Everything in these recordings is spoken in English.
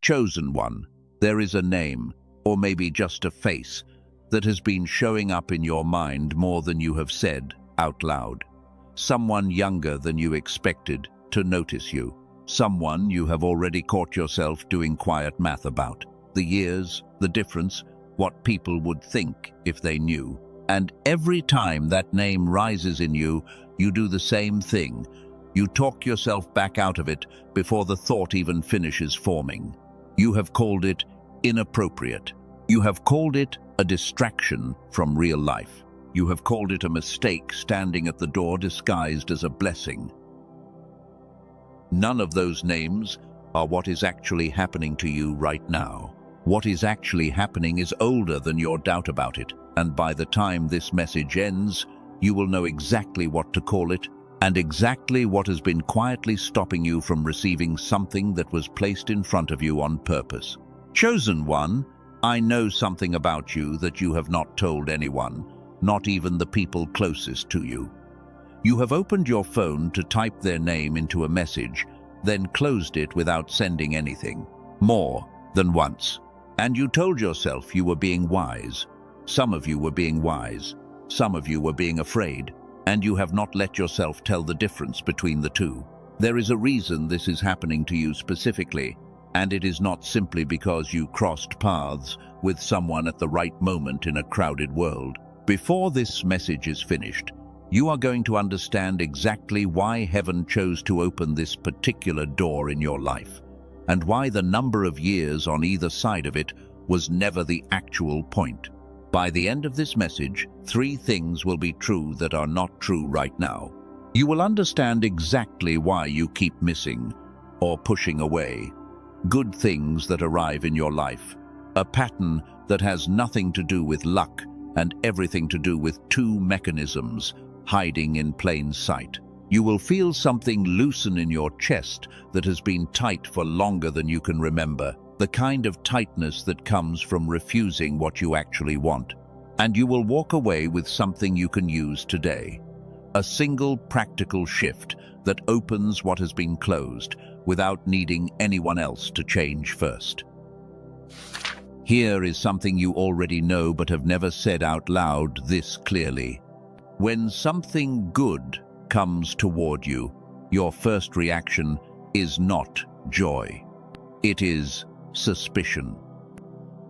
Chosen one. There is a name, or maybe just a face, that has been showing up in your mind more than you have said out loud. Someone younger than you expected to notice you. Someone you have already caught yourself doing quiet math about. The years, the difference, what people would think if they knew. And every time that name rises in you, you do the same thing. You talk yourself back out of it before the thought even finishes forming. You have called it inappropriate. You have called it a distraction from real life. You have called it a mistake standing at the door disguised as a blessing. None of those names are what is actually happening to you right now. What is actually happening is older than your doubt about it, and by the time this message ends, you will know exactly what to call it and exactly what has been quietly stopping you from receiving something that was placed in front of you on purpose. Chosen one, I know something about you that you have not told anyone, not even the people closest to you. You have opened your phone to type their name into a message, then closed it without sending anything. More than once. And you told yourself you were being wise. Some of you were being wise. Some of you were being afraid. And you have not let yourself tell the difference between the two. There is a reason this is happening to you specifically, and it is not simply because you crossed paths with someone at the right moment in a crowded world. Before this message is finished, you are going to understand exactly why heaven chose to open this particular door in your life, and why the number of years on either side of it was never the actual point. By the end of this message, 3 things will be true that are not true right now. You will understand exactly why you keep missing or pushing away good things that arrive in your life, a pattern that has nothing to do with luck and everything to do with 2 mechanisms hiding in plain sight. You will feel something loosen in your chest that has been tight for longer than you can remember, the kind of tightness that comes from refusing what you actually want. And you will walk away with something you can use today. A single practical shift that opens what has been closed without needing anyone else to change first. Here is something you already know but have never said out loud this clearly. When something good comes toward you, your first reaction is not joy. It is suspicion.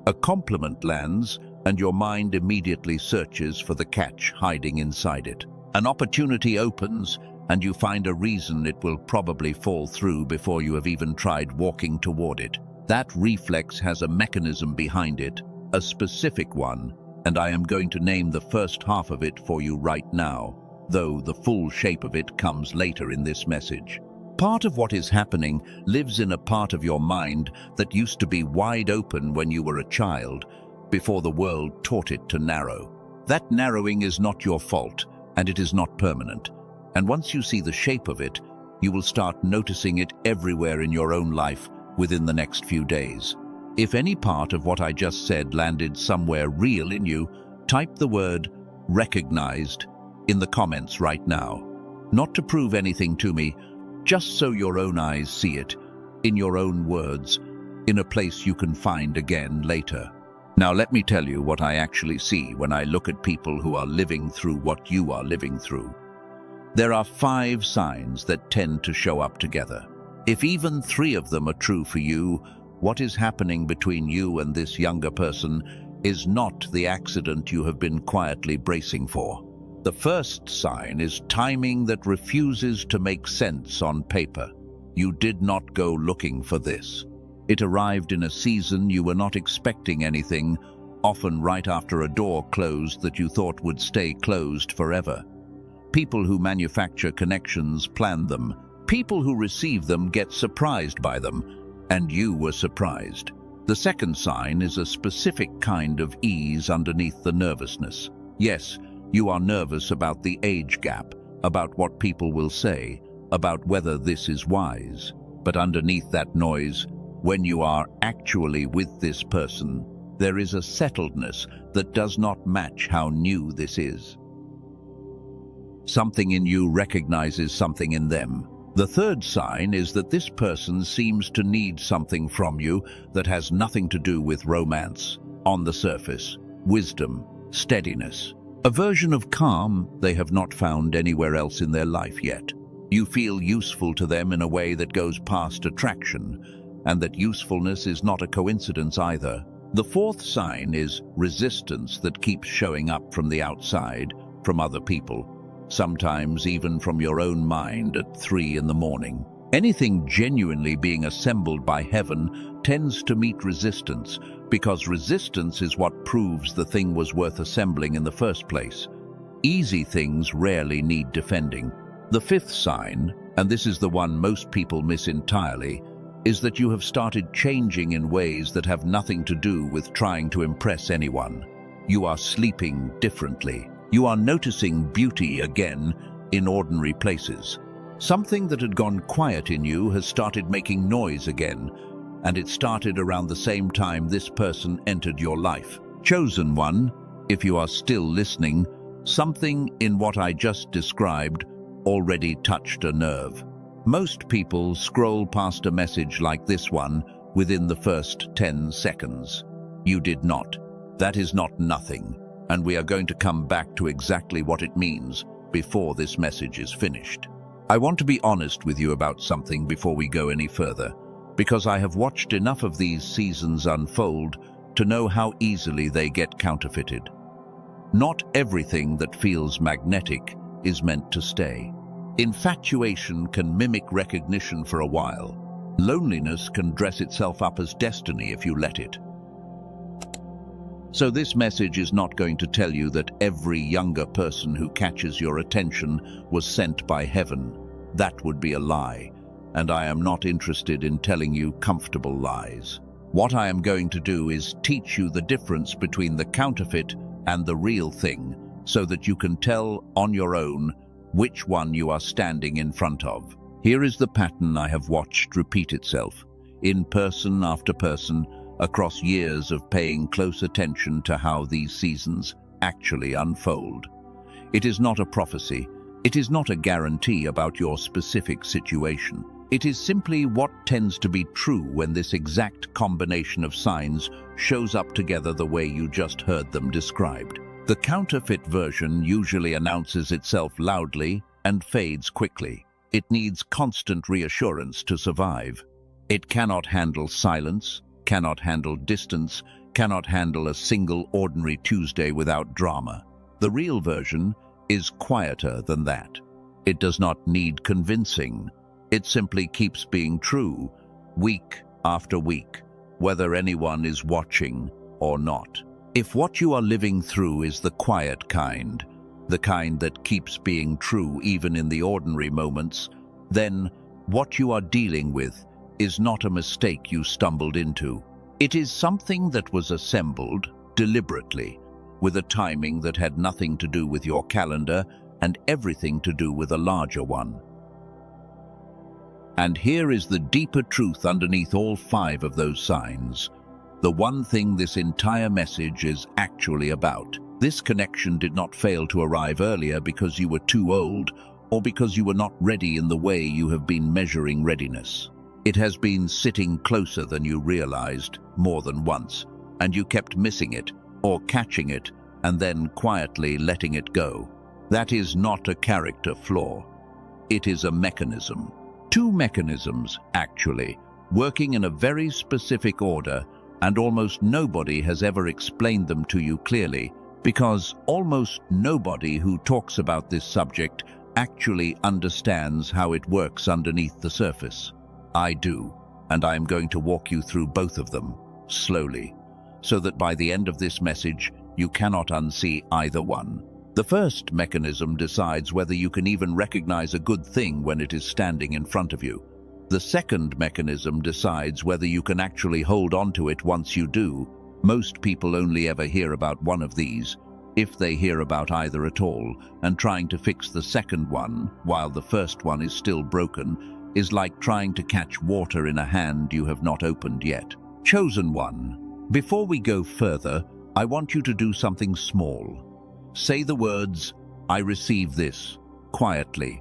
A compliment lands, and your mind immediately searches for the catch hiding inside it. An opportunity opens, and you find a reason it will probably fall through before you have even tried walking toward it. That reflex has a mechanism behind it, a specific one, and I am going to name the first half of it for you right now, though the full shape of it comes later in this message. Part of what is happening lives in a part of your mind that used to be wide open when you were a child, before the world taught it to narrow. That narrowing is not your fault, and it is not permanent. And once you see the shape of it, you will start noticing it everywhere in your own life within the next few days. If any part of what I just said landed somewhere real in you, type the word recognized in the comments right now. Not to prove anything to me, just so your own eyes see it, in your own words, in a place you can find again later. Now let me tell you what I actually see when I look at people who are living through what you are living through. There are 5 signs that tend to show up together. If even 3 of them are true for you, what is happening between you and this younger person is not the accident you have been quietly bracing for. The first sign is timing that refuses to make sense on paper. You did not go looking for this. It arrived in a season you were not expecting anything, often right after a door closed that you thought would stay closed forever. People who manufacture connections plan them. People who receive them get surprised by them, and you were surprised. The second sign is a specific kind of ease underneath the nervousness. Yes, you are nervous about the age gap, about what people will say, about whether this is wise. But underneath that noise, when you are actually with this person, there is a settledness that does not match how new this is. Something in you recognizes something in them. The third sign is that this person seems to need something from you that has nothing to do with romance. On the surface, wisdom, steadiness, a version of calm they have not found anywhere else in their life yet. You feel useful to them in a way that goes past attraction, and that usefulness is not a coincidence either. The fourth sign is resistance that keeps showing up from the outside, from other people, sometimes even from your own mind at 3 in the morning. Anything genuinely being assembled by heaven tends to meet resistance, because resistance is what proves the thing was worth assembling in the first place. Easy things rarely need defending. The fifth sign, and this is the one most people miss entirely, is that you have started changing in ways that have nothing to do with trying to impress anyone. You are sleeping differently. You are noticing beauty again in ordinary places. Something that had gone quiet in you has started making noise again, and it started around the same time this person entered your life. Chosen one, if you are still listening, something in what I just described already touched a nerve. Most people scroll past a message like this one within the first 10 seconds. You did not. That is not nothing, and we are going to come back to exactly what it means before this message is finished. I want to be honest with you about something before we go any further, because I have watched enough of these seasons unfold to know how easily they get counterfeited. Not everything that feels magnetic is meant to stay. Infatuation can mimic recognition for a while. Loneliness can dress itself up as destiny if you let it. So this message is not going to tell you that every younger person who catches your attention was sent by heaven. That would be a lie, and I am not interested in telling you comfortable lies. What I am going to do is teach you the difference between the counterfeit and the real thing, so that you can tell on your own which one you are standing in front of. Here is the pattern I have watched repeat itself, in person after person, across years of paying close attention to how these seasons actually unfold. It is not a prophecy. It is not a guarantee about your specific situation. It is simply what tends to be true when this exact combination of signs shows up together the way you just heard them described. The counterfeit version usually announces itself loudly and fades quickly. It needs constant reassurance to survive. It cannot handle silence, cannot handle distance, cannot handle a single ordinary Tuesday without drama. The real version is quieter than that. It does not need convincing. It simply keeps being true, week after week, whether anyone is watching or not. If what you are living through is the quiet kind, the kind that keeps being true even in the ordinary moments, then what you are dealing with is not a mistake you stumbled into. It is something that was assembled deliberately, with a timing that had nothing to do with your calendar and everything to do with a larger one. And here is the deeper truth underneath all 5 of those signs. The one thing this entire message is actually about. This connection did not fail to arrive earlier because you were too old or because you were not ready in the way you have been measuring readiness. It has been sitting closer than you realized more than once, and you kept missing it or catching it and then quietly letting it go. That is not a character flaw. It is a mechanism. 2 mechanisms, actually, working in a very specific order, and almost nobody has ever explained them to you clearly, because almost nobody who talks about this subject actually understands how it works underneath the surface. I do, and I am going to walk you through both of them, slowly, so that by the end of this message, you cannot unsee either one. The first mechanism decides whether you can even recognize a good thing when it is standing in front of you. The second mechanism decides whether you can actually hold on to it once you do. Most people only ever hear about one of these, if they hear about either at all, and trying to fix the second one while the first one is still broken is like trying to catch water in a hand you have not opened yet. Chosen one, before we go further, I want you to do something small. Say the words, "I receive this," quietly,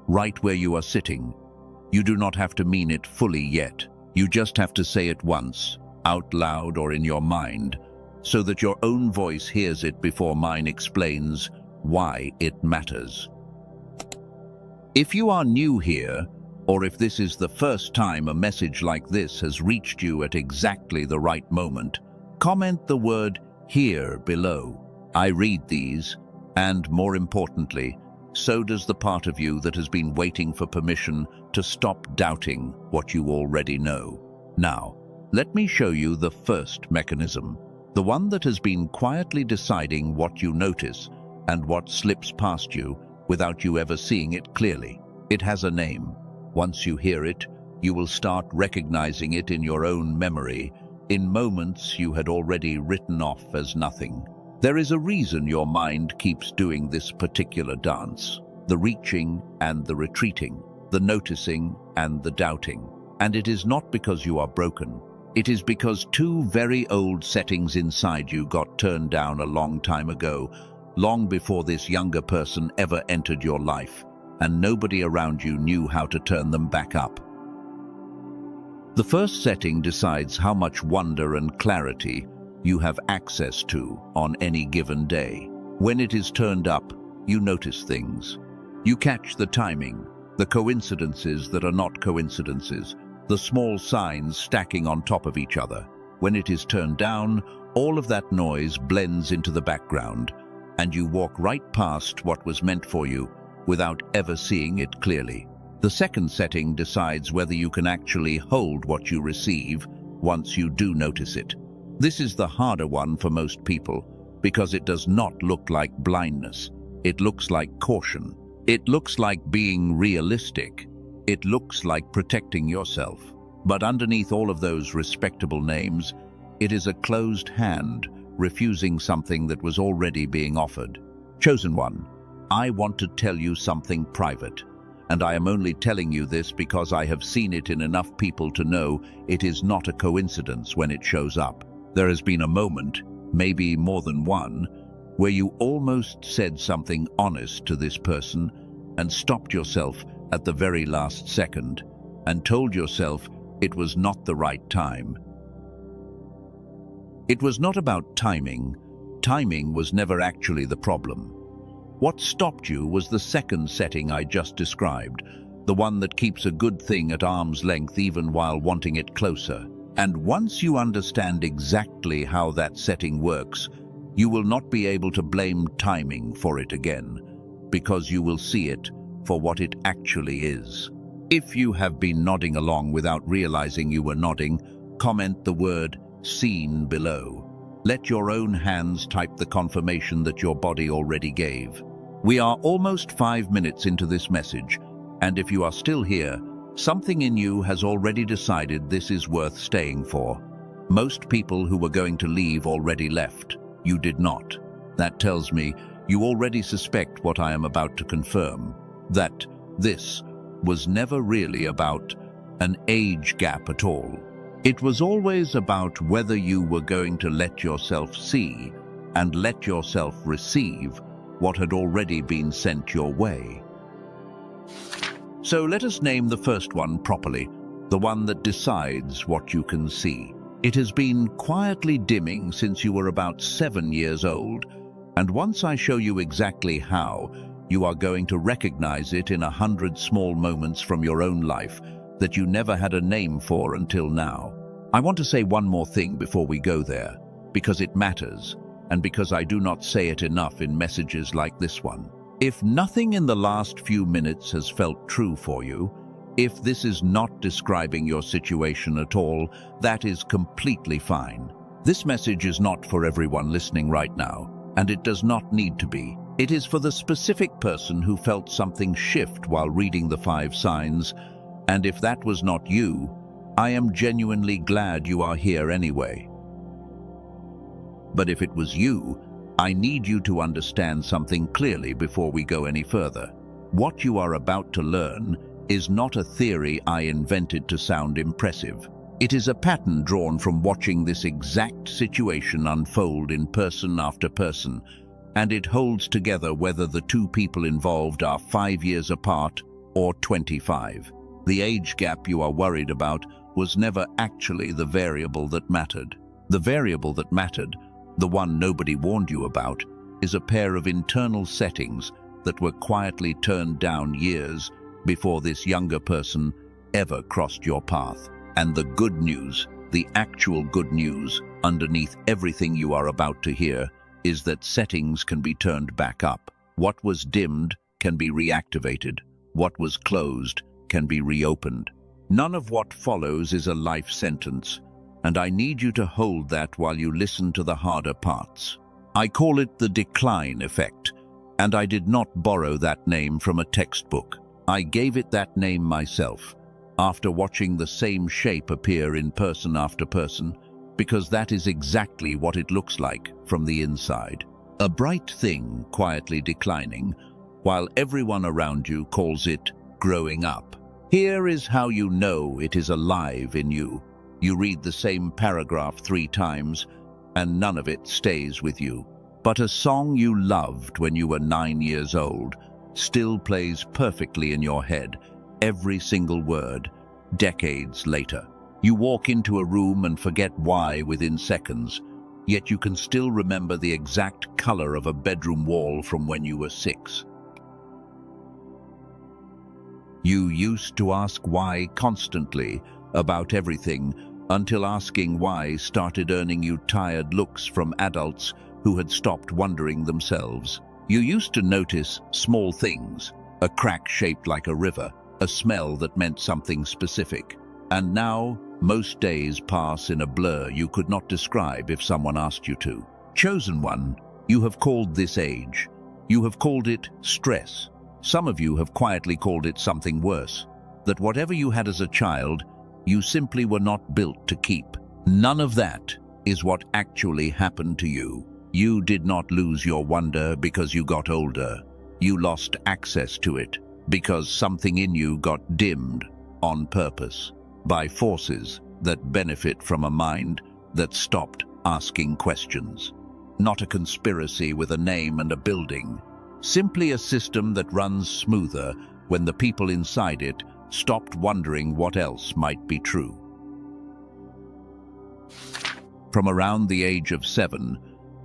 right where you are sitting, You do not have to mean it fully yet. You just have to say it once, out loud or in your mind, so that your own voice hears it before mine explains why it matters. If you are new here, or if this is the first time a message like this has reached you at exactly the right moment, comment the word "here" below. I read these, and more importantly, so does the part of you that has been waiting for permission to stop doubting what you already know. Now, let me show you the first mechanism, the one that has been quietly deciding what you notice and what slips past you without you ever seeing it clearly. It has a name. Once you hear it, you will start recognizing it in your own memory, in moments you had already written off as nothing. There is a reason your mind keeps doing this particular dance: the reaching and the retreating, the noticing and the doubting. And it is not because you are broken. It is because two very old settings inside you got turned down a long time ago, long before this younger person ever entered your life, and nobody around you knew how to turn them back up. The first setting decides how much wonder and clarity you have access to on any given day. When it is turned up, you notice things. You catch the timing, the coincidences that are not coincidences, the small signs stacking on top of each other. When it is turned down, all of that noise blends into the background, and you walk right past what was meant for you without ever seeing it clearly. The second setting decides whether you can actually hold what you receive once you do notice it. This is the harder one for most people because it does not look like blindness. It looks like caution. It looks like being realistic. It looks like protecting yourself. But underneath all of those respectable names, it is a closed hand refusing something that was already being offered. Chosen one, I want to tell you something private, and I am only telling you this because I have seen it in enough people to know it is not a coincidence when it shows up. There has been a moment, maybe more than one, where you almost said something honest to this person and stopped yourself at the very last second and told yourself it was not the right time. It was not about timing. Timing was never actually the problem. What stopped you was the second setting I just described, the one that keeps a good thing at arm's length even while wanting it closer. And once you understand exactly how that setting works, you will not be able to blame timing for it again, because you will see it for what it actually is. If you have been nodding along without realizing you were nodding, comment the word "seen" below. Let your own hands type the confirmation that your body already gave. We are almost 5 minutes into this message, and if you are still here, something in you has already decided this is worth staying for. Most people who were going to leave already left. You did not. That tells me you already suspect what I am about to confirm, that this was never really about an age gap at all. It was always about whether you were going to let yourself see and let yourself receive what had already been sent your way. So let us name the first one properly, the one that decides what you can see. It has been quietly dimming since you were about 7 years old, and once I show you exactly how, you are going to recognize it in 100 small moments from your own life that you never had a name for until now. I want to say one more thing before we go there, because it matters, and because I do not say it enough in messages like this one. If nothing in the last few minutes has felt true for you, if this is not describing your situation at all, that is completely fine. This message is not for everyone listening right now, and it does not need to be. It is for the specific person who felt something shift while reading the 5 signs, and if that was not you, I am genuinely glad you are here anyway. But if it was you, I need you to understand something clearly before we go any further. What you are about to learn is not a theory I invented to sound impressive. It is a pattern drawn from watching this exact situation unfold in person after person, and it holds together whether the two people involved are 5 years apart or 25. The age gap you are worried about was never actually the variable that mattered. The variable that mattered, the one nobody warned you about, is a pair of internal settings that were quietly turned down years before this younger person ever crossed your path. And the good news, the actual good news, underneath everything you are about to hear, is that settings can be turned back up. What was dimmed can be reactivated. What was closed can be reopened. None of what follows is a life sentence, and I need you to hold that while you listen to the harder parts. I call it the decline effect, and I did not borrow that name from a textbook. I gave it that name myself, after watching the same shape appear in person after person, because that is exactly what it looks like from the inside. A bright thing quietly declining, while everyone around you calls it growing up. Here is how you know it is alive in you. You read the same paragraph 3 times, and none of it stays with you. But a song you loved when you were 9 years old still plays perfectly in your head, every single word, decades later. You walk into a room and forget why within seconds, yet you can still remember the exact color of a bedroom wall from when you were 6. You used to ask why constantly about everything, until asking why started earning you tired looks from adults who had stopped wondering themselves. You used to notice small things, a crack shaped like a river, a smell that meant something specific. And now, most days pass in a blur you could not describe if someone asked you to. Chosen one, you have called this age. You have called it stress. Some of you have quietly called it something worse, that whatever you had as a child, you simply were not built to keep. None of that is what actually happened to you. You did not lose your wonder because you got older. You lost access to it because something in you got dimmed on purpose by forces that benefit from a mind that stopped asking questions. Not a conspiracy with a name and a building, simply a system that runs smoother when the people inside it stopped wondering what else might be true. From around the age of 7,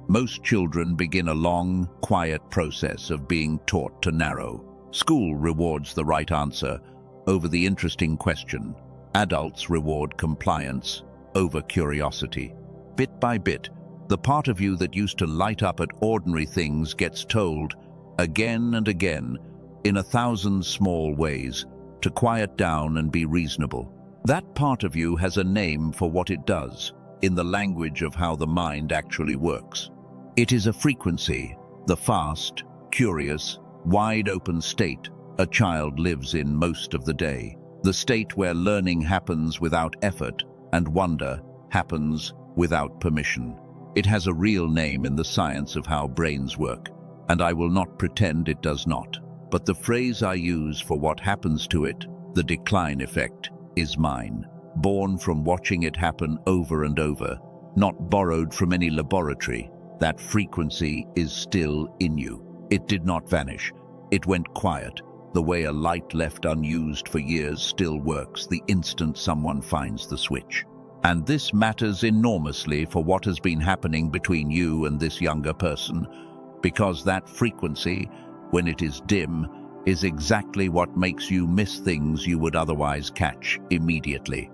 most children begin a long, quiet process of being taught to narrow. School rewards the right answer over the interesting question. Adults reward compliance over curiosity. Bit by bit, the part of you that used to light up at ordinary things gets told, again and again, in 1,000 small ways, to quiet down and be reasonable. That part of you has a name for what it does, in the language of how the mind actually works. It is a frequency, the fast, curious, wide-open state a child lives in most of the day. The state where learning happens without effort and wonder happens without permission. It has a real name in the science of how brains work, and I will not pretend it does not. But the phrase I use for what happens to it, the decline effect, is mine, born from watching it happen over and over, not borrowed from any laboratory. That frequency is still in you. It did not vanish. It went quiet, the way a light left unused for years still works the instant someone finds the switch. And this matters enormously for what has been happening between you and this younger person, because that frequency, when it is dim, is exactly what makes you miss things you would otherwise catch immediately.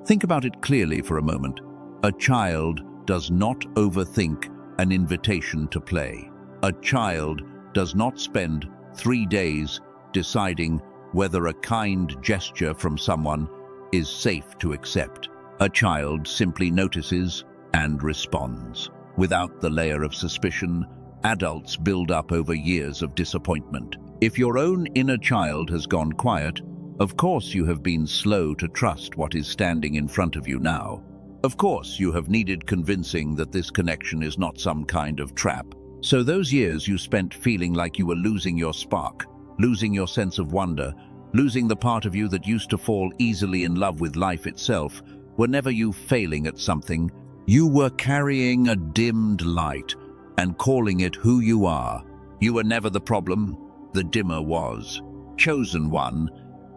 Think about it clearly for a moment. A child does not overthink an invitation to play. A child does not spend 3 days deciding whether a kind gesture from someone is safe to accept. A child simply notices and responds. Without the layer of suspicion, adults build up over years of disappointment. If your own inner child has gone quiet, of course you have been slow to trust what is standing in front of you now. Of course you have needed convincing that this connection is not some kind of trap. So those years you spent feeling like you were losing your spark, losing your sense of wonder, losing the part of you that used to fall easily in love with life itself, were never you failing at something. You were carrying a dimmed light and calling it who you are. You were never the problem, the dimmer was. Chosen one,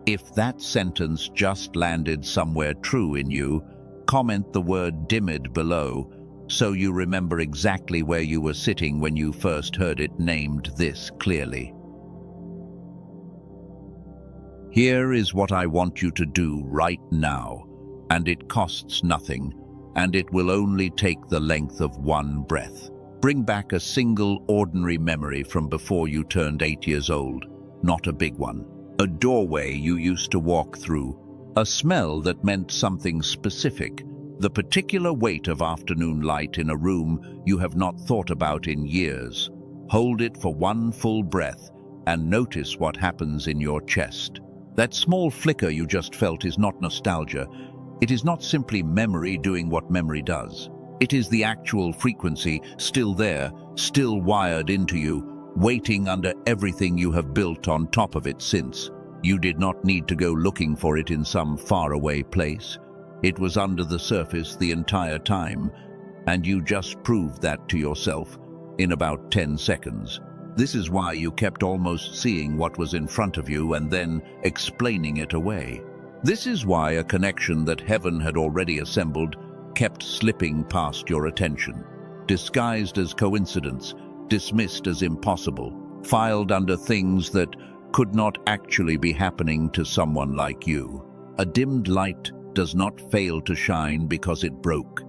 if that sentence just landed somewhere true in you, comment the word dimmed below so you remember exactly where you were sitting when you first heard it named this clearly. Here is what I want you to do right now, and it costs nothing, and it will only take the length of one breath. Bring back a single ordinary memory from before you turned 8 years old, not a big one. A doorway you used to walk through, a smell that meant something specific, the particular weight of afternoon light in a room you have not thought about in years. Hold it for one full breath and notice what happens in your chest. That small flicker you just felt is not nostalgia. It is not simply memory doing what memory does. It is the actual frequency, still there, still wired into you, waiting under everything you have built on top of it since. You did not need to go looking for it in some faraway place. It was under the surface the entire time, and you just proved that to yourself in about 10 seconds. This is why you kept almost seeing what was in front of you and then explaining it away. This is why a connection that heaven had already assembled kept slipping past your attention, disguised as coincidence, dismissed as impossible, filed under things that could not actually be happening to someone like you. A dimmed light does not fail to shine because it broke.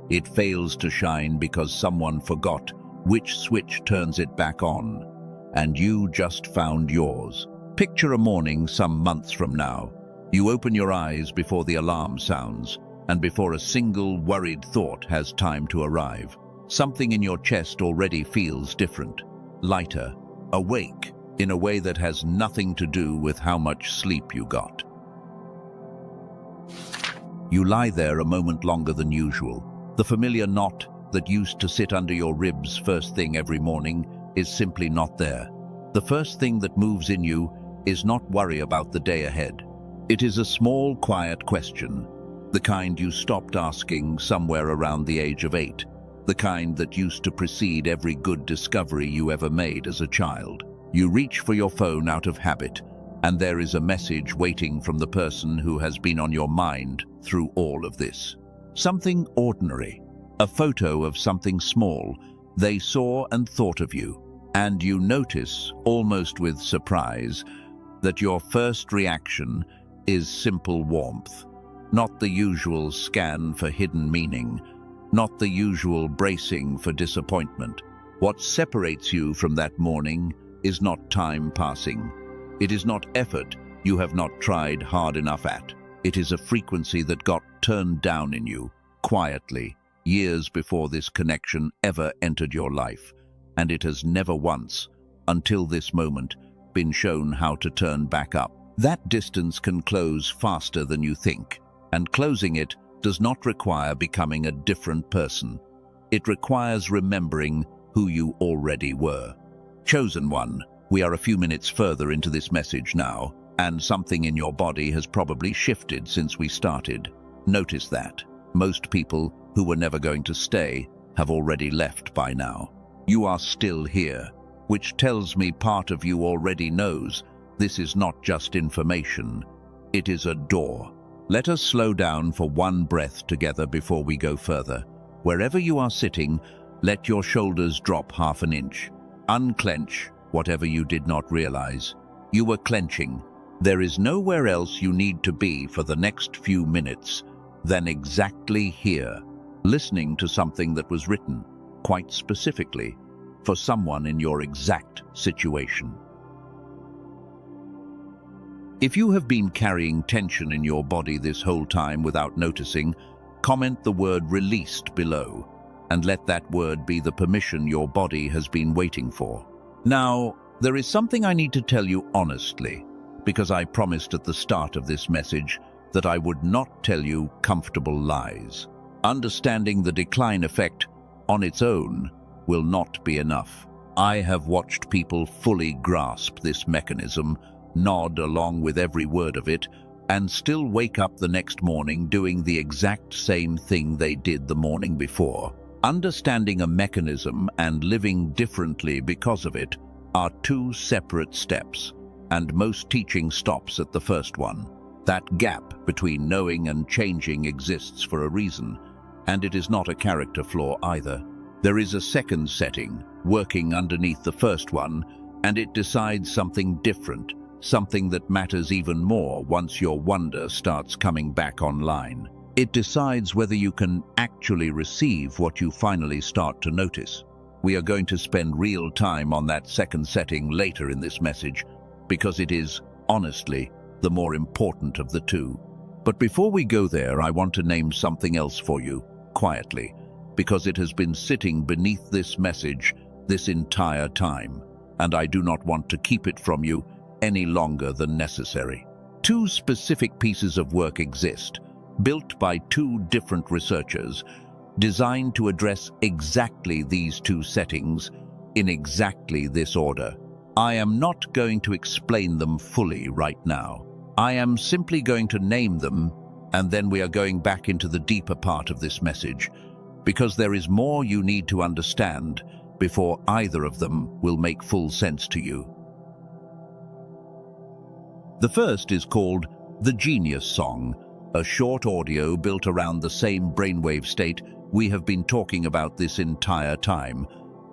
It fails to shine because someone forgot which switch turns it back on, and you just found yours. Picture a morning some months from now. You open your eyes before the alarm sounds, and before a single worried thought has time to arrive. Something in your chest already feels different, lighter, awake, in a way that has nothing to do with how much sleep you got. You lie there a moment longer than usual. The familiar knot that used to sit under your ribs first thing every morning is simply not there. The first thing that moves in you is not worry about the day ahead. It is a small, quiet question, the kind you stopped asking somewhere around the age of 8, the kind that used to precede every good discovery you ever made as a child. You reach for your phone out of habit, and there is a message waiting from the person who has been on your mind through all of this. Something ordinary, a photo of something small they saw and thought of you, and you notice, almost with surprise, that your first reaction is simple warmth, not the usual scan for hidden meaning, not the usual bracing for disappointment. What separates you from that morning is not time passing. It is not effort you have not tried hard enough at. It is a frequency that got turned down in you, quietly, years before this connection ever entered your life, and it has never once, until this moment, been shown how to turn back up. That distance can close faster than you think, and closing it does not require becoming a different person. It requires remembering who you already were. Chosen one, we are a few minutes further into this message now, and something in your body has probably shifted since we started. Notice that. Most people who were never going to stay have already left by now. You are still here, which tells me part of you already knows this is not just information, it is a door. Let us slow down for one breath together before we go further. Wherever you are sitting, let your shoulders drop half an inch. Unclench whatever you did not realize. You were clenching. There is nowhere else you need to be for the next few minutes than exactly here, listening to something that was written, quite specifically, for someone in your exact situation. If you have been carrying tension in your body this whole time without noticing, comment the word released below, and let that word be the permission your body has been waiting for. Now, there is something I need to tell you honestly, because I promised at the start of this message that I would not tell you comfortable lies. Understanding the decline effect on its own will not be enough. I have watched people fully grasp this mechanism, nod along with every word of it, and still wake up the next morning doing the exact same thing they did the morning before. Understanding a mechanism and living differently because of it are two separate steps. and most teaching stops at the first one. That gap between knowing and changing exists for a reason, and it is not a character flaw either. There is a second setting, working underneath the first one, and it decides something different, something that matters even more once your wonder starts coming back online. It decides whether you can actually receive what you finally start to notice. We are going to spend real time on that second setting later in this message, because it is, honestly, the more important of the two. But before we go there, I want to name something else for you, quietly, because it has been sitting beneath this message this entire time, and I do not want to keep it from you any longer than necessary. Two specific pieces of work exist, built by two different researchers, designed to address exactly these two settings in exactly this order. I am not going to explain them fully right now. I am simply going to name them, and then we are going back into the deeper part of this message, because there is more you need to understand before either of them will make full sense to you. The first is called The Genius Song, a short audio built around the same brainwave state we have been talking about this entire time,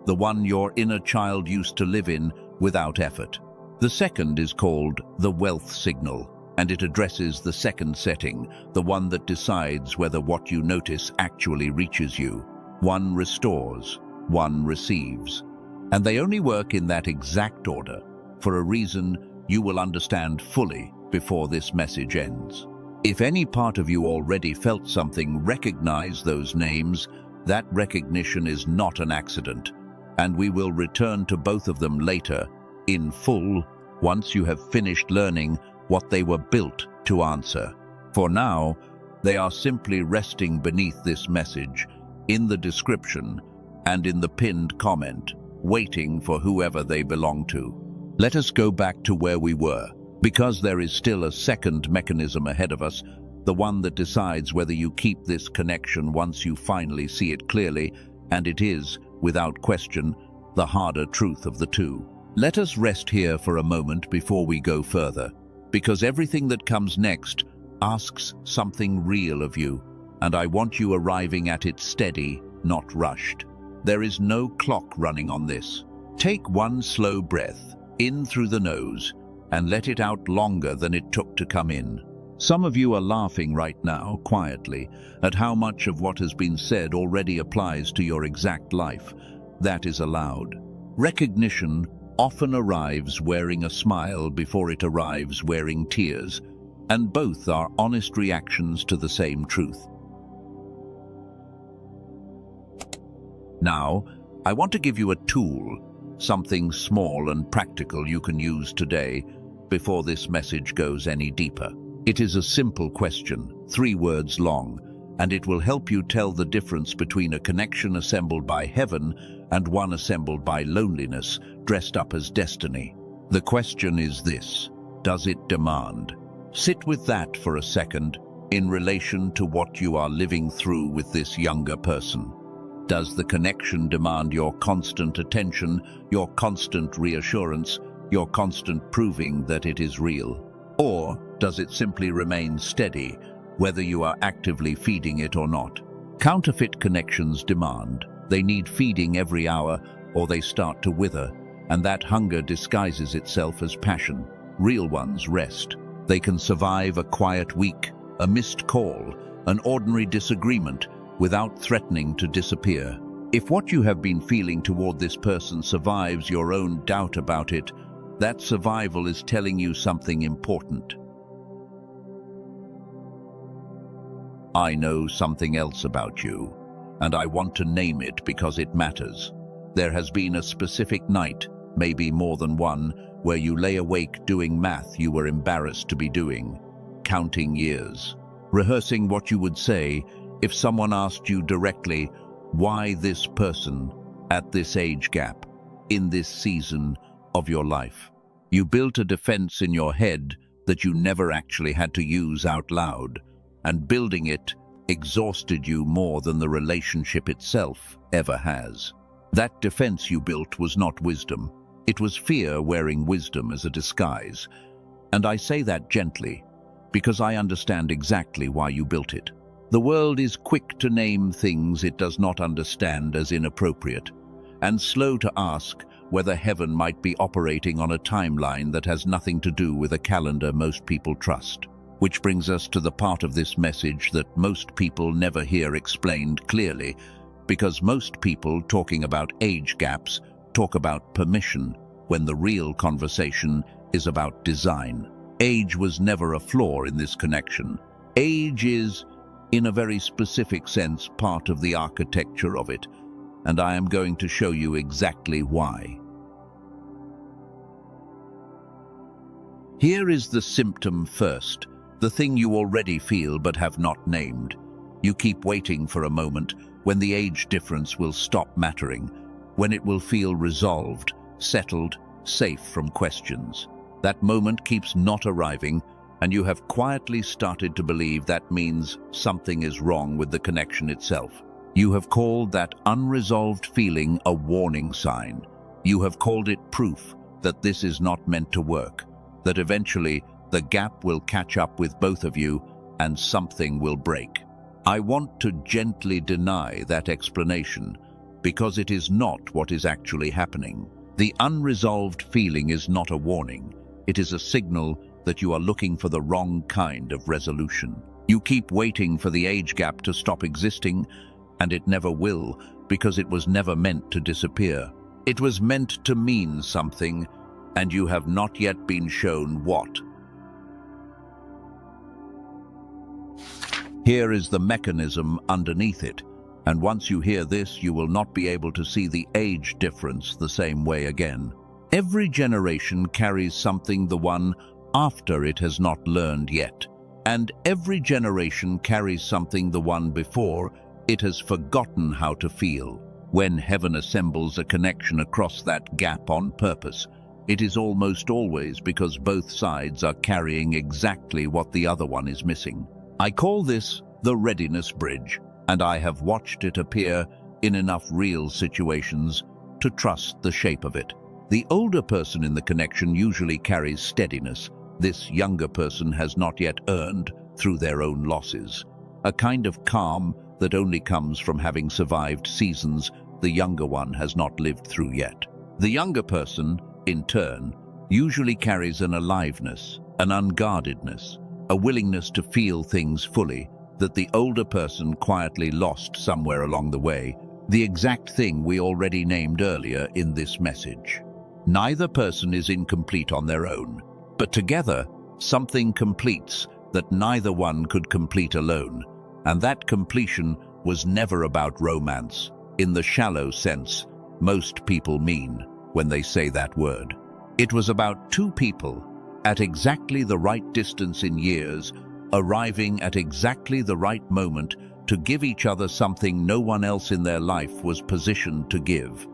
the one your inner child used to live in without effort. The second is called The Wealth Signal, and it addresses the second setting, the one that decides whether what you notice actually reaches you. One restores, one receives. And they only work in that exact order, for a reason you will understand fully before this message ends. If any part of you already felt something recognize those names, that recognition is not an accident, and we will return to both of them later, in full, once you have finished learning what they were built to answer. For now, they are simply resting beneath this message, in the description, and in the pinned comment, waiting for whoever they belong to. Let us go back to where we were, because there is still a second mechanism ahead of us, the one that decides whether you keep this connection once you finally see it clearly, and it is, without question, the harder truth of the two. Let us rest here for a moment before we go further, because everything that comes next asks something real of you, and I want you arriving at it steady, not rushed. There is no clock running on this. Take one slow breath, in through the nose, and let it out longer than it took to come in. Some of you are laughing right now, quietly, at how much of what has been said already applies to your exact life. That is allowed. Recognition often arrives wearing a smile before it arrives wearing tears, and both are honest reactions to the same truth. Now, I want to give you a tool, something small and practical you can use today before this message goes any deeper. It is a simple question, 3 words long, and it will help you tell the difference between a connection assembled by heaven and one assembled by loneliness, dressed up as destiny. The question is this: does it demand? Sit with that for a second in relation to what you are living through with this younger person. Does the connection demand your constant attention, your constant reassurance, your constant proving that it is real? Or does it simply remain steady, whether you are actively feeding it or not? Counterfeit connections demand. They need feeding every hour, or they start to wither, and that hunger disguises itself as passion. Real ones rest. They can survive a quiet week, a missed call, an ordinary disagreement, without threatening to disappear. If what you have been feeling toward this person survives your own doubt about it, that survival is telling you something important. I know something else about you, and I want to name it because it matters. There has been a specific night, maybe more than one, where you lay awake doing math you were embarrassed to be doing, counting years, rehearsing what you would say if someone asked you directly, why this person, at this age gap, in this season of your life? You built a defense in your head that you never actually had to use out loud, and building it exhausted you more than the relationship itself ever has. That defense you built was not wisdom. It was fear wearing wisdom as a disguise. And I say that gently, because I understand exactly why you built it. The world is quick to name things it does not understand as inappropriate, and slow to ask whether heaven might be operating on a timeline that has nothing to do with a calendar most people trust. Which brings us to the part of this message that most people never hear explained clearly, because most people talking about age gaps talk about permission, when the real conversation is about design. Age was never a flaw in this connection. Age is, in a very specific sense, part of the architecture of it, and I am going to show you exactly why. Here is the symptom first, the thing you already feel but have not named. You keep waiting for a moment when the age difference will stop mattering, when it will feel resolved, settled, safe from questions. That moment keeps not arriving, and you have quietly started to believe that means something is wrong with the connection itself. You have called that unresolved feeling a warning sign. You have called it proof that this is not meant to work, that eventually the gap will catch up with both of you and something will break. I want to gently deny that explanation, because it is not what is actually happening. The unresolved feeling is not a warning. It is a signal that you are looking for the wrong kind of resolution. You keep waiting for the age gap to stop existing, and it never will, because it was never meant to disappear. It was meant to mean something, and you have not yet been shown what. Here is the mechanism underneath it, and once you hear this, you will not be able to see the age difference the same way again. Every generation carries something the one after it has not learned yet, and every generation carries something the one before it has forgotten how to feel. When heaven assembles a connection across that gap on purpose, it is almost always because both sides are carrying exactly what the other one is missing. I call this the readiness bridge, and I have watched it appear in enough real situations to trust the shape of it. The older person in the connection usually carries steadiness. This younger person has not yet earned through their own losses. A kind of calm that only comes from having survived seasons the younger one has not lived through yet. The younger person, in turn, usually carries an aliveness, an unguardedness, a willingness to feel things fully that the older person quietly lost somewhere along the way, the exact thing we already named earlier in this message. Neither person is incomplete on their own, but together something completes that neither one could complete alone, and that completion was never about romance, in the shallow sense most people mean when they say that word. It was about two people at exactly the right distance in years, arriving at exactly the right moment to give each other something no one else in their life was positioned to give.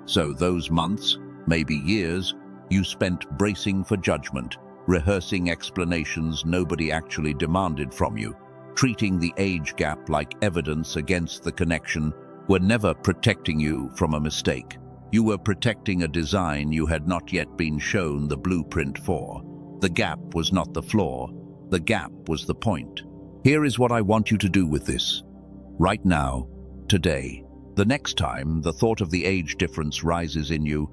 So those months, maybe years, you spent bracing for judgment, rehearsing explanations nobody actually demanded from you, treating the age gap like evidence against the connection, were never protecting you from a mistake. You were protecting a design you had not yet been shown the blueprint for. The gap was not the flaw. The gap was the point. Here is what I want you to do with this. Right now, today. The next time the thought of the age difference rises in you,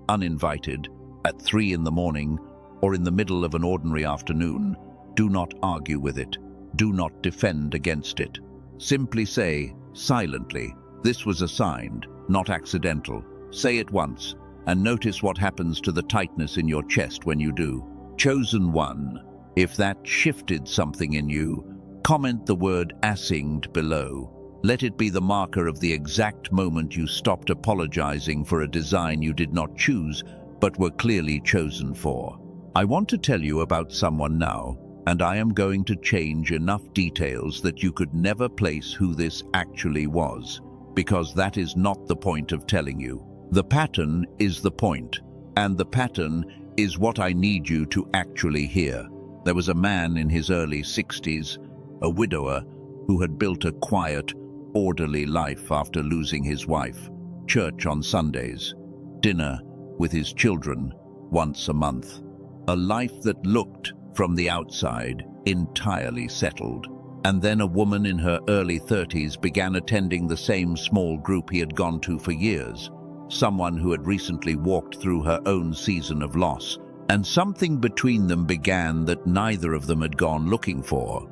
uninvited, at 3 in the morning, or in the middle of an ordinary afternoon, do not argue with it. Do not defend against it. Simply say, silently, this was assigned, not accidental. Say it once, and notice what happens to the tightness in your chest when you do. Chosen one, if that shifted something in you, comment the word assigned below. Let it be the marker of the exact moment you stopped apologizing for a design you did not choose, but were clearly chosen for. I want to tell you about someone now, and I am going to change enough details that you could never place who this actually was, because that is not the point of telling you. The pattern is the point, and the pattern is what I need you to actually hear. There was a man in his early 60s, a widower, who had built a quiet, orderly life after losing his wife. church on Sundays, dinner with his children once a month. A life that looked, from the outside, entirely settled. And then a woman in her early 30s began attending the same small group he had gone to for years. Someone who had recently walked through her own season of loss. And something between them began that neither of them had gone looking for.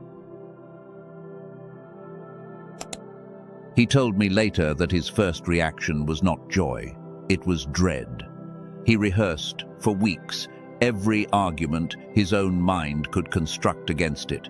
He told me later that his first reaction was not joy, it was dread. He rehearsed, for weeks, every argument his own mind could construct against it.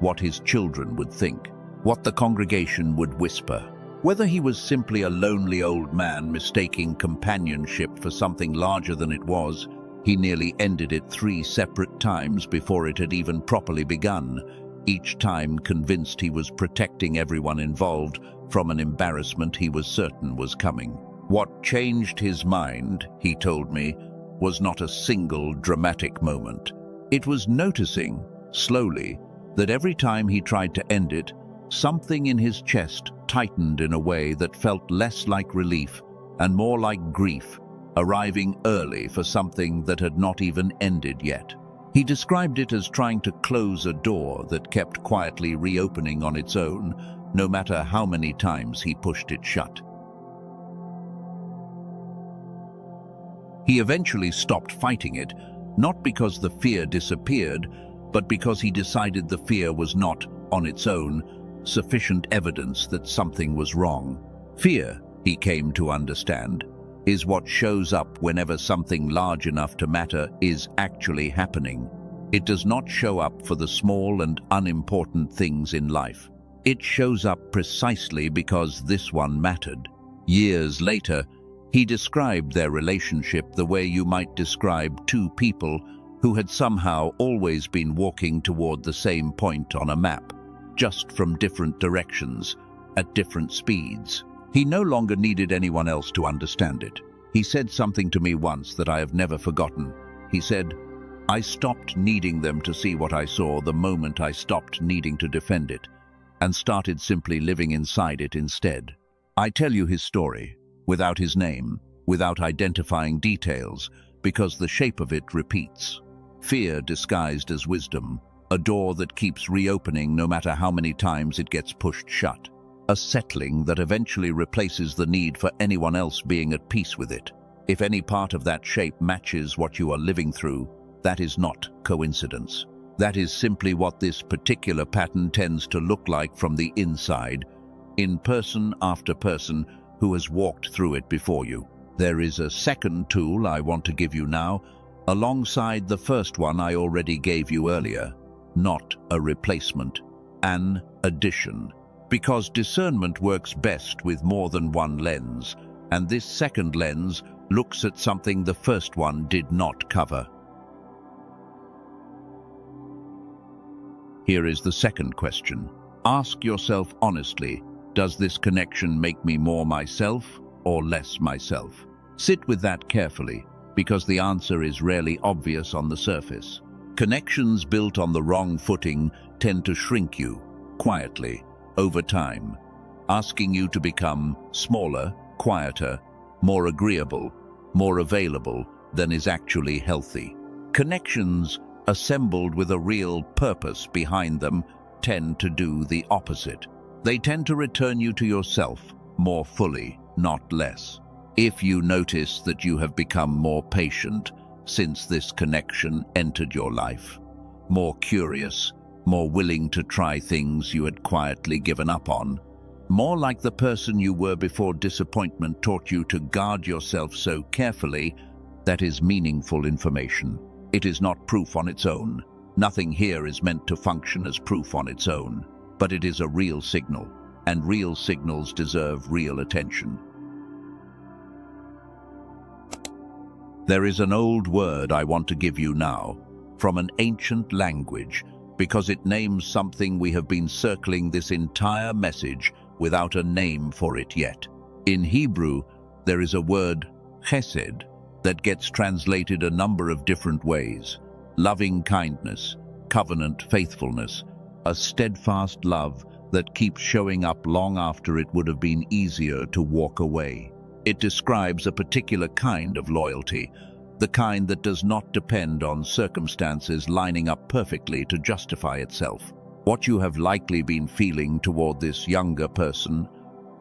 What his children would think, what the congregation would whisper, whether he was simply a lonely old man mistaking companionship for something larger than it was. He nearly ended it 3 separate times before it had even properly begun, each time convinced he was protecting everyone involved from an embarrassment he was certain was coming. What changed his mind, he told me, was not a single dramatic moment. It was noticing, slowly, that every time he tried to end it, something in his chest tightened in a way that felt less like relief and more like grief, arriving early for something that had not even ended yet. He described it as trying to close a door that kept quietly reopening on its own, no matter how many times he pushed it shut. He eventually stopped fighting it, not because the fear disappeared, but because he decided the fear was not, on its own, sufficient evidence that something was wrong. Fear, he came to understand, is what shows up whenever something large enough to matter is actually happening. It does not show up for the small and unimportant things in life. It shows up precisely because this one mattered. Years later, he described their relationship the way you might describe 2 people who had somehow always been walking toward the same point on a map, just from different directions, at different speeds. He no longer needed anyone else to understand it. He said something to me once that I have never forgotten. He said, "I stopped needing them to see what I saw the moment I stopped needing to defend it, and started simply living inside it instead." I tell you his story, without his name, without identifying details, because the shape of it repeats. Fear disguised as wisdom, a door that keeps reopening no matter how many times it gets pushed shut. A settling that eventually replaces the need for anyone else being at peace with it. If any part of that shape matches what you are living through, that is not coincidence. That is simply what this particular pattern tends to look like from the inside, in person after person who has walked through it before you. There is a second tool I want to give you now, alongside the first one I already gave you earlier. Not a replacement, an addition. Because discernment works best with more than one lens, and this second lens looks at something the first one did not cover. Here is the second question. Ask yourself honestly, does this connection make me more myself or less myself? Sit with that carefully, because the answer is rarely obvious on the surface. Connections built on the wrong footing tend to shrink you, quietly, over time, asking you to become smaller, quieter, more agreeable, more available than is actually healthy. Connections assembled with a real purpose behind them tend to do the opposite. They tend to return you to yourself more fully, not less. If you notice that you have become more patient since this connection entered your life, more curious, more willing to try things you had quietly given up on, more like the person you were before disappointment taught you to guard yourself so carefully, that is meaningful information. It is not proof on its own. Nothing here is meant to function as proof on its own, but it is a real signal, and real signals deserve real attention. There is an old word I want to give you now, from an ancient language, because it names something we have been circling this entire message without a name for it yet. In Hebrew, there is a word, chesed, that gets translated a number of different ways. Loving kindness, covenant faithfulness, a steadfast love that keeps showing up long after it would have been easier to walk away. It describes a particular kind of loyalty, the kind that does not depend on circumstances lining up perfectly to justify itself. What you have likely been feeling toward this younger person,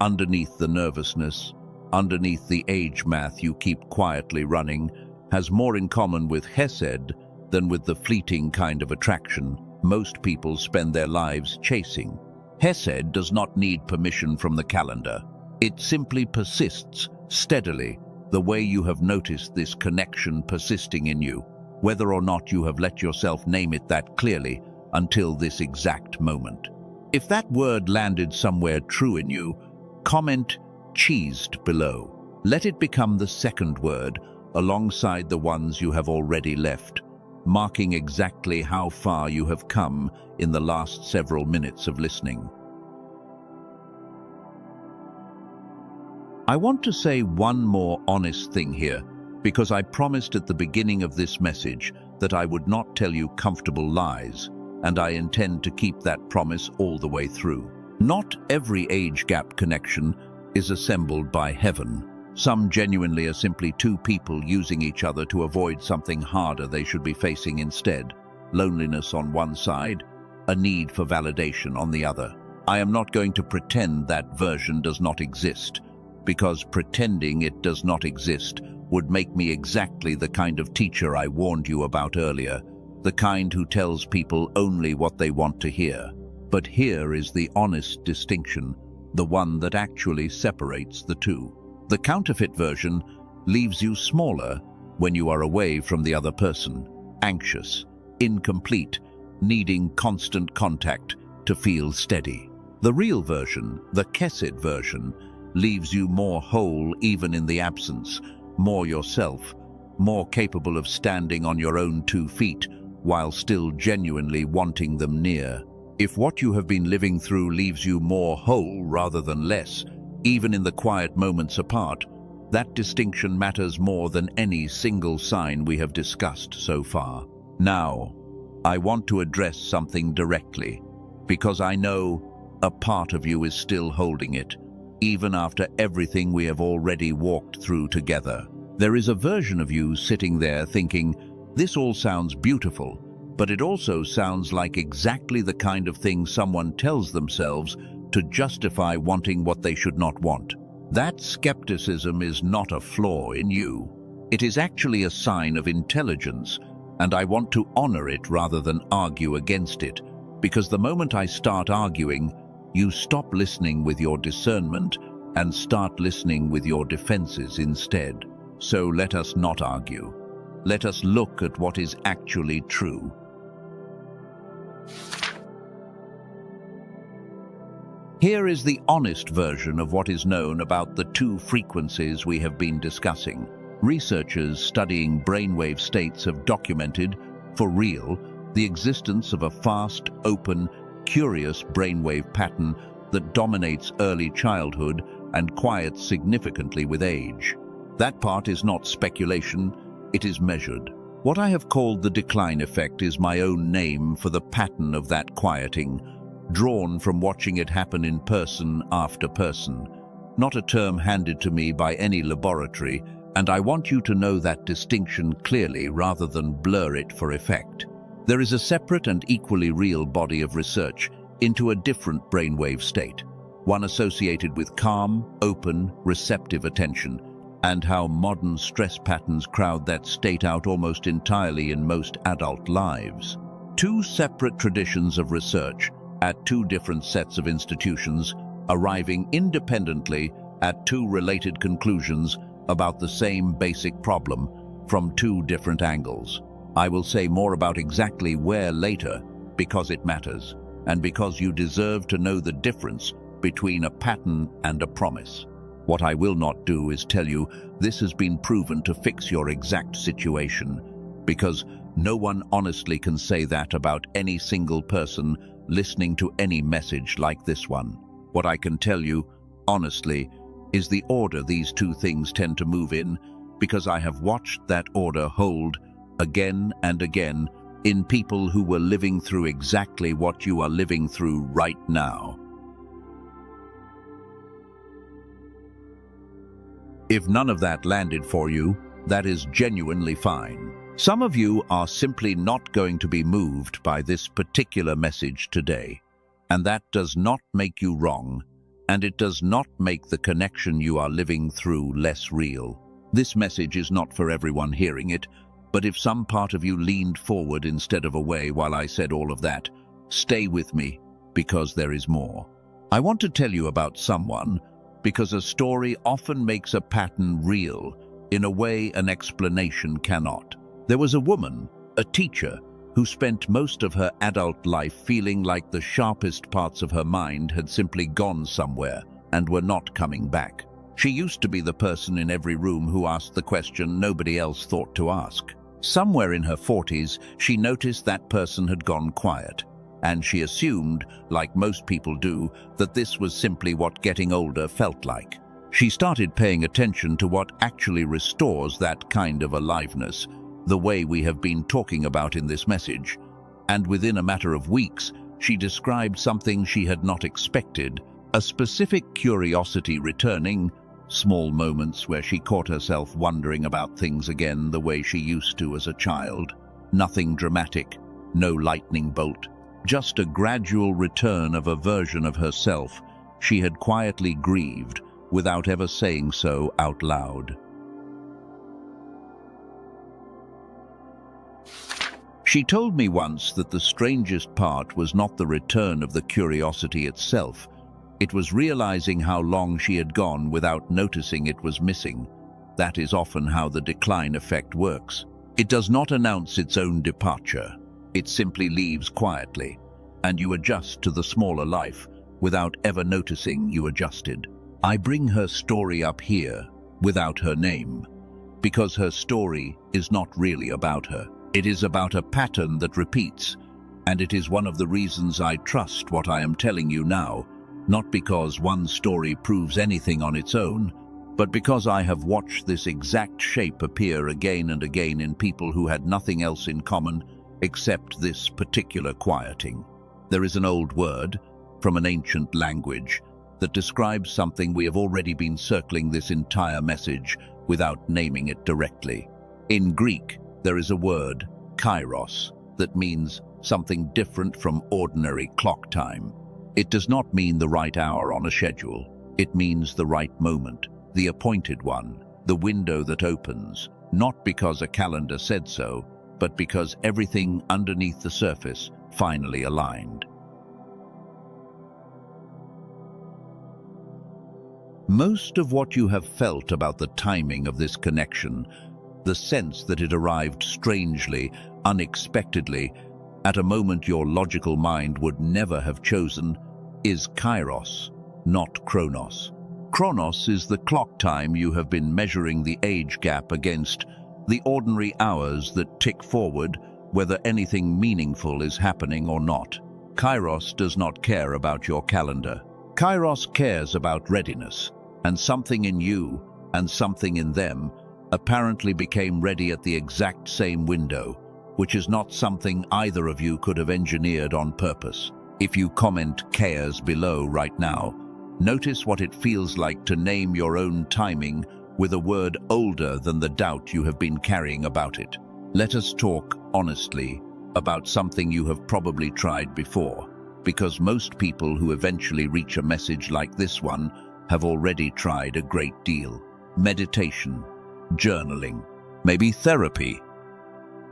underneath the nervousness, underneath the age math you keep quietly running, has more in common with Hesed than with the fleeting kind of attraction most people spend their lives chasing. Hesed does not need permission from the calendar. It simply persists steadily, the way you have noticed this connection persisting in you, whether or not you have let yourself name it that clearly until this exact moment. If that word landed somewhere true in you, comment "cheesed" below. Let it become the second word alongside the ones you have already left, marking exactly how far you have come in the last several minutes of listening. I want to say one more honest thing here, because I promised at the beginning of this message that I would not tell you comfortable lies, and I intend to keep that promise all the way through. Not every age gap connection is assembled by heaven. Some genuinely are simply two people using each other to avoid something harder they should be facing instead. Loneliness on one side, a need for validation on the other. I am not going to pretend that version does not exist, because pretending it does not exist would make me exactly the kind of teacher I warned you about earlier, the kind who tells people only what they want to hear. But here is the honest distinction, the one that actually separates the two. The counterfeit version leaves you smaller when you are away from the other person, anxious, incomplete, needing constant contact to feel steady. The real version, the Chesed version, leaves you more whole even in the absence, more yourself, more capable of standing on your own 2 feet while still genuinely wanting them near. If what you have been living through leaves you more whole rather than less, even in the quiet moments apart, that distinction matters more than any single sign we have discussed so far. Now, I want to address something directly, because I know a part of you is still holding it, even after everything we have already walked through together. There is a version of you sitting there thinking, this all sounds beautiful, but it also sounds like exactly the kind of thing someone tells themselves to justify wanting what they should not want. That skepticism is not a flaw in you. It is actually a sign of intelligence, and I want to honor it rather than argue against it, because the moment I start arguing, you stop listening with your discernment and start listening with your defenses instead. So let us not argue. Let us look at what is actually true. Here is the honest version of what is known about the two frequencies we have been discussing. Researchers studying brainwave states have documented, for real, the existence of a fast, open, curious brainwave pattern that dominates early childhood and quiets significantly with age. That part is not speculation, it is measured. What I have called the decline effect is my own name for the pattern of that quieting, drawn from watching it happen in person after person, not a term handed to me by any laboratory, and I want you to know that distinction clearly rather than blur it for effect. There is a separate and equally real body of research into a different brainwave state, one associated with calm, open, receptive attention, and how modern stress patterns crowd that state out almost entirely in most adult lives. Two separate traditions of research at two different sets of institutions, arriving independently at two related conclusions about the same basic problem from two different angles. I will say more about exactly where later, because it matters, and because you deserve to know the difference between a pattern and a promise. What I will not do is tell you this has been proven to fix your exact situation, because no one honestly can say that about any single person listening to any message like this one. What I can tell you, honestly, is the order these two things tend to move in, because I have watched that order hold again and again in people who were living through exactly what you are living through right now. If none of that landed for you, that is genuinely fine. Some of you are simply not going to be moved by this particular message today, and that does not make you wrong, and it does not make the connection you are living through less real. This message is not for everyone hearing it, but if some part of you leaned forward instead of away while I said all of that, stay with me, because there is more. I want to tell you about someone, because a story often makes a pattern real in a way an explanation cannot. There was a woman, a teacher, who spent most of her adult life feeling like the sharpest parts of her mind had simply gone somewhere and were not coming back. She used to be the person in every room who asked the question nobody else thought to ask. Somewhere in her 40s, she noticed that person had gone quiet, and she assumed, like most people do, that this was simply what getting older felt like. She started paying attention to what actually restores that kind of aliveness, the way we have been talking about in this message, and within a matter of weeks, she described something she had not expected, a specific curiosity returning, small moments where she caught herself wondering about things again the way she used to as a child. Nothing dramatic, no lightning bolt, just a gradual return of a version of herself she had quietly grieved without ever saying so out loud. She told me once that the strangest part was not the return of the curiosity itself. It was realizing how long she had gone without noticing it was missing. That is often how the decline effect works. It does not announce its own departure. It simply leaves quietly, and you adjust to the smaller life without ever noticing you adjusted. I bring her story up here without her name, because her story is not really about her. It is about a pattern that repeats, and it is one of the reasons I trust what I am telling you now, not because one story proves anything on its own, but because I have watched this exact shape appear again and again in people who had nothing else in common except this particular quieting. There is an old word from an ancient language that describes something we have already been circling this entire message without naming it directly. In Greek, there is a word, kairos, that means something different from ordinary clock time. It does not mean the right hour on a schedule. It means the right moment, the appointed one, the window that opens, not because a calendar said so, but because everything underneath the surface finally aligned. Most of what you have felt about the timing of this connection, the sense that it arrived strangely, unexpectedly, at a moment your logical mind would never have chosen, is kairos, not chronos. Chronos is the clock time you have been measuring the age gap against, the ordinary hours that tick forward, whether anything meaningful is happening or not. Kairos does not care about your calendar. Kairos cares about readiness, and something in you and something in them apparently became ready at the exact same window, which is not something either of you could have engineered on purpose. If you comment chaos below right now, notice what it feels like to name your own timing with a word older than the doubt you have been carrying about it. Let us talk honestly about something you have probably tried before, because most people who eventually reach a message like this one have already tried a great deal. Meditation, journaling, maybe therapy.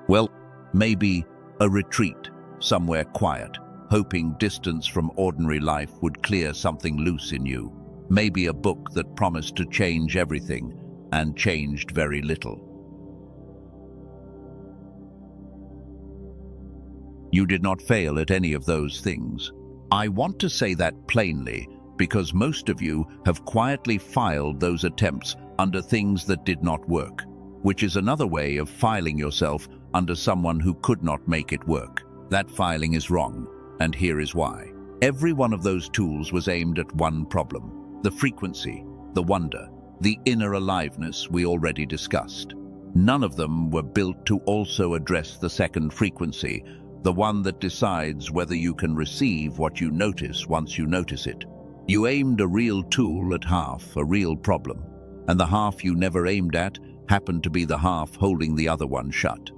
Well, maybe a retreat, somewhere quiet, hoping distance from ordinary life would clear something loose in you. Maybe a book that promised to change everything and changed very little. You did not fail at any of those things. I want to say that plainly because most of you have quietly filed those attempts under things that did not work, which is another way of filing yourself under someone who could not make it work. That filing is wrong, and here is why. Every one of those tools was aimed at one problem: the frequency, the wonder, the inner aliveness we already discussed. None of them were built to also address the second frequency, the one that decides whether you can receive what you notice once you notice it. You aimed a real tool at half a real problem. and the half you never aimed at happened to be the half holding the other one shut.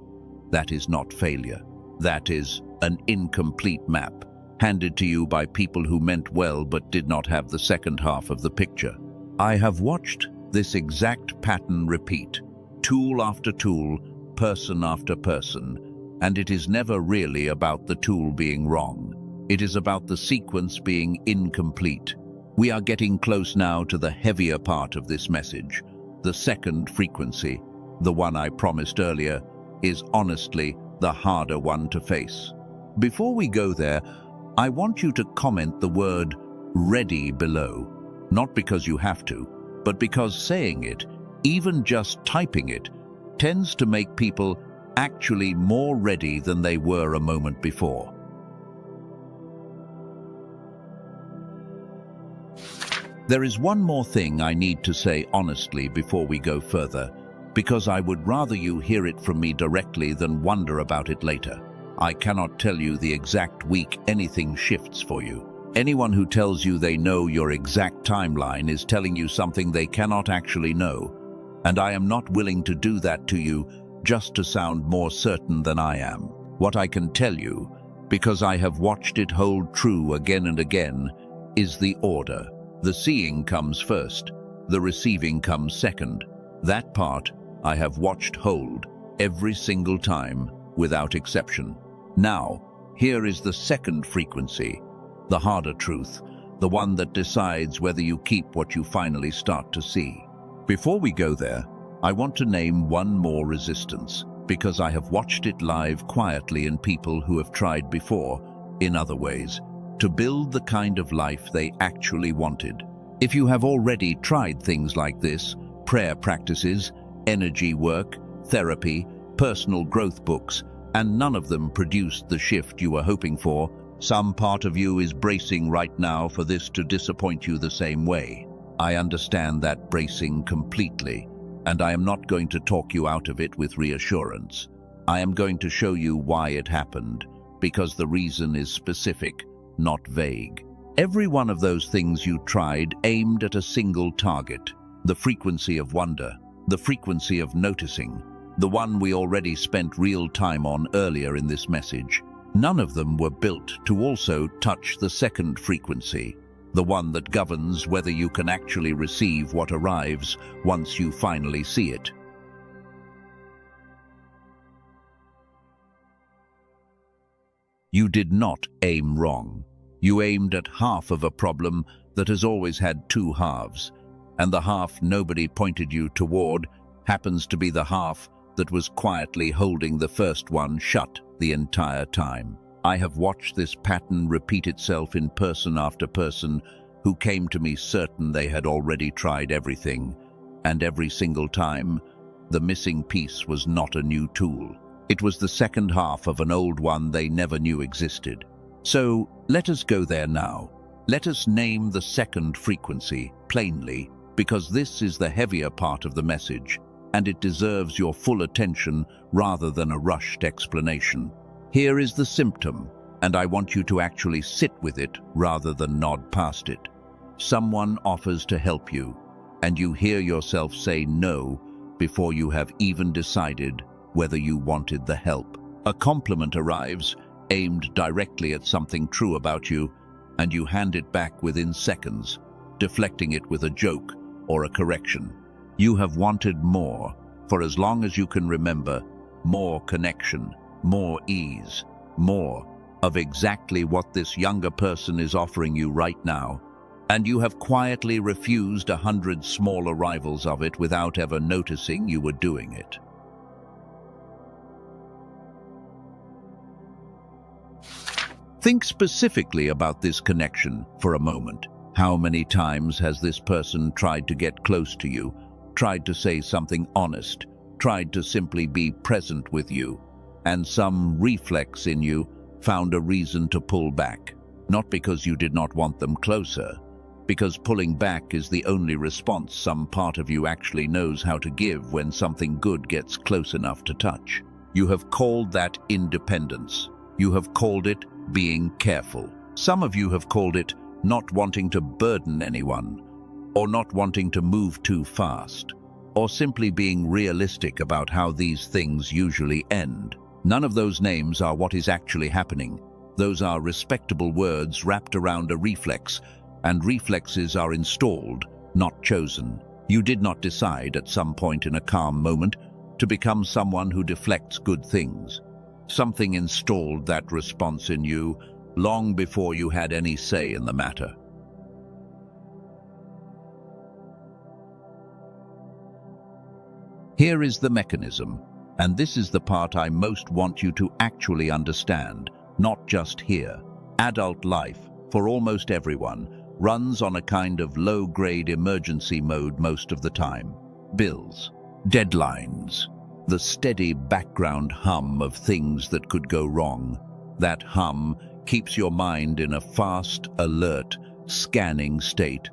That is not failure. That is an incomplete map, handed to you by people who meant well but did not have the second half of the picture. I have watched this exact pattern repeat, tool after tool, person after person, and it is never really about the tool being wrong. It is about the sequence being incomplete. We are getting close now to the heavier part of this message. The second frequency, the one I promised earlier, is honestly the harder one to face. Before we go there, I want you to comment the word ready below. Not because you have to, but because saying it, even just typing it, tends to make people actually more ready than they were a moment before. There is one more thing I need to say honestly before we go further, because I would rather you hear it from me directly than wonder about it later. I cannot tell you the exact week anything shifts for you. Anyone who tells you they know your exact timeline is telling you something they cannot actually know, and I am not willing to do that to you just to sound more certain than I am. What I can tell you, because I have watched it hold true again and again, is the order. The seeing comes first, the receiving comes second. That part I have watched hold every single time, without exception. Now, here is the second frequency, the harder truth, the one that decides whether you keep what you finally start to see. Before we go there, I want to name one more resistance, because I have watched it live quietly in people who have tried before, in other ways, to build the kind of life they actually wanted. If you have already tried things like this, prayer practices, energy work, therapy, personal growth books, and none of them produced the shift you were hoping for, some part of you is bracing right now for this to disappoint you the same way. I understand that bracing completely, and I am not going to talk you out of it with reassurance. I am going to show you why it happened, because the reason is specific, not vague. Every one of those things you tried aimed at a single target, the frequency of wonder, the frequency of noticing, the one we already spent real time on earlier in this message. None of them were built to also touch the second frequency, the one that governs whether you can actually receive what arrives once you finally see it. You did not aim wrong. You aimed at half of a problem that has always had two halves, and the half nobody pointed you toward happens to be the half that was quietly holding the first one shut the entire time. I have watched this pattern repeat itself in person after person who came to me certain they had already tried everything, and every single time, the missing piece was not a new tool. It was the second half of an old one they never knew existed. So, let us go there now. Let us name the second frequency, plainly, because this is the heavier part of the message, and it deserves your full attention rather than a rushed explanation. Here is the symptom, and I want you to actually sit with it rather than nod past it. Someone offers to help you, and you hear yourself say no before you have even decided whether you wanted the help. A compliment arrives, aimed directly at something true about you, and you hand it back within seconds, deflecting it with a joke or a correction. You have wanted more, for as long as you can remember, more connection, more ease, more of exactly what this younger person is offering you right now, and you have quietly refused 100 small arrivals of it without ever noticing you were doing it. Think specifically about this connection for a moment. How many times has this person tried to get close to you, tried to say something honest, tried to simply be present with you, and some reflex in you found a reason to pull back? Not because you did not want them closer, because pulling back is the only response some part of you actually knows how to give when something good gets close enough to touch. You have called that independence. You have called it being careful. Some of you have called it not wanting to burden anyone. or not wanting to move too fast, or simply being realistic about how these things usually end. None of those names are what is actually happening. Those are respectable words wrapped around a reflex, and reflexes are installed, not chosen. You did not decide at some point in a calm moment to become someone who deflects good things. Something installed that response in you long before you had any say in the matter. Here is the mechanism, and this is the part I most want you to actually understand, not just hear. Adult life, for almost everyone, runs on a kind of low-grade emergency mode most of the time. Bills, deadlines, the steady background hum of things that could go wrong. That hum keeps your mind in a fast, alert, scanning state,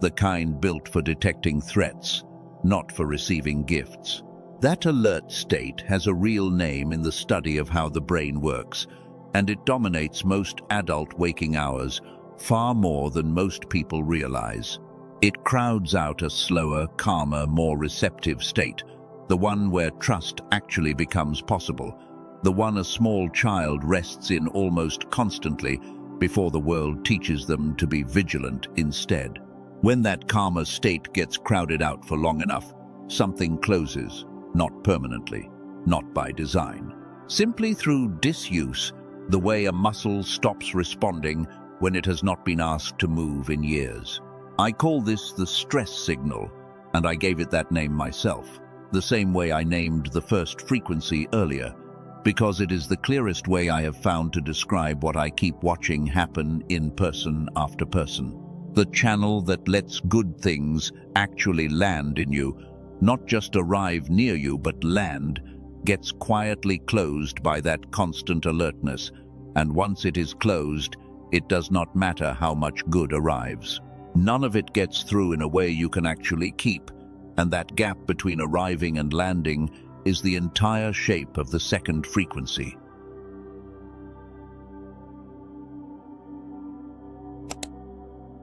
the kind built for detecting threats, not for receiving gifts. That alert state has a real name in the study of how the brain works, and it dominates most adult waking hours far more than most people realize. It crowds out a slower, calmer, more receptive state, the one where trust actually becomes possible, the one a small child rests in almost constantly before the world teaches them to be vigilant instead. When that calmer state gets crowded out for long enough, something closes, not permanently, not by design. Simply through disuse, the way a muscle stops responding when it has not been asked to move in years. I call this the stress signal, and I gave it that name myself, the same way I named the first frequency earlier, because it is the clearest way I have found to describe what I keep watching happen in person after person. The channel that lets good things actually land in you, not just arrive near you but land, gets quietly closed by that constant alertness, and once it is closed, it does not matter how much good arrives. None of it gets through in a way you can actually keep, and that gap between arriving and landing is the entire shape of the second frequency.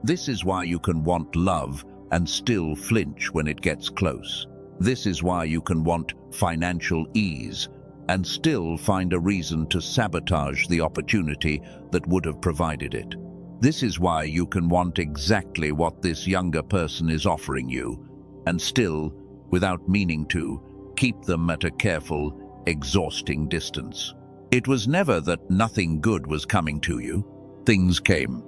This is why you can want love and still flinch when it gets close. This is why you can want financial ease and still find a reason to sabotage the opportunity that would have provided it. This is why you can want exactly what this younger person is offering you and still, without meaning to, keep them at a careful, exhausting distance. It was never that nothing good was coming to you. Things came.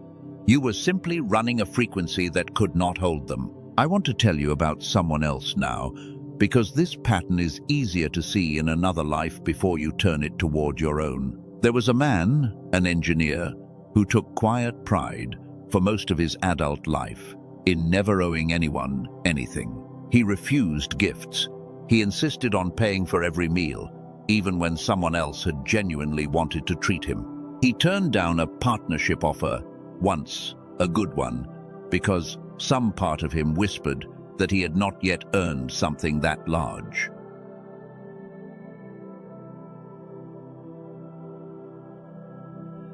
You were simply running a frequency that could not hold them. I want to tell you about someone else now, because this pattern is easier to see in another life before you turn it toward your own. There was a man, an engineer, who took quiet pride for most of his adult life in never owing anyone anything. He refused gifts. He insisted on paying for every meal, even when someone else had genuinely wanted to treat him. He turned down a partnership offer, once a good one, because some part of him whispered that he had not yet earned something that large.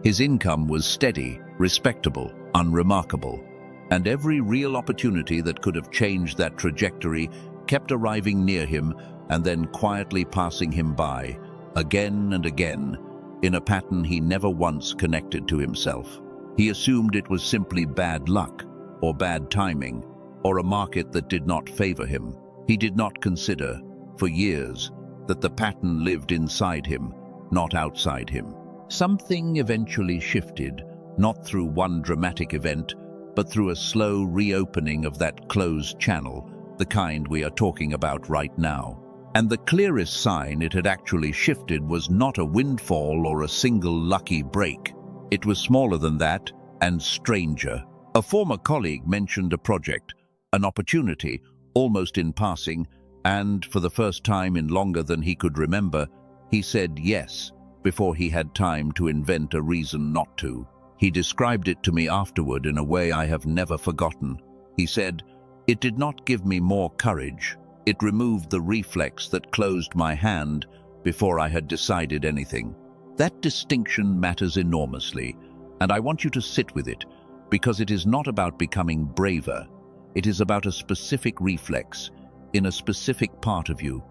His income was steady, respectable, unremarkable, and every real opportunity that could have changed that trajectory kept arriving near him and then quietly passing him by, again and again, in a pattern he never once connected to himself. He assumed it was simply bad luck, or bad timing, or a market that did not favor him. He did not consider, for years, that the pattern lived inside him, not outside him. Something eventually shifted, not through one dramatic event, but through a slow reopening of that closed channel, the kind we are talking about right now. And the clearest sign it had actually shifted was not a windfall or a single lucky break. It was smaller than that and stranger. A former colleague mentioned a project, an opportunity, almost in passing, and for the first time in longer than he could remember, he said yes before he had time to invent a reason not to. He described it to me afterward in a way I have never forgotten. He said, "It did not give me more courage. It removed the reflex that closed my hand before I had decided anything." That distinction matters enormously, and I want you to sit with it, because it is not about becoming braver. It is about a specific reflex, in a specific part of you,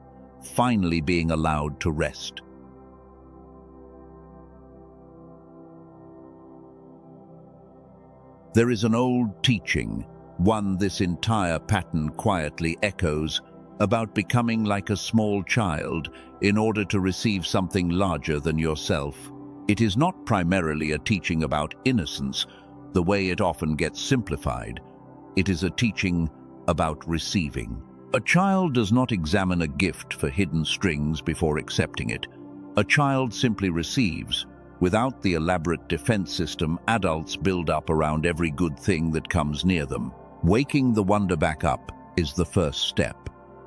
finally being allowed to rest. There is an old teaching, one this entire pattern quietly echoes, about becoming like a small child in order to receive something larger than yourself. It is not primarily a teaching about innocence, the way it often gets simplified. It is a teaching about receiving. A child does not examine a gift for hidden strings before accepting it. A child simply receives. Without the elaborate defense system adults build up around every good thing that comes near them. Waking the wonder back up is the first step.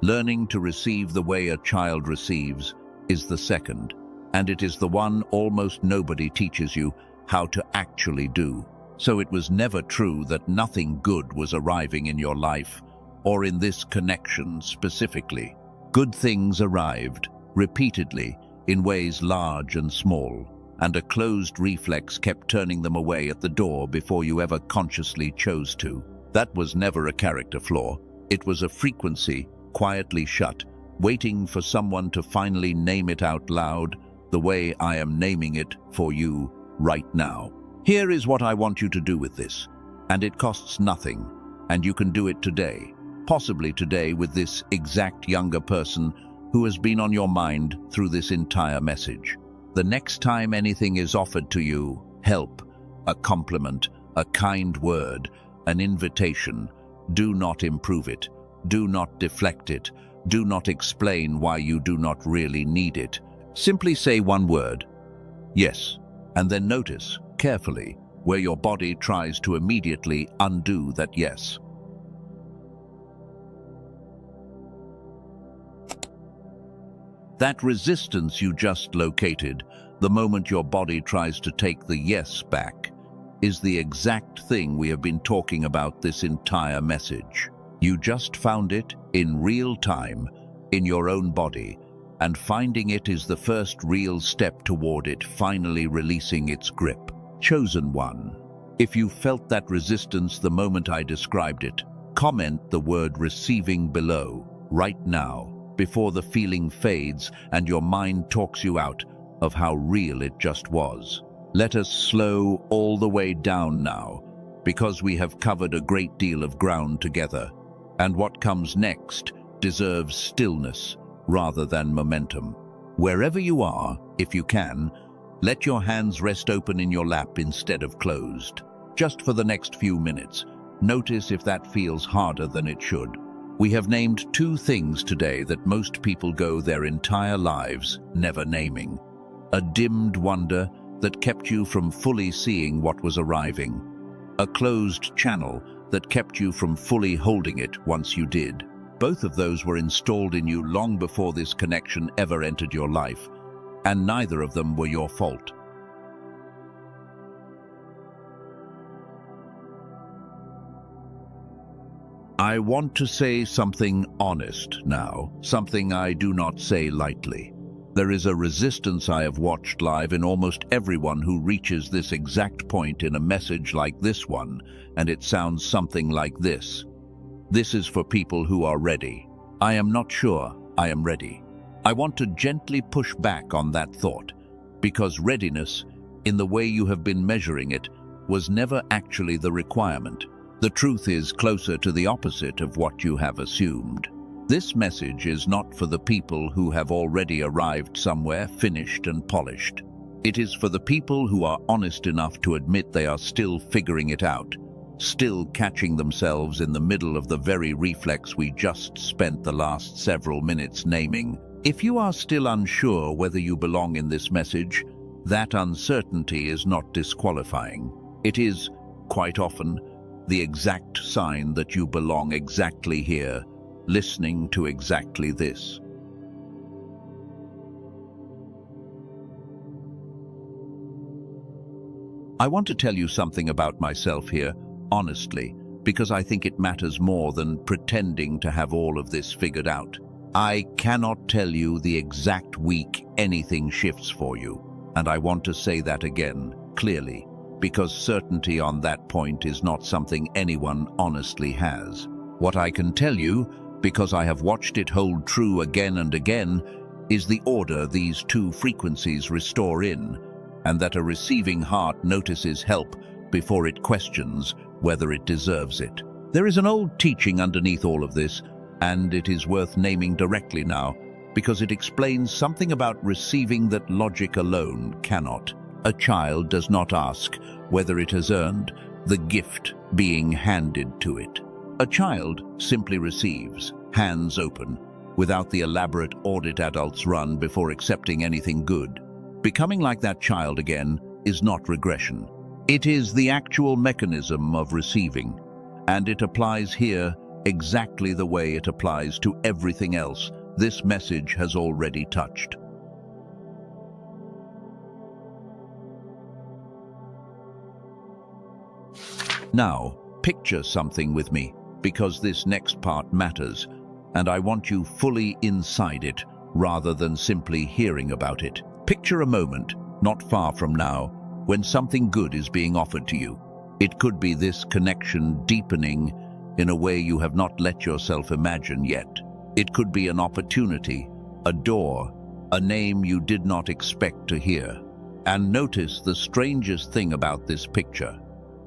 Learning to receive the way a child receives is the second, and it is the one almost nobody teaches you how to actually do. So it was never true that nothing good was arriving in your life, or in this connection specifically. Good things arrived, repeatedly, in ways large and small, and a closed reflex kept turning them away at the door before you ever consciously chose to. That was never a character flaw. It was a frequency, quietly shut, waiting for someone to finally name it out loud, the way I am naming it for you right now. Here is what I want you to do with this, and it costs nothing, and you can do it today, possibly today with this exact younger person who has been on your mind through this entire message. The next time anything is offered to you, help, a compliment, a kind word, an invitation, do not improve it, do not deflect it, do not explain why you do not really need it. Simply say one word, yes, and then notice, carefully, where your body tries to immediately undo that yes. That resistance you just located, the moment your body tries to take the yes back, is the exact thing we have been talking about this entire message. You just found it in real time, in your own body, and finding it is the first real step toward it finally releasing its grip. Chosen one. If you felt that resistance the moment I described it, comment the word receiving below, right now, before the feeling fades and your mind talks you out of how real it just was. Let us slow all the way down now, because we have covered a great deal of ground together, and what comes next deserves stillness rather than momentum. Wherever you are, if you can, let your hands rest open in your lap instead of closed. Just for the next few minutes, notice if that feels harder than it should. We have named two things today that most people go their entire lives never naming. A dimmed wonder that kept you from fully seeing what was arriving. A closed channel that kept you from fully holding it once you did. Both of those were installed in you long before this connection ever entered your life, and neither of them were your fault. I want to say something honest now, something I do not say lightly. There is a resistance I have watched live in almost everyone who reaches this exact point in a message like this one, and it sounds something like this. This is for people who are ready. I am not sure I am ready. I want to gently push back on that thought, because readiness, in the way you have been measuring it, was never actually the requirement. The truth is closer to the opposite of what you have assumed. This message is not for the people who have already arrived somewhere finished and polished. It is for the people who are honest enough to admit they are still figuring it out, still catching themselves in the middle of the very reflex we just spent the last several minutes naming. If you are still unsure whether you belong in this message, that uncertainty is not disqualifying. It is, quite often, the exact sign that you belong exactly here, listening to exactly this. I want to tell you something about myself here, honestly, because I think it matters more than pretending to have all of this figured out. I cannot tell you the exact week anything shifts for you, and I want to say that again, clearly, because certainty on that point is not something anyone honestly has. What I can tell you, because I have watched it hold true again and again, is the order these two frequencies restore in, and that a receiving heart notices help before it questions whether it deserves it. There is an old teaching underneath all of this, and it is worth naming directly now, because it explains something about receiving that logic alone cannot. A child does not ask whether it has earned the gift being handed to it. A child simply receives, hands open, without the elaborate audit adults run before accepting anything good. Becoming like that child again is not regression. It is the actual mechanism of receiving, and it applies here exactly the way it applies to everything else this message has already touched. Now, picture something with me, because this next part matters, and I want you fully inside it rather than simply hearing about it. Picture a moment, not far from now, when something good is being offered to you. It could be this connection deepening in a way you have not let yourself imagine yet. It could be an opportunity, a door, a name you did not expect to hear. And notice the strangest thing about this picture.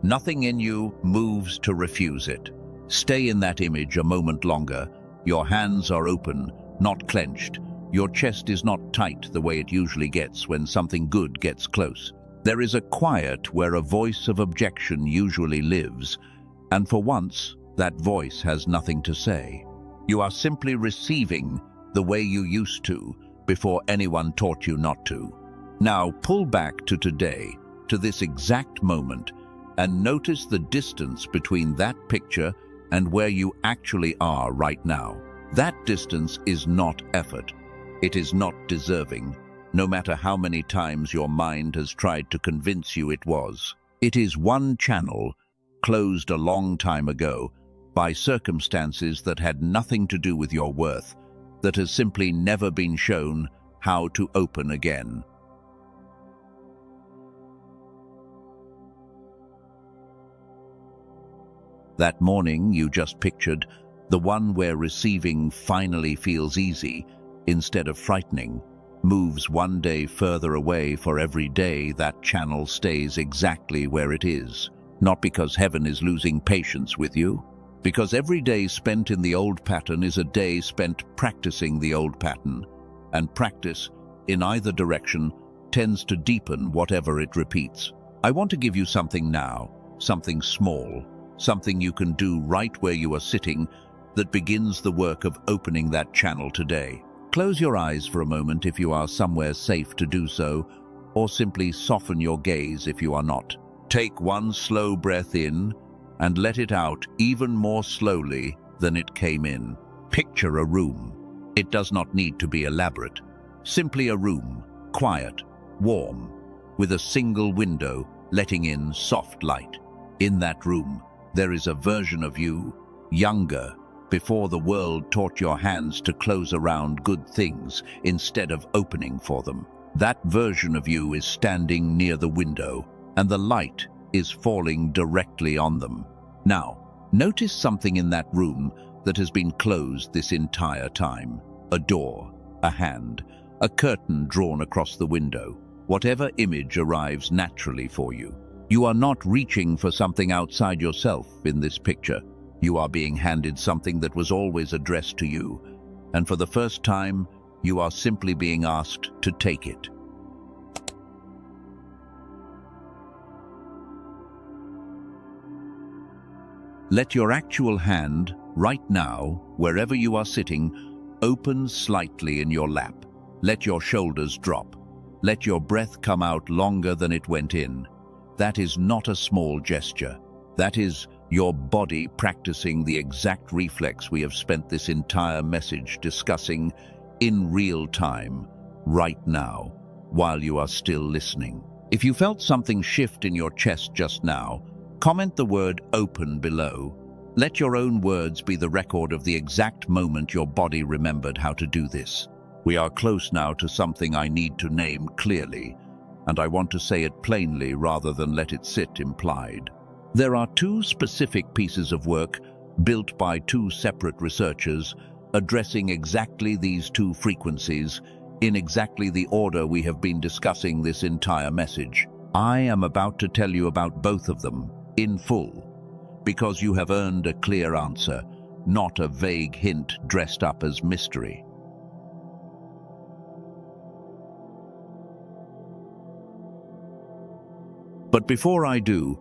Nothing in you moves to refuse it. Stay in that image a moment longer. Your hands are open, not clenched. Your chest is not tight the way it usually gets when something good gets close. There is a quiet where a voice of objection usually lives, and for once, that voice has nothing to say. You are simply receiving the way you used to before anyone taught you not to. Now pull back to today, to this exact moment, and notice the distance between that picture and where you actually are right now. That distance is not effort. It is not deserving, no matter how many times your mind has tried to convince you it was. It is one channel, closed a long time ago, by circumstances that had nothing to do with your worth, that has simply never been shown how to open again. That morning you just pictured, the one where receiving finally feels easy instead of frightening, moves one day further away for every day that channel stays exactly where it is. Not because heaven is losing patience with you, because every day spent in the old pattern is a day spent practicing the old pattern, and practice, in either direction, tends to deepen whatever it repeats. I want to give you something now, something small, something you can do right where you are sitting that begins the work of opening that channel today. Close your eyes for a moment if you are somewhere safe to do so, or simply soften your gaze if you are not. Take one slow breath in and let it out even more slowly than it came in. Picture a room. It does not need to be elaborate. Simply a room, quiet, warm, with a single window letting in soft light. In that room, there is a version of you, younger, before the world taught your hands to close around good things instead of opening for them. That version of you is standing near the window, and the light is falling directly on them. Now, notice something in that room that has been closed this entire time. A door, a hand, a curtain drawn across the window. Whatever image arrives naturally for you. You are not reaching for something outside yourself in this picture. You are being handed something that was always addressed to you, and for the first time, you are simply being asked to take it. Let your actual hand, right now, wherever you are sitting, open slightly in your lap. Let your shoulders drop. Let your breath come out longer than it went in. That is not a small gesture. That is your body practicing the exact reflex we have spent this entire message discussing in real time, right now, while you are still listening. If you felt something shift in your chest just now, comment the word "open" below. Let your own words be the record of the exact moment your body remembered how to do this. We are close now to something I need to name clearly, and I want to say it plainly rather than let it sit implied. There are two specific pieces of work built by two separate researchers, addressing exactly these two frequencies in exactly the order we have been discussing this entire message. I am about to tell you about both of them in full, because you have earned a clear answer, not a vague hint dressed up as mystery. But before I do,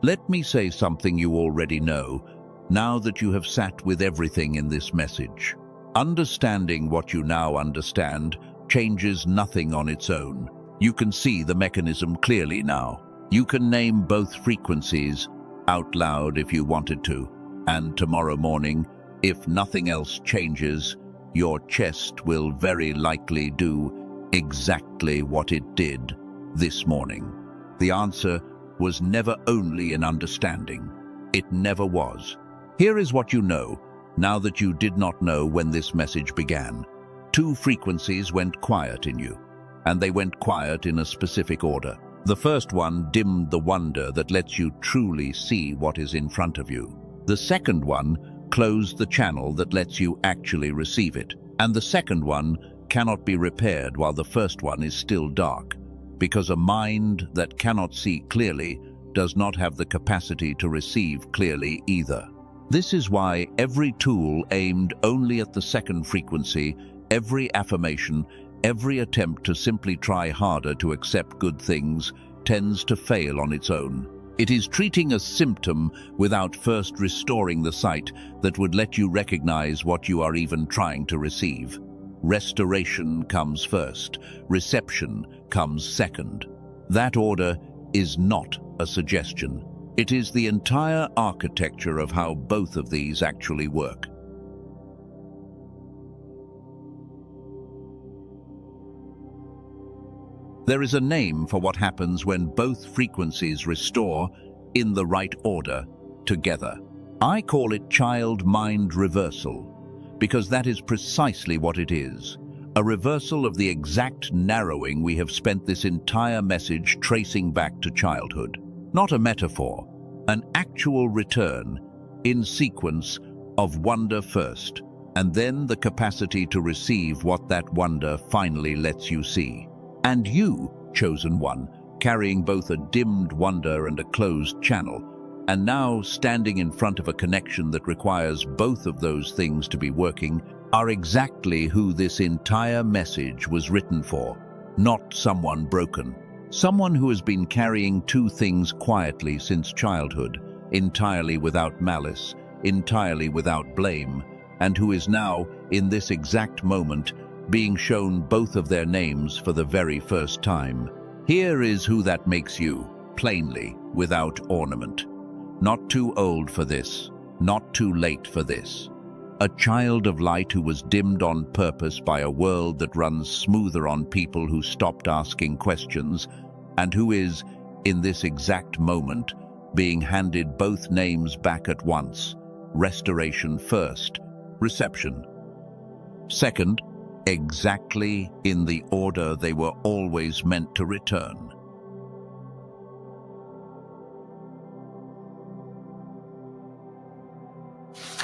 let me say something you already know, now that you have sat with everything in this message. Understanding what you now understand changes nothing on its own. You can see the mechanism clearly now. You can name both frequencies out loud if you wanted to, and tomorrow morning, if nothing else changes, your chest will very likely do exactly what it did this morning. The answer was never only in understanding. It never was. Here is what you know, now that you did not know when this message began. Two frequencies went quiet in you, and they went quiet in a specific order. The first one dimmed the wonder that lets you truly see what is in front of you. The second one closed the channel that lets you actually receive it. And the second one cannot be repaired while the first one is still dark, because a mind that cannot see clearly does not have the capacity to receive clearly either. This is why every tool aimed only at the second frequency, every affirmation, every attempt to simply try harder to accept good things tends to fail on its own. It is treating a symptom without first restoring the sight that would let you recognize what you are even trying to receive. Restoration comes first, reception comes second. That order is not a suggestion. It is the entire architecture of how both of these actually work. There is a name for what happens when both frequencies restore in the right order together. I call it child mind reversal, because that is precisely what it is. A reversal of the exact narrowing we have spent this entire message tracing back to childhood. Not a metaphor, an actual return in sequence of wonder first, and then the capacity to receive what that wonder finally lets you see. And you, chosen one, carrying both a dimmed wonder and a closed channel, and now standing in front of a connection that requires both of those things to be working, are exactly who this entire message was written for. Not someone broken. Someone who has been carrying two things quietly since childhood, entirely without malice, entirely without blame, and who is now, in this exact moment, being shown both of their names for the very first time. Here is who that makes you, plainly, without ornament. Not too old for this, not too late for this. A child of light who was dimmed on purpose by a world that runs smoother on people who stopped asking questions, and who is, in this exact moment, being handed both names back at once. Restoration first, reception second, exactly in the order they were always meant to return.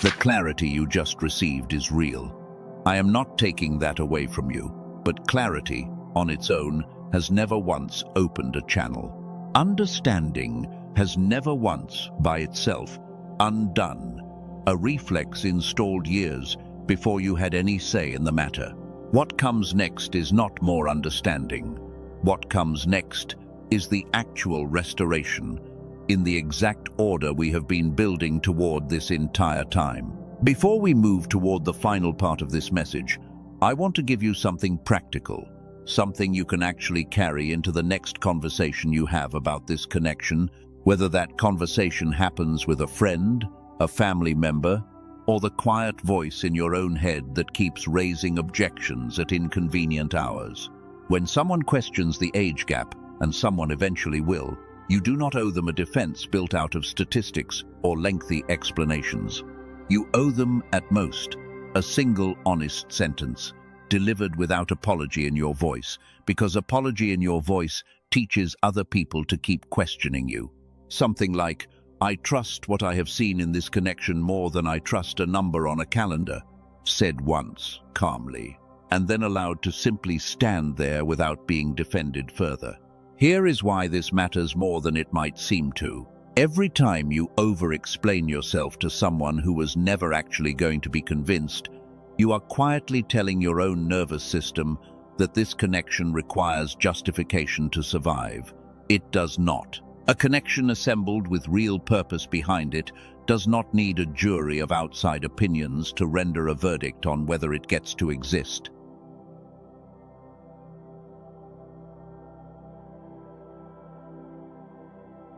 The clarity you just received is real. I am not taking that away from you, but clarity, on its own, has never once opened a channel. Understanding has never once, by itself, undone a reflex installed years before you had any say in the matter. What comes next is not more understanding. What comes next is the actual restoration, in the exact order we have been building toward this entire time. Before we move toward the final part of this message, I want to give you something practical, something you can actually carry into the next conversation you have about this connection, whether that conversation happens with a friend, a family member, or the quiet voice in your own head that keeps raising objections at inconvenient hours. When someone questions the age gap, and someone eventually will, you do not owe them a defense built out of statistics or lengthy explanations. You owe them, at most, a single honest sentence, delivered without apology in your voice, because apology in your voice teaches other people to keep questioning you. Something like, "I trust what I have seen in this connection more than I trust a number on a calendar," said once, calmly, and then allowed to simply stand there without being defended further. Here is why this matters more than it might seem to. Every time you over-explain yourself to someone who was never actually going to be convinced, you are quietly telling your own nervous system that this connection requires justification to survive. It does not. A connection assembled with real purpose behind it does not need a jury of outside opinions to render a verdict on whether it gets to exist.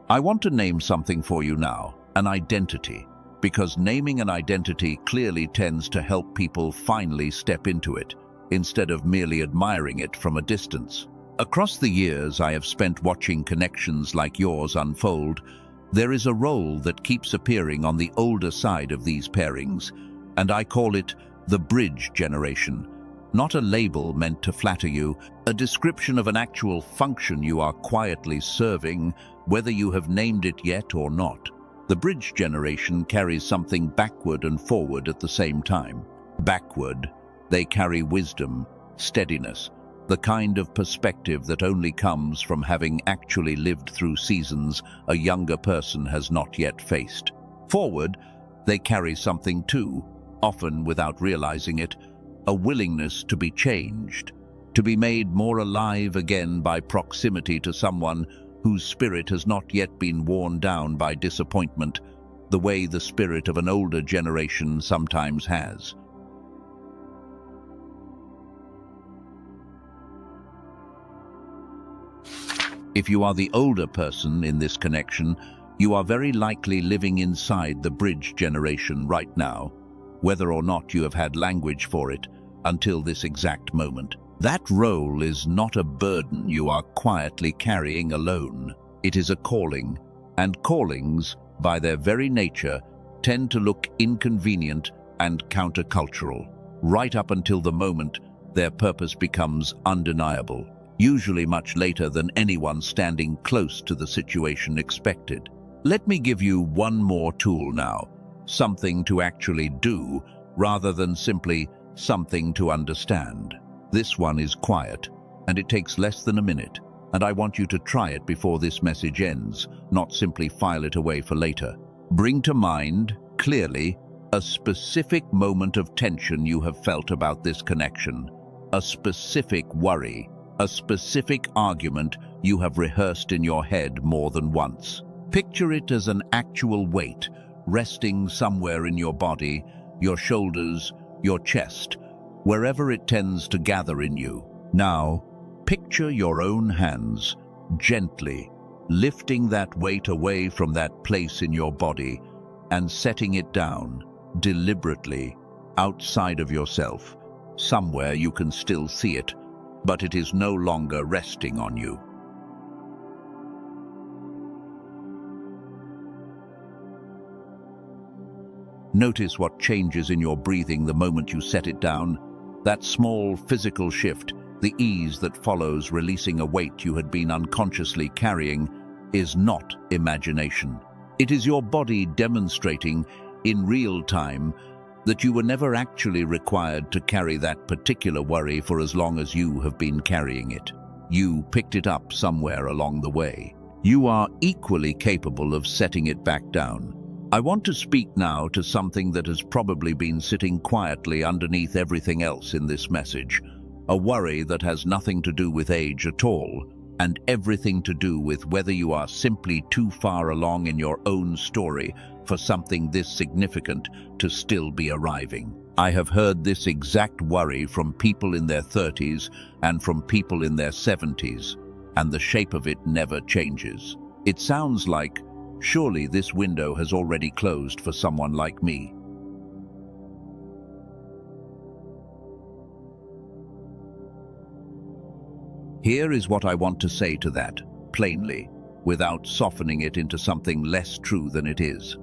I want to name something for you now, an identity, because naming an identity clearly tends to help people finally step into it, instead of merely admiring it from a distance. Across the years I have spent watching connections like yours unfold, there is a role that keeps appearing on the older side of these pairings, and I call it the bridge generation. Not a label meant to flatter you, a description of an actual function you are quietly serving, whether you have named it yet or not. The bridge generation carries something backward and forward at the same time. Backward, they carry wisdom, steadiness, the kind of perspective that only comes from having actually lived through seasons a younger person has not yet faced. Forward, they carry something too, often without realizing it, a willingness to be changed, to be made more alive again by proximity to someone whose spirit has not yet been worn down by disappointment, the way the spirit of an older generation sometimes has. If you are the older person in this connection, you are very likely living inside the bridge generation right now, whether or not you have had language for it until this exact moment. That role is not a burden you are quietly carrying alone. It is a calling, and callings, by their very nature, tend to look inconvenient and countercultural, right up until the moment their purpose becomes undeniable, usually much later than anyone standing close to the situation expected. Let me give you one more tool now, something to actually do, rather than simply something to understand. This one is quiet, and it takes less than a minute, and I want you to try it before this message ends, not simply file it away for later. Bring to mind, clearly, a specific moment of tension you have felt about this connection, a specific worry, a specific argument you have rehearsed in your head more than once. Picture it as an actual weight resting somewhere in your body, your shoulders, your chest, wherever it tends to gather in you. Now, picture your own hands gently lifting that weight away from that place in your body and setting it down deliberately outside of yourself, somewhere you can still see it, but it is no longer resting on you. Notice what changes in your breathing the moment you set it down. That small physical shift, the ease that follows releasing a weight you had been unconsciously carrying, is not imagination. It is your body demonstrating in real time that you were never actually required to carry that particular worry for as long as you have been carrying it. You picked it up somewhere along the way. You are equally capable of setting it back down. I want to speak now to something that has probably been sitting quietly underneath everything else in this message, a worry that has nothing to do with age at all, and everything to do with whether you are simply too far along in your own story for something this significant to still be arriving. I have heard this exact worry from people in their 30s and from people in their 70s, and the shape of it never changes. It sounds like, surely this window has already closed for someone like me. Here is what I want to say to that, plainly, without softening it into something less true than it is.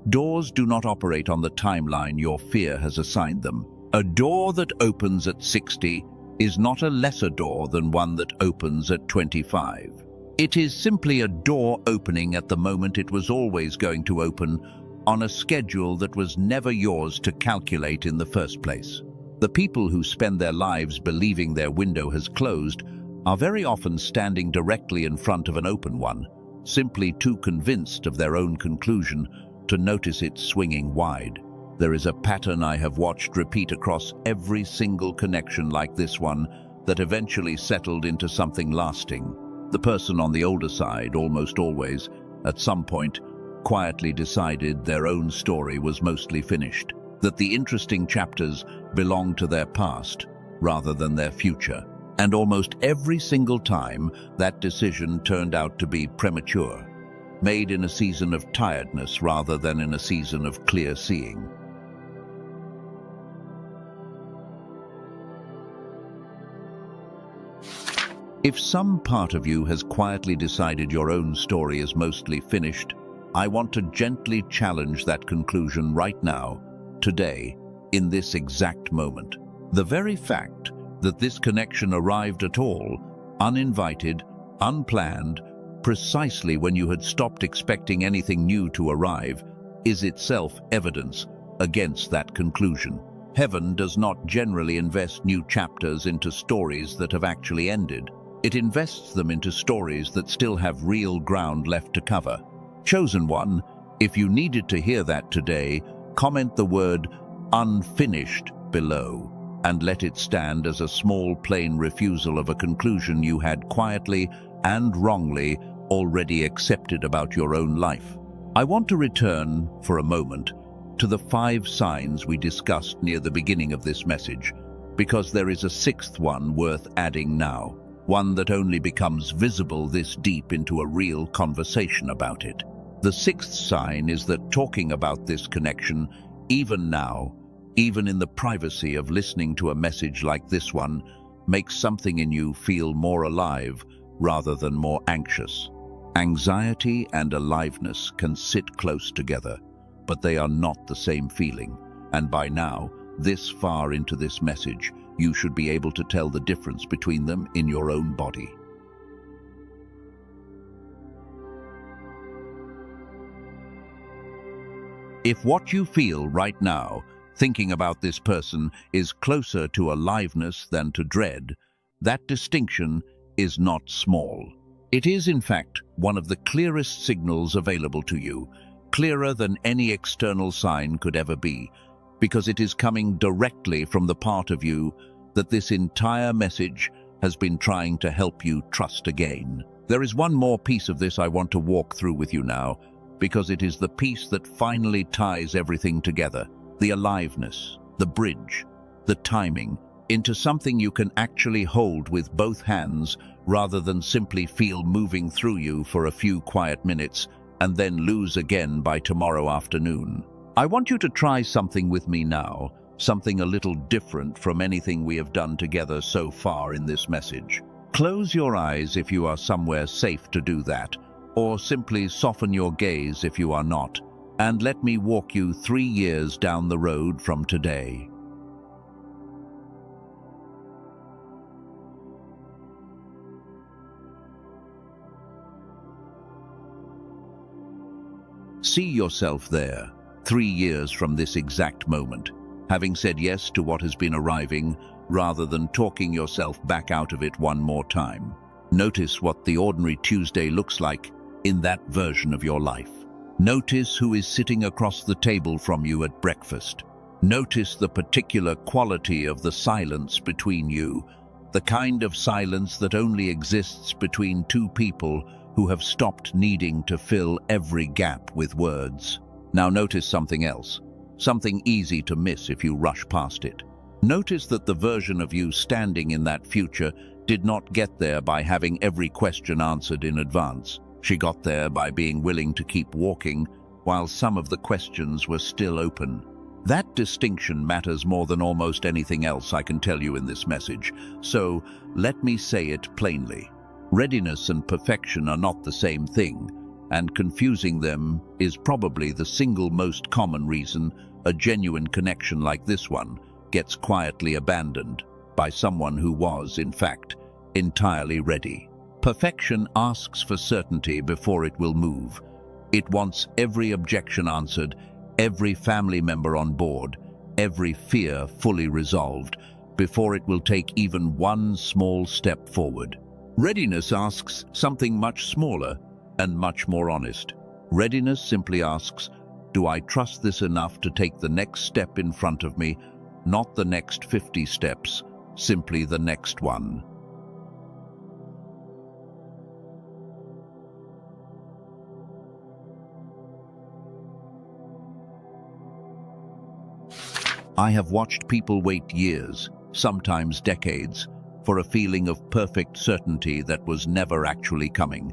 Doors do not operate on the timeline your fear has assigned them. A door that opens at 60 is not a lesser door than one that opens at 25. It is simply a door opening at the moment it was always going to open, on a schedule that was never yours to calculate in the first place. The people who spend their lives believing their window has closed are very often standing directly in front of an open one, simply too convinced of their own conclusion to notice it swinging wide. There is a pattern I have watched repeat across every single connection like this one that eventually settled into something lasting. The person on the older side, almost always, at some point, quietly decided their own story was mostly finished, that the interesting chapters belonged to their past rather than their future. And almost every single time, that decision turned out to be premature, made in a season of tiredness rather than in a season of clear seeing. If some part of you has quietly decided your own story is mostly finished, I want to gently challenge that conclusion right now, today, in this exact moment. The very fact that this connection arrived at all, uninvited, unplanned, precisely when you had stopped expecting anything new to arrive, is itself evidence against that conclusion. Heaven does not generally invest new chapters into stories that have actually ended. It invests them into stories that still have real ground left to cover. Chosen one, if you needed to hear that today, comment the word unfinished below and let it stand as a small plain refusal of a conclusion you had quietly and wrongly already accepted about your own life. I want to return, for a moment, to the 5 signs we discussed near the beginning of this message, because there is a 6th one worth adding now, one that only becomes visible this deep into a real conversation about it. The 6th sign is that talking about this connection, even now, even in the privacy of listening to a message like this one, makes something in you feel more alive rather than more anxious. Anxiety and aliveness can sit close together, but they are not the same feeling. And by now, this far into this message, you should be able to tell the difference between them in your own body. If what you feel right now, thinking about this person, is closer to aliveness than to dread, that distinction is not small. It is, in fact, one of the clearest signals available to you, clearer than any external sign could ever be, because it is coming directly from the part of you that this entire message has been trying to help you trust again. There is one more piece of this I want to walk through with you now, because it is the piece that finally ties everything together, the aliveness, the bridge, the timing, into something you can actually hold with both hands rather than simply feel moving through you for a few quiet minutes and then lose again by tomorrow afternoon. I want you to try something with me now, something a little different from anything we have done together so far in this message. Close your eyes if you are somewhere safe to do that, or simply soften your gaze if you are not, and let me walk you 3 years down the road from today. See yourself there, 3 years from this exact moment, having said yes to what has been arriving, rather than talking yourself back out of it one more time. Notice what the ordinary Tuesday looks like in that version of your life. Notice who is sitting across the table from you at breakfast. Notice the particular quality of the silence between you, the kind of silence that only exists between two people who have stopped needing to fill every gap with words. Now notice something else, something easy to miss if you rush past it. Notice that the version of you standing in that future did not get there by having every question answered in advance. She got there by being willing to keep walking while some of the questions were still open. That distinction matters more than almost anything else I can tell you in this message, so let me say it plainly. Readiness and perfection are not the same thing, and confusing them is probably the single most common reason a genuine connection like this one gets quietly abandoned by someone who was, in fact, entirely ready. Perfection asks for certainty before it will move. It wants every objection answered, every family member on board, every fear fully resolved, before it will take even one small step forward. Readiness asks something much smaller and much more honest. Readiness simply asks, do I trust this enough to take the next step in front of me, not the next 50 steps, simply the next one. I have watched people wait years, sometimes decades, for a feeling of perfect certainty that was never actually coming,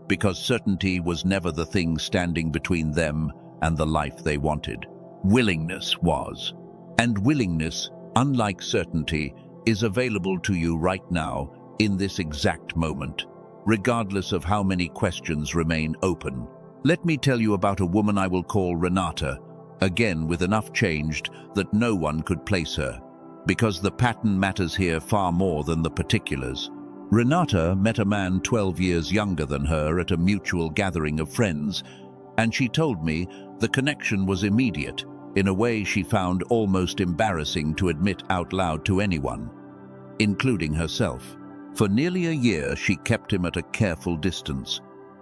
because certainty was never the thing standing between them and the life they wanted. Willingness was. And willingness, unlike certainty, is available to you right now, in this exact moment, regardless of how many questions remain open. Let me tell you about a woman I will call Renata, again with enough changed that no one could place her, because the pattern matters here far more than the particulars. Renata met a man 12 years younger than her at a mutual gathering of friends, and she told me the connection was immediate, in a way she found almost embarrassing to admit out loud to anyone, including herself. For nearly a year she kept him at a careful distance,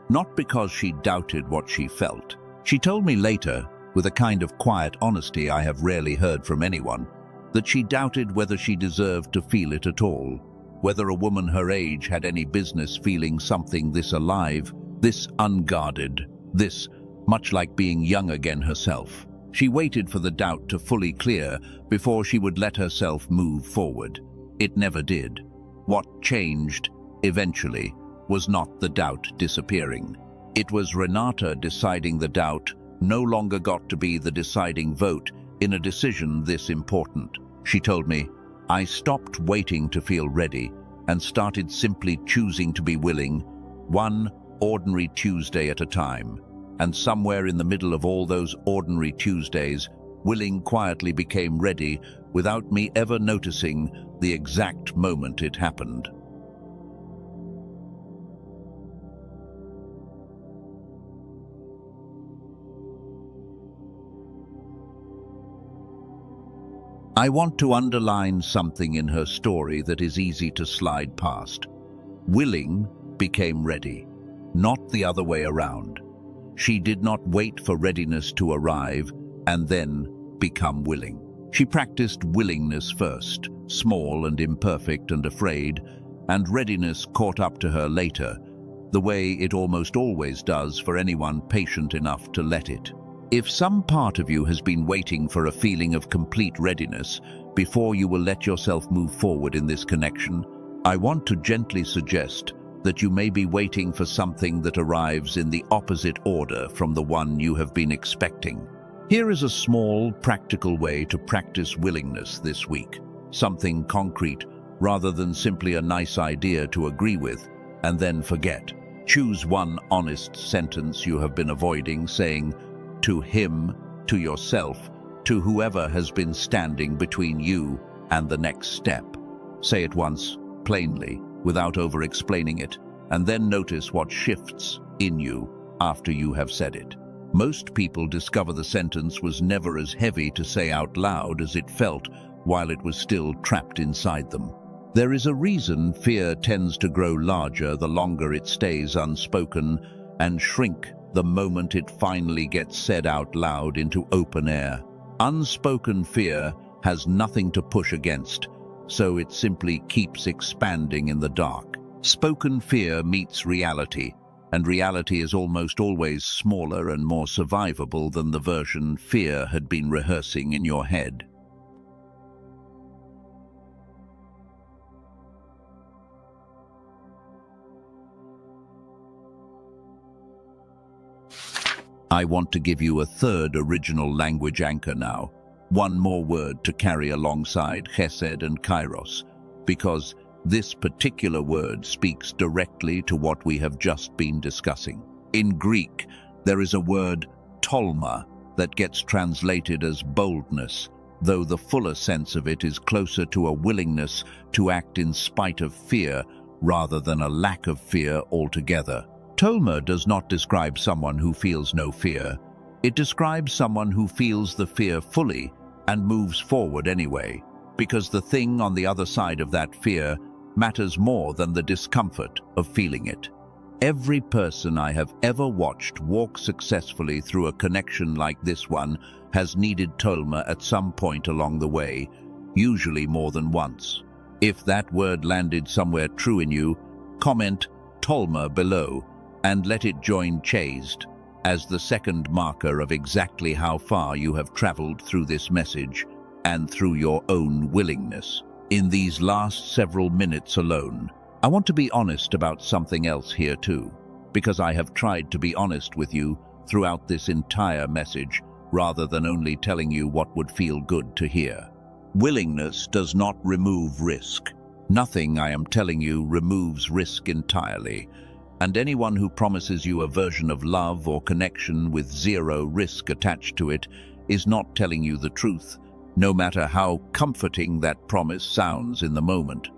not because she doubted what she felt. She told me later, with a kind of quiet honesty I have rarely heard from anyone, that she doubted whether she deserved to feel it at all, whether a woman her age had any business feeling something this alive, this unguarded, this much like being young again herself. She waited for the doubt to fully clear before she would let herself move forward. It never did. What changed, eventually, was not the doubt disappearing. It was Renata deciding the doubt no longer got to be the deciding vote in a decision this important. She told me, I stopped waiting to feel ready and started simply choosing to be willing, one ordinary Tuesday at a time. And somewhere in the middle of all those ordinary Tuesdays, willing quietly became ready without me ever noticing the exact moment it happened. I want to underline something in her story that is easy to slide past. Willing became ready, not the other way around. She did not wait for readiness to arrive and then become willing. She practiced willingness first, small and imperfect and afraid, and readiness caught up to her later, the way it almost always does for anyone patient enough to let it. If some part of you has been waiting for a feeling of complete readiness before you will let yourself move forward in this connection, I want to gently suggest that you may be waiting for something that arrives in the opposite order from the one you have been expecting. Here is a small, practical way to practice willingness this week. Something concrete, rather than simply a nice idea to agree with and then forget. Choose one honest sentence you have been avoiding, saying, to him, to yourself, to whoever has been standing between you and the next step. Say it once, plainly, without over-explaining it, and then notice what shifts in you after you have said it. Most people discover the sentence was never as heavy to say out loud as it felt while it was still trapped inside them. There is a reason fear tends to grow larger the longer it stays unspoken and shrink the moment it finally gets said out loud into open air. Unspoken fear has nothing to push against, so it simply keeps expanding in the dark. Spoken fear meets reality, and reality is almost always smaller and more survivable than the version fear had been rehearsing in your head. I want to give you a third original language anchor now, one more word to carry alongside chesed and kairos, because this particular word speaks directly to what we have just been discussing. In Greek, there is a word, tolma, that gets translated as boldness, though the fuller sense of it is closer to a willingness to act in spite of fear rather than a lack of fear altogether. Tolma does not describe someone who feels no fear. It describes someone who feels the fear fully and moves forward anyway, because the thing on the other side of that fear matters more than the discomfort of feeling it. Every person I have ever watched walk successfully through a connection like this one has needed Tolma at some point along the way, usually more than once. If that word landed somewhere true in you, comment Tolma below and let it join chased as the second marker of exactly how far you have traveled through this message and through your own willingness. In these last several minutes alone, I want to be honest about something else here too, because I have tried to be honest with you throughout this entire message rather than only telling you what would feel good to hear. Willingness does not remove risk. Nothing I am telling you removes risk entirely, and anyone who promises you a version of love or connection with zero risk attached to it is not telling you the truth, no matter how comforting that promise sounds in the moment.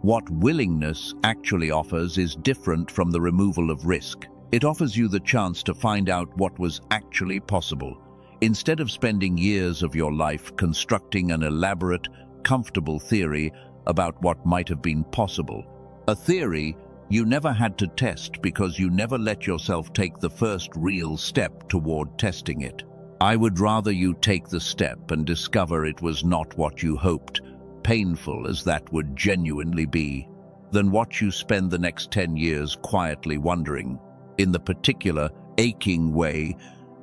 What willingness actually offers is different from the removal of risk. It offers you the chance to find out what was actually possible, instead of spending years of your life constructing an elaborate, comfortable theory about what might have been possible. A theory you never had to test because you never let yourself take the first real step toward testing it. I would rather you take the step and discover it was not what you hoped, painful as that would genuinely be, than watch you spend the next 10 years quietly wondering, in the particular aching way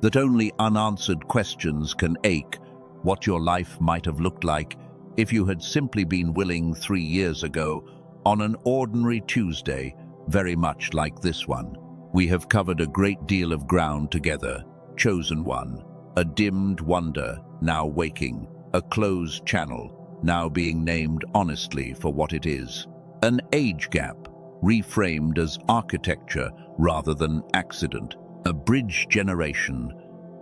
that only unanswered questions can ache, what your life might have looked like if you had simply been willing 3 years ago on an ordinary Tuesday, very much like this one. We have covered a great deal of ground together. Chosen one, a dimmed wonder, now waking, a closed channel, now being named honestly for what it is. An age gap, reframed as architecture rather than accident. A bridge generation,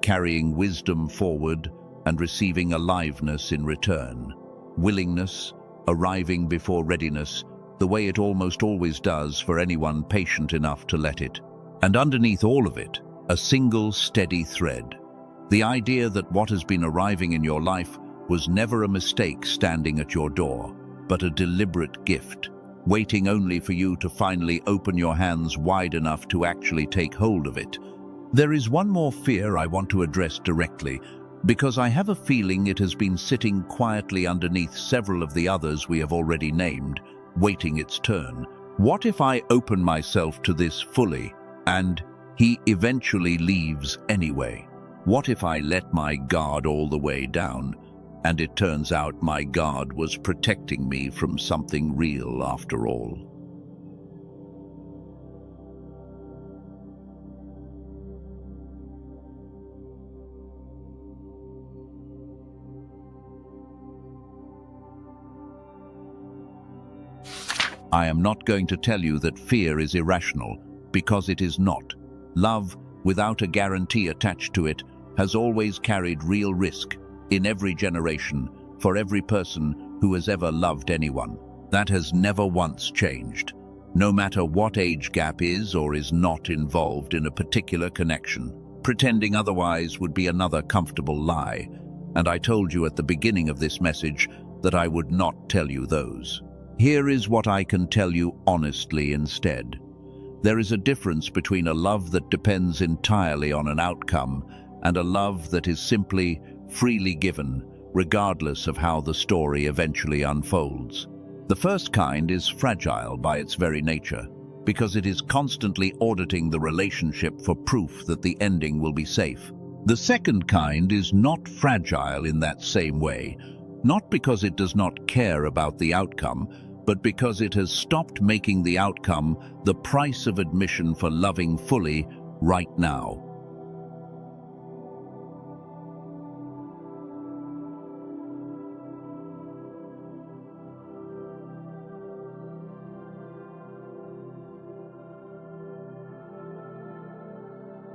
carrying wisdom forward and receiving aliveness in return. Willingness, arriving before readiness, the way it almost always does for anyone patient enough to let it. And underneath all of it, a single steady thread. The idea that what has been arriving in your life was never a mistake standing at your door, but a deliberate gift, waiting only for you to finally open your hands wide enough to actually take hold of it. There is one more fear I want to address directly, because I have a feeling it has been sitting quietly underneath several of the others we have already named, waiting its turn. What if I open myself to this fully, and he eventually leaves anyway? What if I let my guard all the way down, and it turns out my guard was protecting me from something real after all? I am not going to tell you that fear is irrational, because it is not. Love, without a guarantee attached to it, has always carried real risk, in every generation, for every person who has ever loved anyone. That has never once changed, no matter what age gap is or is not involved in a particular connection. Pretending otherwise would be another comfortable lie, and I told you at the beginning of this message that I would not tell you those. Here is what I can tell you honestly instead. There is a difference between a love that depends entirely on an outcome and a love that is simply freely given, regardless of how the story eventually unfolds. The first kind is fragile by its very nature, because it is constantly auditing the relationship for proof that the ending will be safe. The second kind is not fragile in that same way, not because it does not care about the outcome, but because it has stopped making the outcome the price of admission for loving fully right now.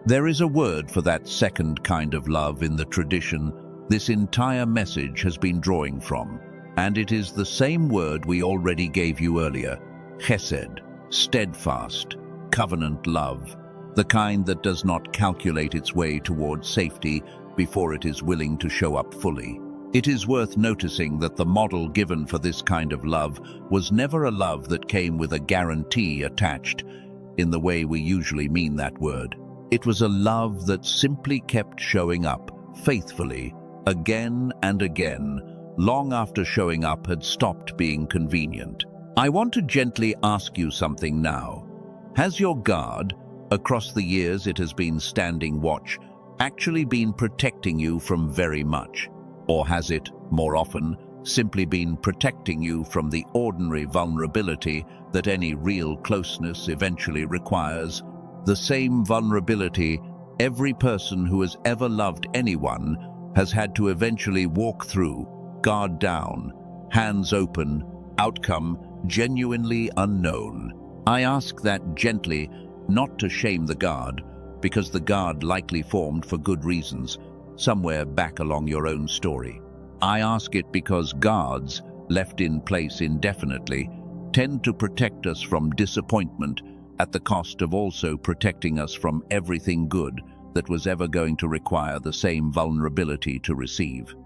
There is a word for that second kind of love in the tradition this entire message has been drawing from, and it is the same word we already gave you earlier: chesed, steadfast, covenant love, the kind that does not calculate its way towards safety before it is willing to show up fully. It is worth noticing that the model given for this kind of love was never a love that came with a guarantee attached in the way we usually mean that word. It was a love that simply kept showing up faithfully, again and again, long after showing up had stopped being convenient. I want to gently ask you something now. Has your guard, across the years it has been standing watch, actually been protecting you from very much? Or has it, more often, simply been protecting you from the ordinary vulnerability that any real closeness eventually requires? The same vulnerability every person who has ever loved anyone has had to eventually walk through, guard down, hands open, outcome genuinely unknown. I ask that gently, not to shame the guard, because the guard likely formed for good reasons, somewhere back along your own story. I ask it because guards, left in place indefinitely, tend to protect us from disappointment at the cost of also protecting us from everything good that was ever going to require the same vulnerability to receive.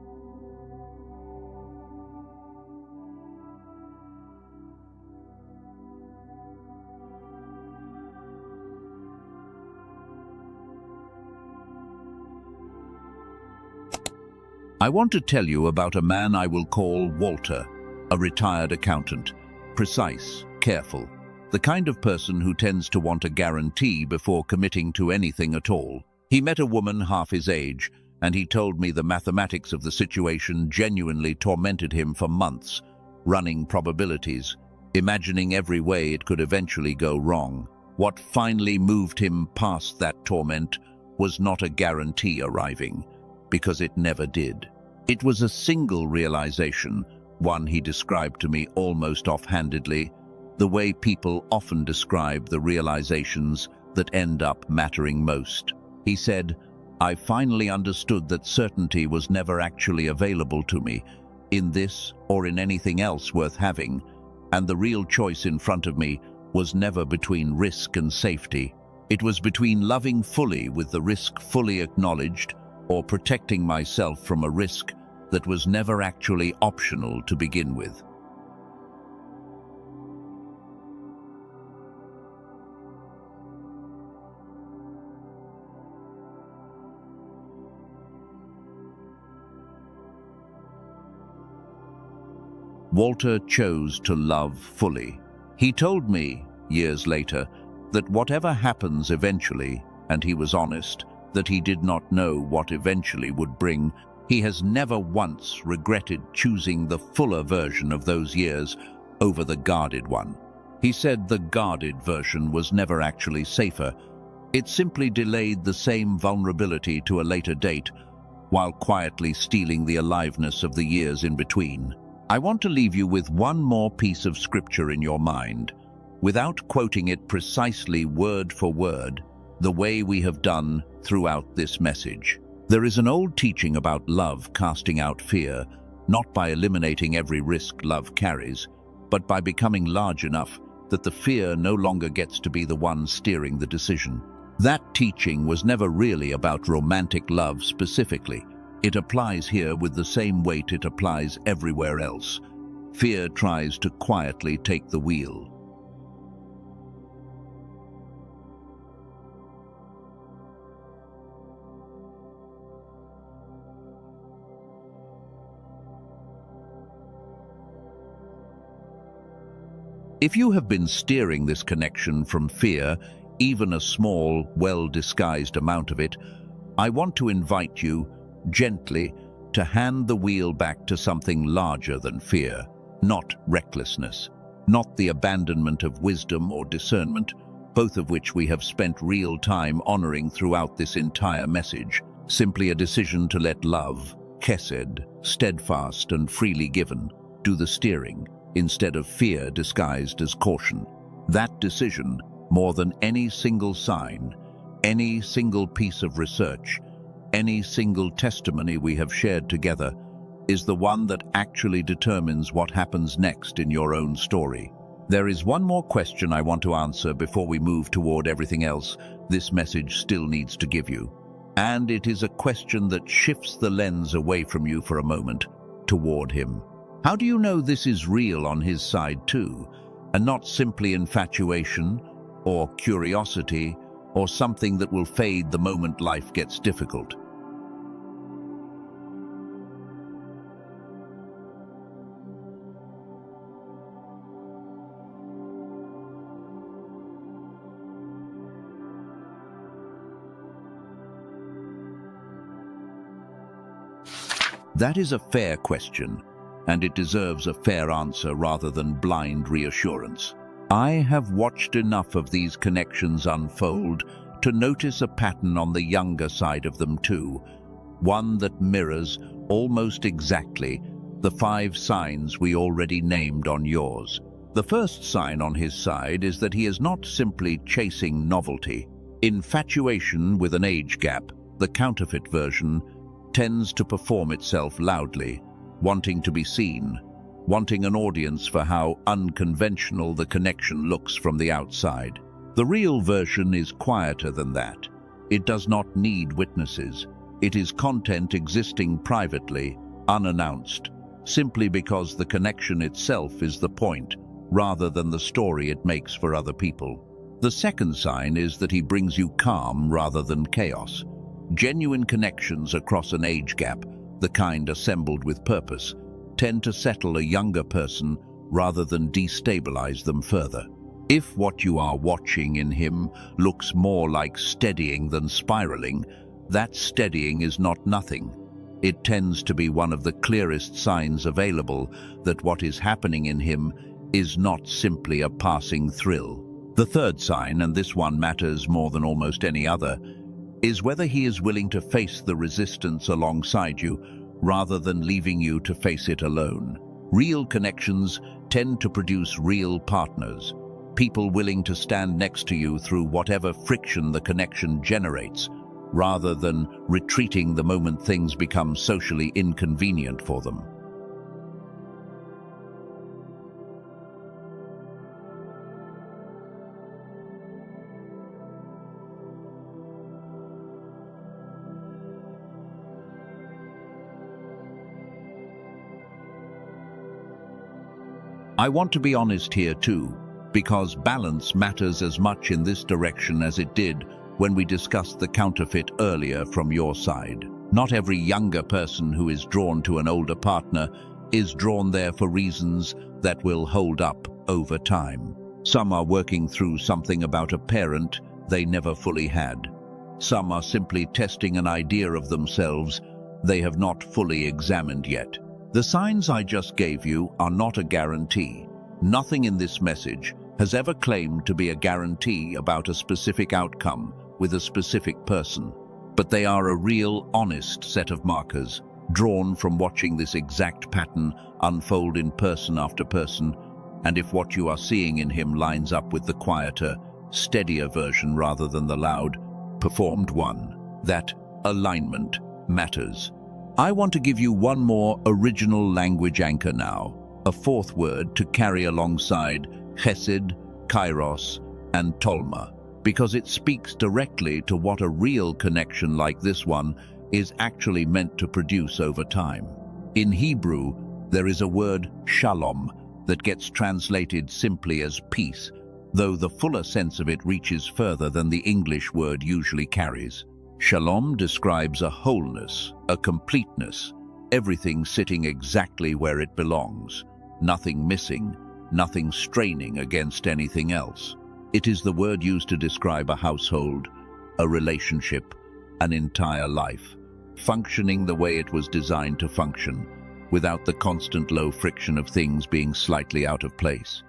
I want to tell you about a man I will call Walter, a retired accountant, precise, careful, the kind of person who tends to want a guarantee before committing to anything at all. He met a woman half his age, and he told me the mathematics of the situation genuinely tormented him for months, running probabilities, imagining every way it could eventually go wrong. What finally moved him past that torment was not a guarantee arriving, because it never did. It was a single realization, one he described to me almost offhandedly, the way people often describe the realizations that end up mattering most. He said, "I finally understood that certainty was never actually available to me, in this or in anything else worth having, and the real choice in front of me was never between risk and safety. It was between loving fully with the risk fully acknowledged, or protecting myself from a risk that was never actually optional to begin with." Walter chose to love fully. He told me, years later, that whatever happens eventually, and he was honest, that he did not know what eventually would bring, he has never once regretted choosing the fuller version of those years over the guarded one. He said the guarded version was never actually safer. It simply delayed the same vulnerability to a later date, while quietly stealing the aliveness of the years in between. I want to leave you with one more piece of scripture in your mind, without quoting it precisely word for word, the way we have done throughout this message. There is an old teaching about love casting out fear, not by eliminating every risk love carries, but by becoming large enough that the fear no longer gets to be the one steering the decision. That teaching was never really about romantic love specifically. It applies here with the same weight it applies everywhere else. Fear tries to quietly take the wheel. If you have been steering this connection from fear, even a small, well-disguised amount of it, I want to invite you, gently, to hand the wheel back to something larger than fear, not recklessness, not the abandonment of wisdom or discernment, both of which we have spent real time honoring throughout this entire message, simply a decision to let love, chesed, steadfast and freely given, do the steering, instead of fear disguised as caution. That decision, more than any single sign, Any single piece of research, any single testimony we have shared together is the one that actually determines what happens next in your own story. There is one more question I want to answer before we move toward everything else this message still needs to give you. And it is a question that shifts the lens away from you for a moment, toward him. How do you know this is real on his side too, and not simply infatuation, or curiosity, or something that will fade the moment life gets difficult? That is a fair question, and it deserves a fair answer rather than blind reassurance. I have watched enough of these connections unfold to notice a pattern on the younger side of them too, one that mirrors, almost exactly, the 5 signs we already named on yours. The first sign on his side is that he is not simply chasing novelty. Infatuation with an age gap, the counterfeit version, tends to perform itself loudly, wanting to be seen, wanting an audience for how unconventional the connection looks from the outside. The real version is quieter than that. It does not need witnesses. It is content existing privately, unannounced, simply because the connection itself is the point, rather than the story it makes for other people. The second sign is that he brings you calm rather than chaos. Genuine connections across an age gap, the kind assembled with purpose, tend to settle a younger person rather than destabilize them further. If what you are watching in him looks more like steadying than spiraling, that steadying is not nothing. It tends to be one of the clearest signs available that what is happening in him is not simply a passing thrill. The third sign, and this one matters more than almost any other, is whether he is willing to face the resistance alongside you rather than leaving you to face it alone. Real connections tend to produce real partners, people willing to stand next to you through whatever friction the connection generates, rather than retreating the moment things become socially inconvenient for them. I want to be honest here too, because balance matters as much in this direction as it did when we discussed the counterfeit earlier from your side. Not every younger person who is drawn to an older partner is drawn there for reasons that will hold up over time. Some are working through something about a parent they never fully had. Some are simply testing an idea of themselves they have not fully examined yet. The signs I just gave you are not a guarantee. Nothing in this message has ever claimed to be a guarantee about a specific outcome with a specific person, but they are a real, honest set of markers, drawn from watching this exact pattern unfold in person after person, and if what you are seeing in him lines up with the quieter, steadier version rather than the loud, performed one, that alignment matters. I want to give you one more original language anchor now, a fourth word to carry alongside chesed, kairos, and tolma, because it speaks directly to what a real connection like this one is actually meant to produce over time. In Hebrew, there is a word shalom that gets translated simply as peace, though the fuller sense of it reaches further than the English word usually carries. Shalom describes a wholeness, a completeness, everything sitting exactly where it belongs, nothing missing, nothing straining against anything else. It is the word used to describe a household, a relationship, an entire life, functioning the way it was designed to function, without the constant low friction of things being slightly out of place.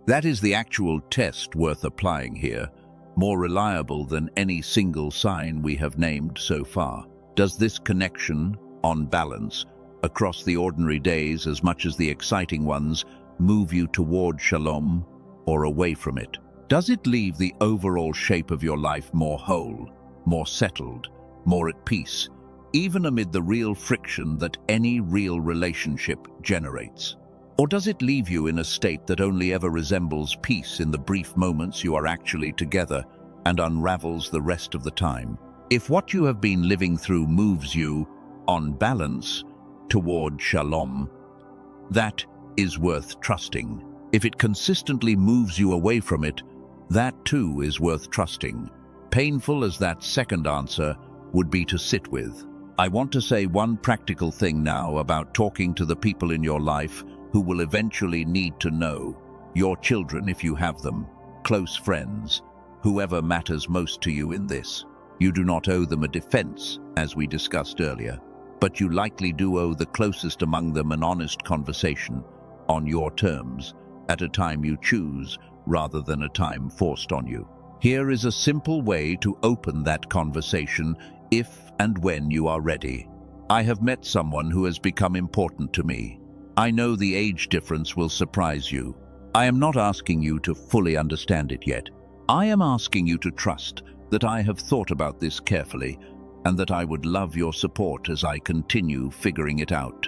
That is the actual test worth applying here, more reliable than any single sign we have named so far. Does this connection, on balance, across the ordinary days as much as the exciting ones, move you toward shalom or away from it? Does it leave the overall shape of your life more whole, more settled, more at peace, even amid the real friction that any real relationship generates? Or does it leave you in a state that only ever resembles peace in the brief moments you are actually together and unravels the rest of the time? If what you have been living through moves you, on balance, toward shalom, that is worth trusting. If it consistently moves you away from it, that too is worth trusting. Painful as that second answer would be to sit with, I want to say one practical thing now about talking to the people in your life who will eventually need to know, your children if you have them, close friends, whoever matters most to you in this. You do not owe them a defense, as we discussed earlier, but you likely do owe the closest among them an honest conversation, on your terms, at a time you choose, rather than a time forced on you. Here is a simple way to open that conversation if and when you are ready. I have met someone who has become important to me. I know the age difference will surprise you. I am not asking you to fully understand it yet. I am asking you to trust that I have thought about this carefully and that I would love your support as I continue figuring it out.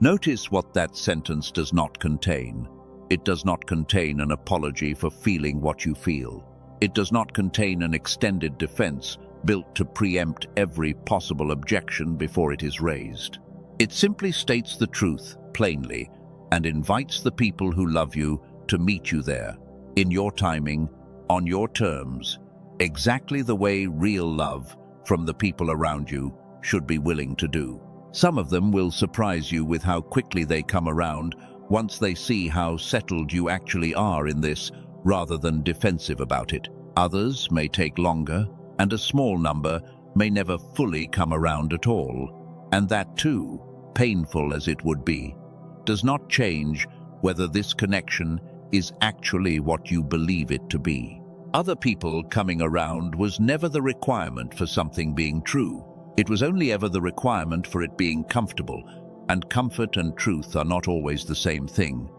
Notice what that sentence does not contain. It does not contain an apology for feeling what you feel. It does not contain an extended defense built to preempt every possible objection before it is raised. It simply states the truth plainly and invites the people who love you to meet you there, in your timing, on your terms, exactly the way real love from the people around you should be willing to do. Some of them will surprise you with how quickly they come around once they see how settled you actually are in this, rather than defensive about it. Others may take longer, and a small number may never fully come around at all. And that too, painful as it would be, does not change whether this connection is actually what you believe it to be. Other people coming around was never the requirement for something being true. It was only ever the requirement for it being comfortable, and comfort and truth are not always the same thing.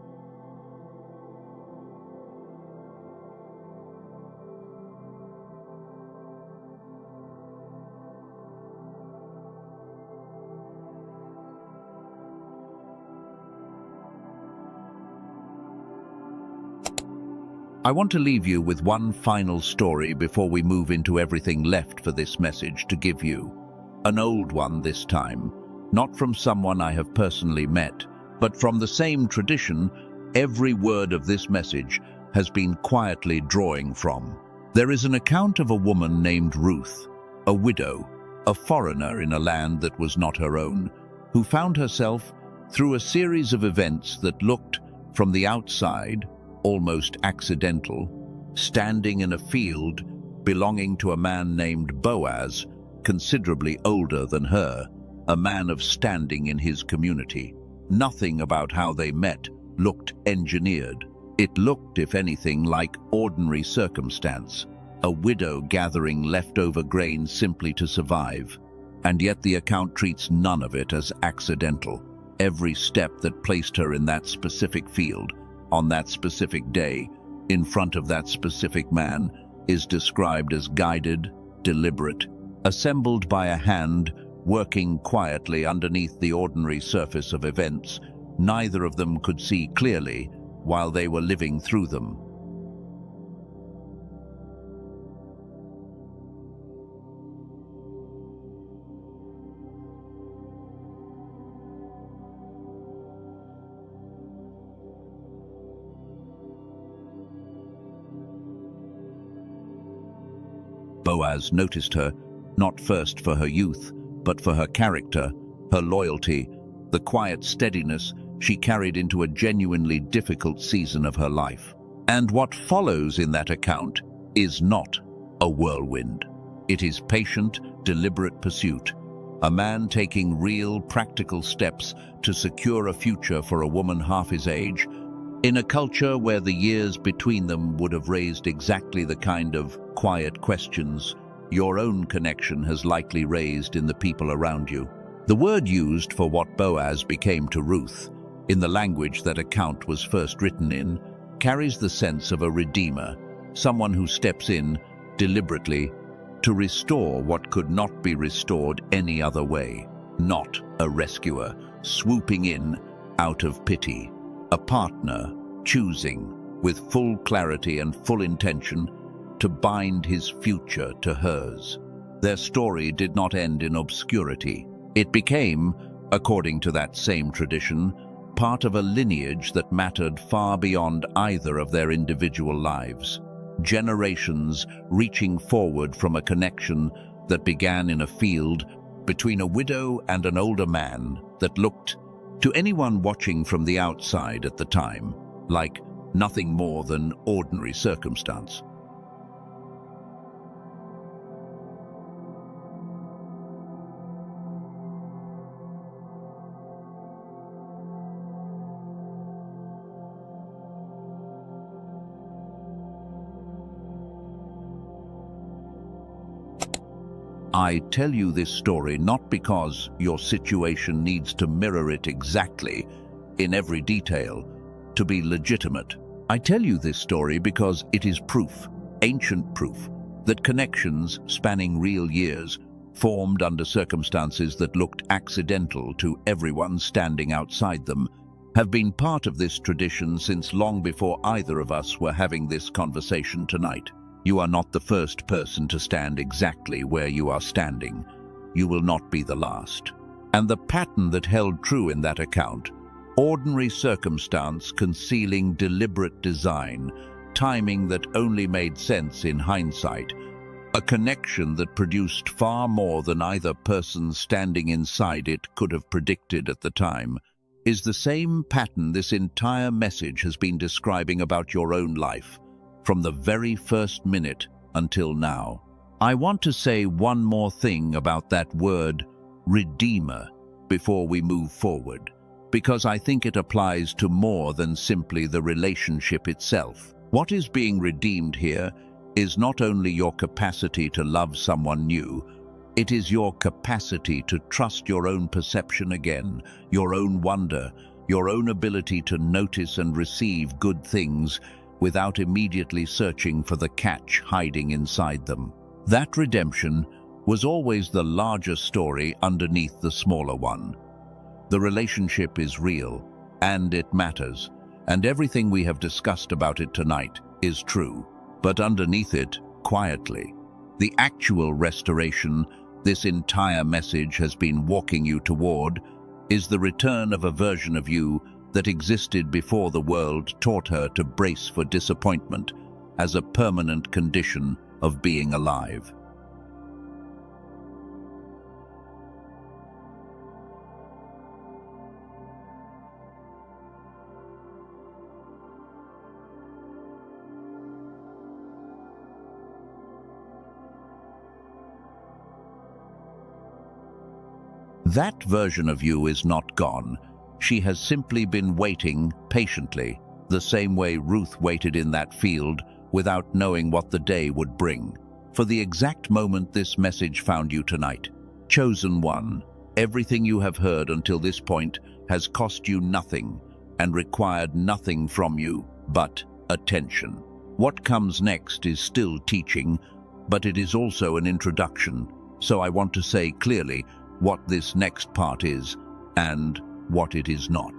I want to leave you with one final story before we move into everything left for this message to give you. An old one this time, not from someone I have personally met, but from the same tradition every word of this message has been quietly drawing from. There is an account of a woman named Ruth, a widow, a foreigner in a land that was not her own, who found herself, through a series of events that looked, from the outside, almost accidental, standing in a field belonging to a man named Boaz, considerably older than her, a man of standing in his community. Nothing about how they met looked engineered. It looked, if anything, like ordinary circumstance, a widow gathering leftover grain simply to survive. And yet the account treats none of it as accidental. Every step that placed her in that specific field, on that specific day, in front of that specific man, is described as guided, deliberate, assembled by a hand working quietly underneath the ordinary surface of events neither of them could see clearly while they were living through them. Boaz noticed her, not first for her youth, but for her character, her loyalty, the quiet steadiness she carried into a genuinely difficult season of her life. And what follows in that account is not a whirlwind. It is patient, deliberate pursuit. A man taking real, practical steps to secure a future for a woman half his age, in a culture where the years between them would have raised exactly the kind of quiet questions your own connection has likely raised in the people around you. The word used for what Boaz became to Ruth, in the language that account was first written in, carries the sense of a redeemer, someone who steps in, deliberately, to restore what could not be restored any other way. Not a rescuer, swooping in out of pity. A partner, choosing, with full clarity and full intention, to bind his future to hers. Their story did not end in obscurity. It became, according to that same tradition, part of a lineage that mattered far beyond either of their individual lives. Generations reaching forward from a connection that began in a field between a widow and an older man that looked, to anyone watching from the outside at the time, like nothing more than ordinary circumstance. I tell you this story not because your situation needs to mirror it exactly, in every detail, to be legitimate. I tell you this story because it is proof, ancient proof, that connections spanning real years, formed under circumstances that looked accidental to everyone standing outside them, have been part of this tradition since long before either of us were having this conversation tonight. You are not the first person to stand exactly where you are standing. You will not be the last. And the pattern that held true in that account, ordinary circumstance concealing deliberate design, timing that only made sense in hindsight, a connection that produced far more than either person standing inside it could have predicted at the time, is the same pattern this entire message has been describing about your own life, from the very first minute until now. I want to say one more thing about that word, redeemer, before we move forward, because I think it applies to more than simply the relationship itself. What is being redeemed here is not only your capacity to love someone new, it is your capacity to trust your own perception again, your own wonder, your own ability to notice and receive good things without immediately searching for the catch hiding inside them. That redemption was always the larger story underneath the smaller one. The relationship is real, and it matters, and everything we have discussed about it tonight is true. But underneath it, quietly, the actual restoration this entire message has been walking you toward is the return of a version of you that existed before the world taught her to brace for disappointment as a permanent condition of being alive. That version of you is not gone. She has simply been waiting patiently, the same way Ruth waited in that field without knowing what the day would bring. For the exact moment this message found you tonight. Chosen one, everything you have heard until this point has cost you nothing and required nothing from you but attention. What comes next is still teaching, but it is also an introduction. So I want to say clearly what this next part is and what it is not.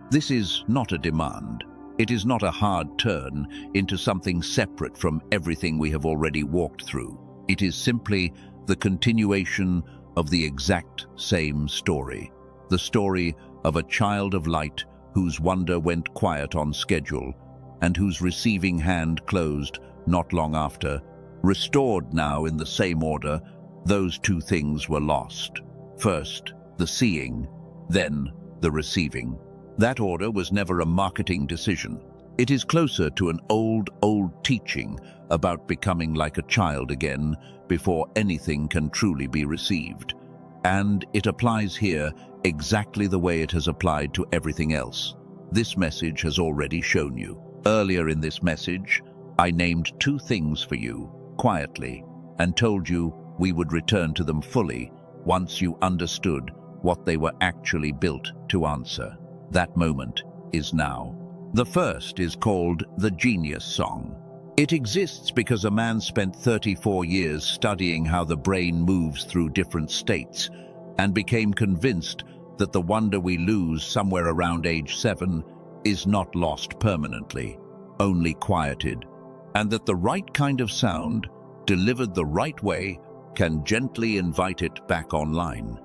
This is not a demand. It is not a hard turn into something separate from everything we have already walked through. It is simply the continuation of the exact same story. The story of a child of light whose wonder went quiet on schedule and whose receiving hand closed not long after. Restored now in the same order, those two things were lost. First, the seeing, then the receiving. That order was never a marketing decision. It is closer to an old teaching about becoming like a child again before anything can truly be received. And it applies here exactly the way it has applied to everything else. This message has already shown you. Earlier in this message, I named 2 things for you, quietly, and told you we would return to them fully once you understood what they were actually built to answer. That moment is now. The first is called the Genius Song. It exists because a man spent 34 years studying how the brain moves through different states and became convinced that the wonder we lose somewhere around age 7 is not lost permanently, only quieted, and that the right kind of sound, delivered the right way, can gently invite it back online.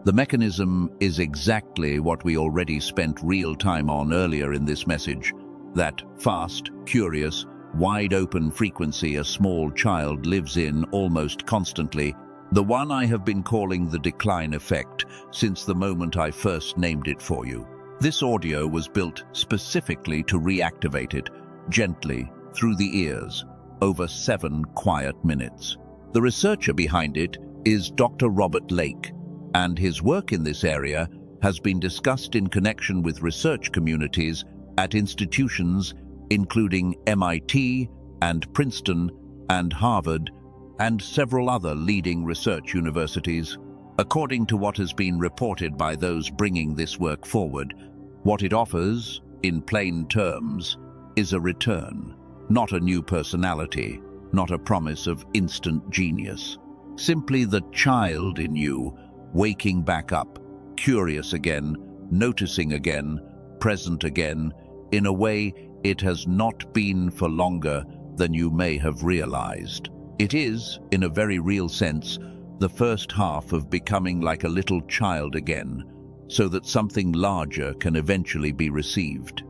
The mechanism is exactly what we already spent real time on earlier in this message, that fast, curious, wide-open frequency a small child lives in almost constantly, the one I have been calling the decline effect since the moment I first named it for you. This audio was built specifically to reactivate it, gently, through the ears, over 7 quiet minutes. The researcher behind it is Dr. Robert Lake, and his work in this area has been discussed in connection with research communities at institutions including MIT and Princeton and Harvard and several other leading research universities. According to what has been reported by those bringing this work forward, what it offers, in plain terms, is a return, not a new personality, not a promise of instant genius. Simply the child in you waking back up, curious again, noticing again, present again, in a way it has not been for longer than you may have realized. It is, in a very real sense, the first half of becoming like a little child again, so that something larger can eventually be received.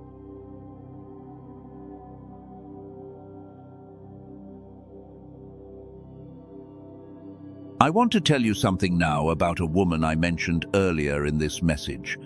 I want to tell you something now about a woman I mentioned earlier in this message,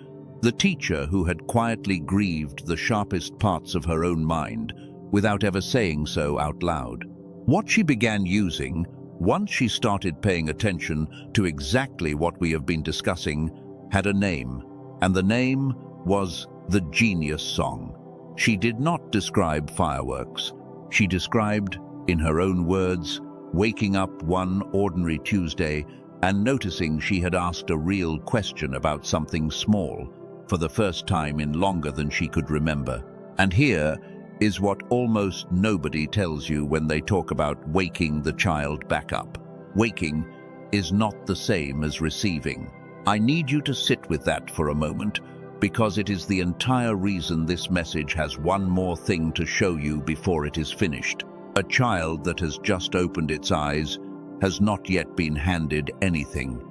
the teacher who had quietly grieved the sharpest parts of her own mind without ever saying so out loud. What she began using, once she started paying attention to exactly what we have been discussing, had a name, and the name was the Genius Song. She did not describe fireworks. She described, in her own words, waking up one ordinary Tuesday and noticing she had asked a real question about something small for the first time in longer than she could remember. And here is what almost nobody tells you when they talk about waking the child back up. Waking is not the same as receiving. I need you to sit with that for a moment, because it is the entire reason this message has one more thing to show you before it is finished. A child that has just opened its eyes has not yet been handed anything.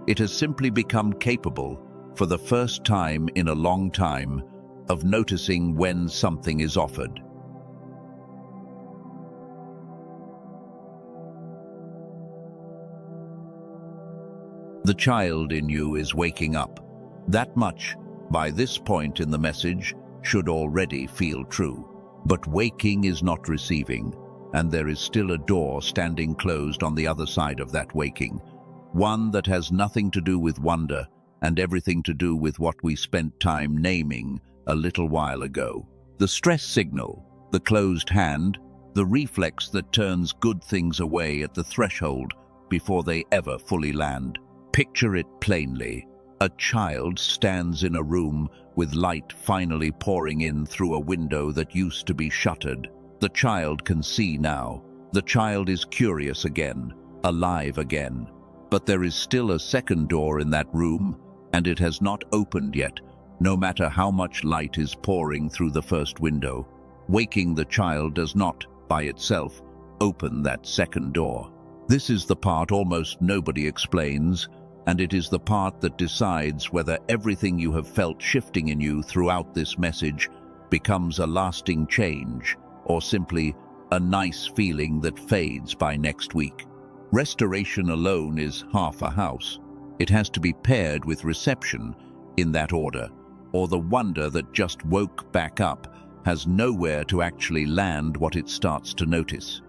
It has simply become capable, for the first time in a long time, of noticing when something is offered. The child in you is waking up. That much, by this point in the message, should already feel true. But waking is not receiving, and there is still a door standing closed on the other side of that waking, one that has nothing to do with wonder and everything to do with what we spent time naming a little while ago. The stress signal, the closed hand, the reflex that turns good things away at the threshold before they ever fully land. Picture it plainly. A child stands in a room with light finally pouring in through a window that used to be shuttered. The child can see now. The child is curious again, alive again. But there is still a second door in that room, and it has not opened yet, no matter how much light is pouring through the first window. Waking the child does not, by itself, open that second door. This is the part almost nobody explains, and it is the part that decides whether everything you have felt shifting in you throughout this message becomes a lasting change, or simply a nice feeling that fades by next week. Restoration alone is half a house. It has to be paired with reception in that order, or the wonder that just woke back up has nowhere to actually land what it starts to notice.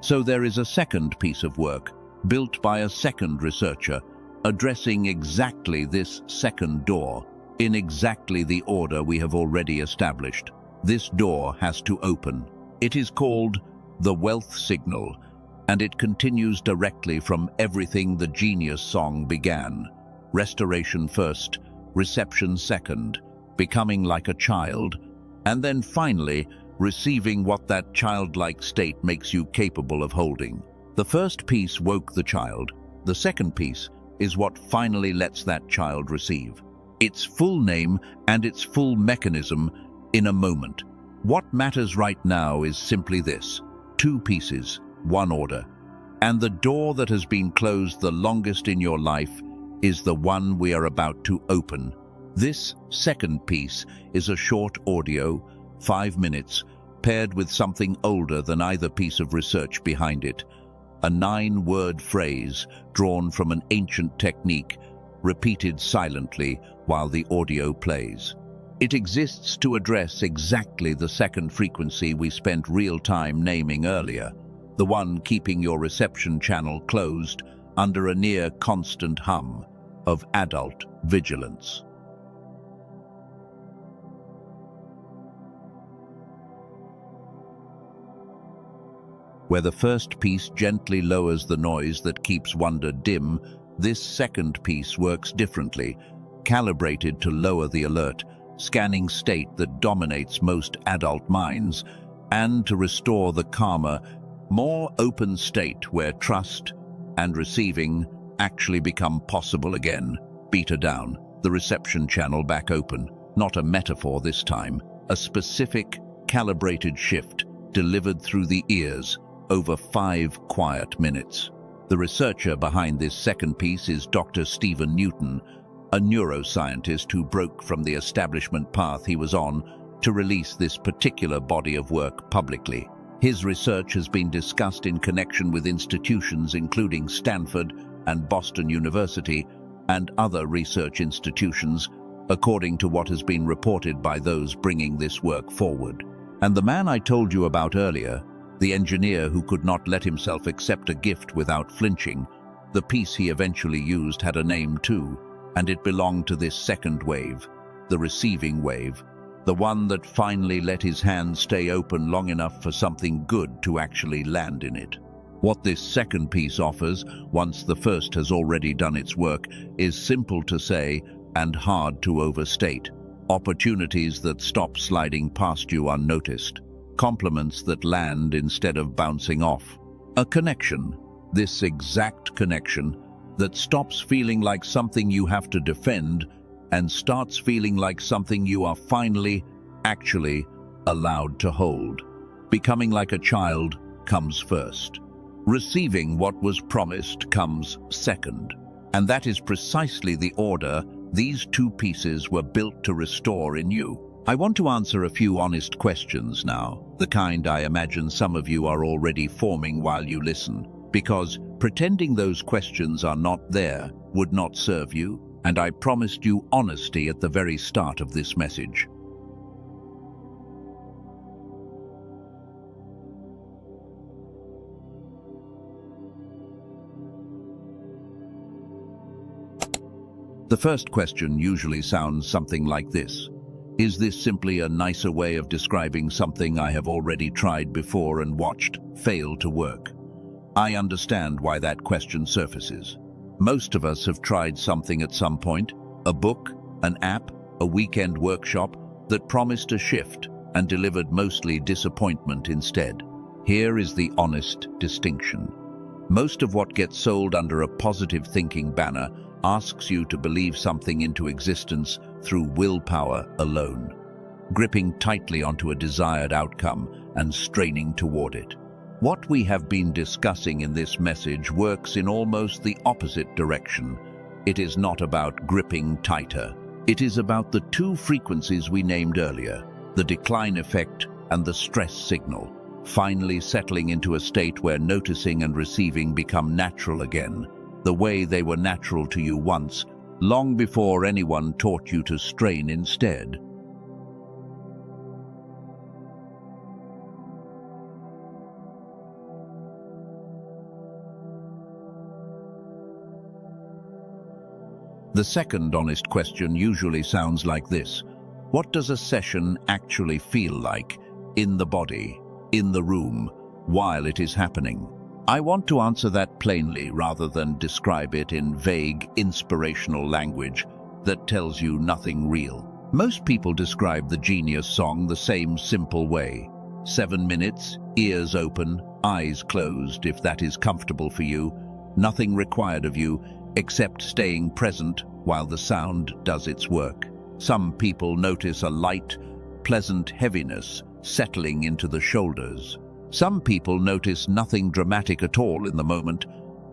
So there is a second piece of work, built by a second researcher, addressing exactly this second door, in exactly the order we have already established. This door has to open. It is called the wealth signal, and it continues directly from everything the genius song began. Restoration first, reception second, becoming like a child, and then finally, receiving what that childlike state makes you capable of holding. The first piece woke the child. The second piece is what finally lets that child receive its full name and its full mechanism in a moment. What matters right now is simply this: 2 pieces, 1 order. And the door that has been closed the longest in your life is the one we are about to open. This second piece is a short audio, 5 minutes, paired with something older than either piece of research behind it. A 9-word phrase drawn from an ancient technique, repeated silently while the audio plays. It exists to address exactly the second frequency we spent real time naming earlier, the one keeping your reception channel closed under a near constant hum of adult vigilance. Where the first piece gently lowers the noise that keeps wonder dim, this second piece works differently, calibrated to lower the alert, scanning state that dominates most adult minds, and to restore the calmer, more open state where trust and receiving actually become possible again. Beta down, the reception channel back open. Not a metaphor this time, a specific, calibrated shift delivered through the ears over 5 quiet minutes. The researcher behind this second piece is Dr. Stephen Newton, a neuroscientist who broke from the establishment path he was on to release this particular body of work publicly. His research has been discussed in connection with institutions including Stanford and Boston University and other research institutions, according to what has been reported by those bringing this work forward. And the man I told you about earlier, the engineer who could not let himself accept a gift without flinching, the piece he eventually used had a name too, and it belonged to this second wave, the receiving wave, the one that finally let his hand stay open long enough for something good to actually land in it. What this second piece offers, once the first has already done its work, is simple to say and hard to overstate. Opportunities that stop sliding past you unnoticed. Compliments that land instead of bouncing off. A connection, this exact connection, that stops feeling like something you have to defend and starts feeling like something you are finally, actually, allowed to hold. Becoming like a child comes first. Receiving what was promised comes second. And that is precisely the order these 2 pieces were built to restore in you. I want to answer a few honest questions now, the kind I imagine some of you are already forming while you listen, because pretending those questions are not there would not serve you, and I promised you honesty at the very start of this message. The first question usually sounds something like this. Is this simply a nicer way of describing something I have already tried before and watched fail to work? I understand why that question surfaces. Most of us have tried something at some point, a book, an app, a weekend workshop that promised a shift and delivered mostly disappointment instead. Here is the honest distinction. Most of what gets sold under a positive thinking banner asks you to believe something into existence through willpower alone, gripping tightly onto a desired outcome and straining toward it. What we have been discussing in this message works in almost the opposite direction. It is not about gripping tighter. It is about the 2 frequencies we named earlier, the decline effect, and the stress signal, finally settling into a state where noticing and receiving become natural again, the way they were natural to you once, long before anyone taught you to strain instead. The second honest question usually sounds like this: what does a session actually feel like, in the body, in the room, while it is happening? I want to answer that plainly rather than describe it in vague, inspirational language that tells you nothing real. Most people describe the Genius song the same simple way. 7 minutes, ears open, eyes closed if that is comfortable for you, nothing required of you except staying present while the sound does its work. Some people notice a light, pleasant heaviness settling into the shoulders. Some people notice nothing dramatic at all in the moment,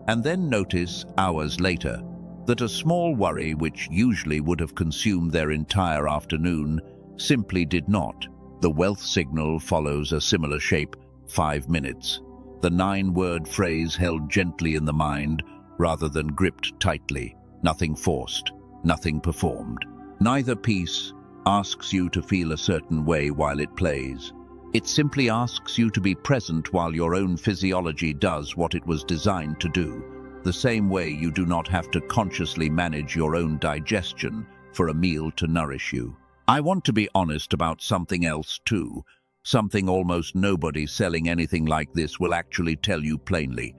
and then notice, hours later, that a small worry which usually would have consumed their entire afternoon simply did not. The wealth signal follows a similar shape: 5 minutes. The 9-word phrase held gently in the mind rather than gripped tightly. Nothing forced, nothing performed. Neither piece asks you to feel a certain way while it plays. It simply asks you to be present while your own physiology does what it was designed to do, the same way you do not have to consciously manage your own digestion for a meal to nourish you. I want to be honest about something else too, something almost nobody selling anything like this will actually tell you plainly.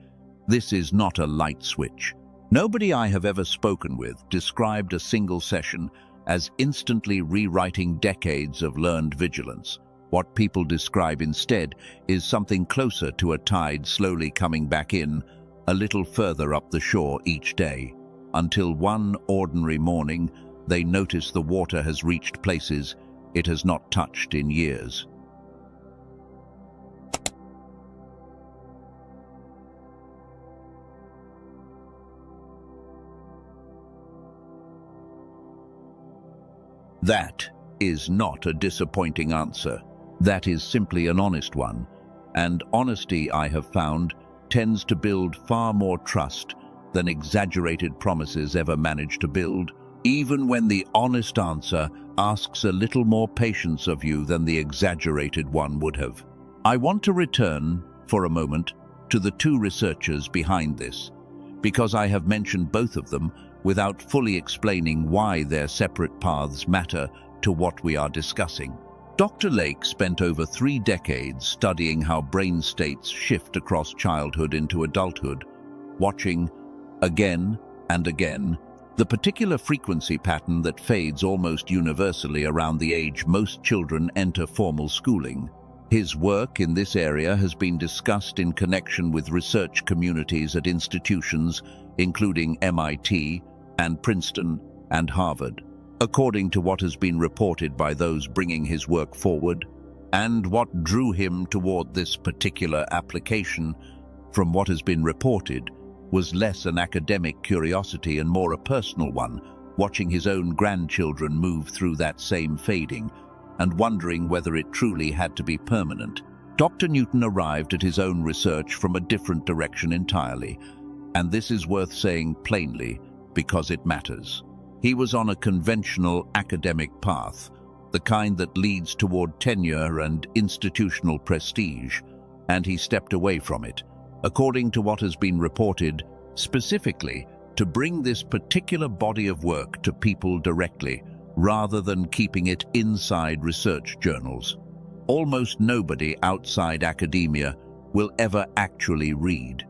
This is not a light switch. Nobody I have ever spoken with described a single session as instantly rewriting decades of learned vigilance. What people describe instead is something closer to a tide slowly coming back in, a little further up the shore each day, until one ordinary morning they notice the water has reached places it has not touched in years. That is not a disappointing answer. That is simply an honest one, and honesty, I have found, tends to build far more trust than exaggerated promises ever manage to build, even when the honest answer asks a little more patience of you than the exaggerated one would have. I want to return, for a moment, to the two researchers behind this, because I have mentioned both of them without fully explaining why their separate paths matter to what we are discussing. Dr. Lake spent over 3 decades studying how brain states shift across childhood into adulthood, watching, again and again, the particular frequency pattern that fades almost universally around the age most children enter formal schooling. His work in this area has been discussed in connection with research communities at institutions including MIT and Princeton and Harvard. According to what has been reported by those bringing his work forward, and what drew him toward this particular application, from what has been reported, was less an academic curiosity and more a personal one, watching his own grandchildren move through that same fading, and wondering whether it truly had to be permanent. Dr. Newton arrived at his own research from a different direction entirely, and this is worth saying plainly because it matters. He was on a conventional academic path, the kind that leads toward tenure and institutional prestige, and he stepped away from it, according to what has been reported, specifically to bring this particular body of work to people directly, rather than keeping it inside research journals. Almost nobody outside academia will ever actually read.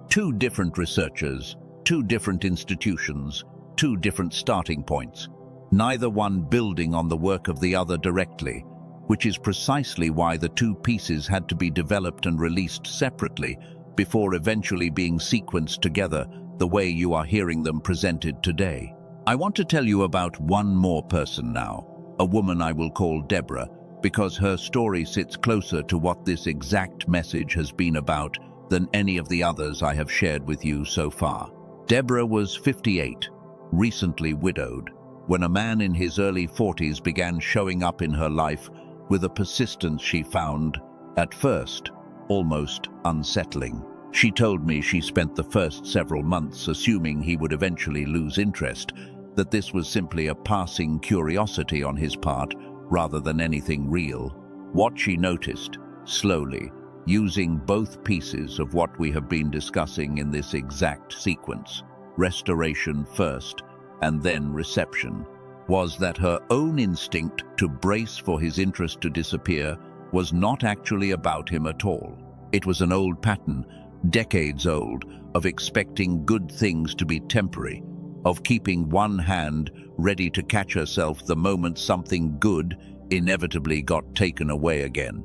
Two different researchers, two different institutions, two different starting points, neither one building on the work of the other directly, which is precisely why the two pieces had to be developed and released separately before eventually being sequenced together the way you are hearing them presented today. I want to tell you about one more person now, a woman I will call Deborah, because her story sits closer to what this exact message has been about than any of the others I have shared with you so far. Deborah was 58, recently widowed, when a man in his early 40s began showing up in her life with a persistence she found, at first, almost unsettling. She told me she spent the first several months assuming he would eventually lose interest, that this was simply a passing curiosity on his part rather than anything real. What she noticed, slowly, using both pieces of what we have been discussing in this exact sequence, restoration first and then reception, was that her own instinct to brace for his interest to disappear was not actually about him at all. It was an old pattern, decades old, of expecting good things to be temporary, of keeping one hand ready to catch herself the moment something good inevitably got taken away again.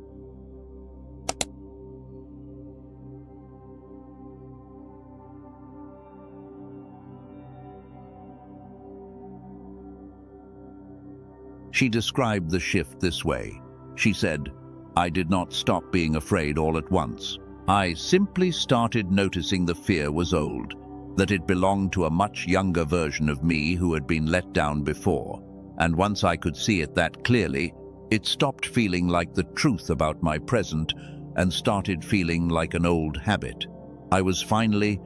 She described the shift this way. She said, "I did not stop being afraid all at once. I simply started noticing the fear was old, that it belonged to a much younger version of me who had been let down before. And once I could see it that clearly, it stopped feeling like the truth about my present and started feeling like an old habit. I was finally,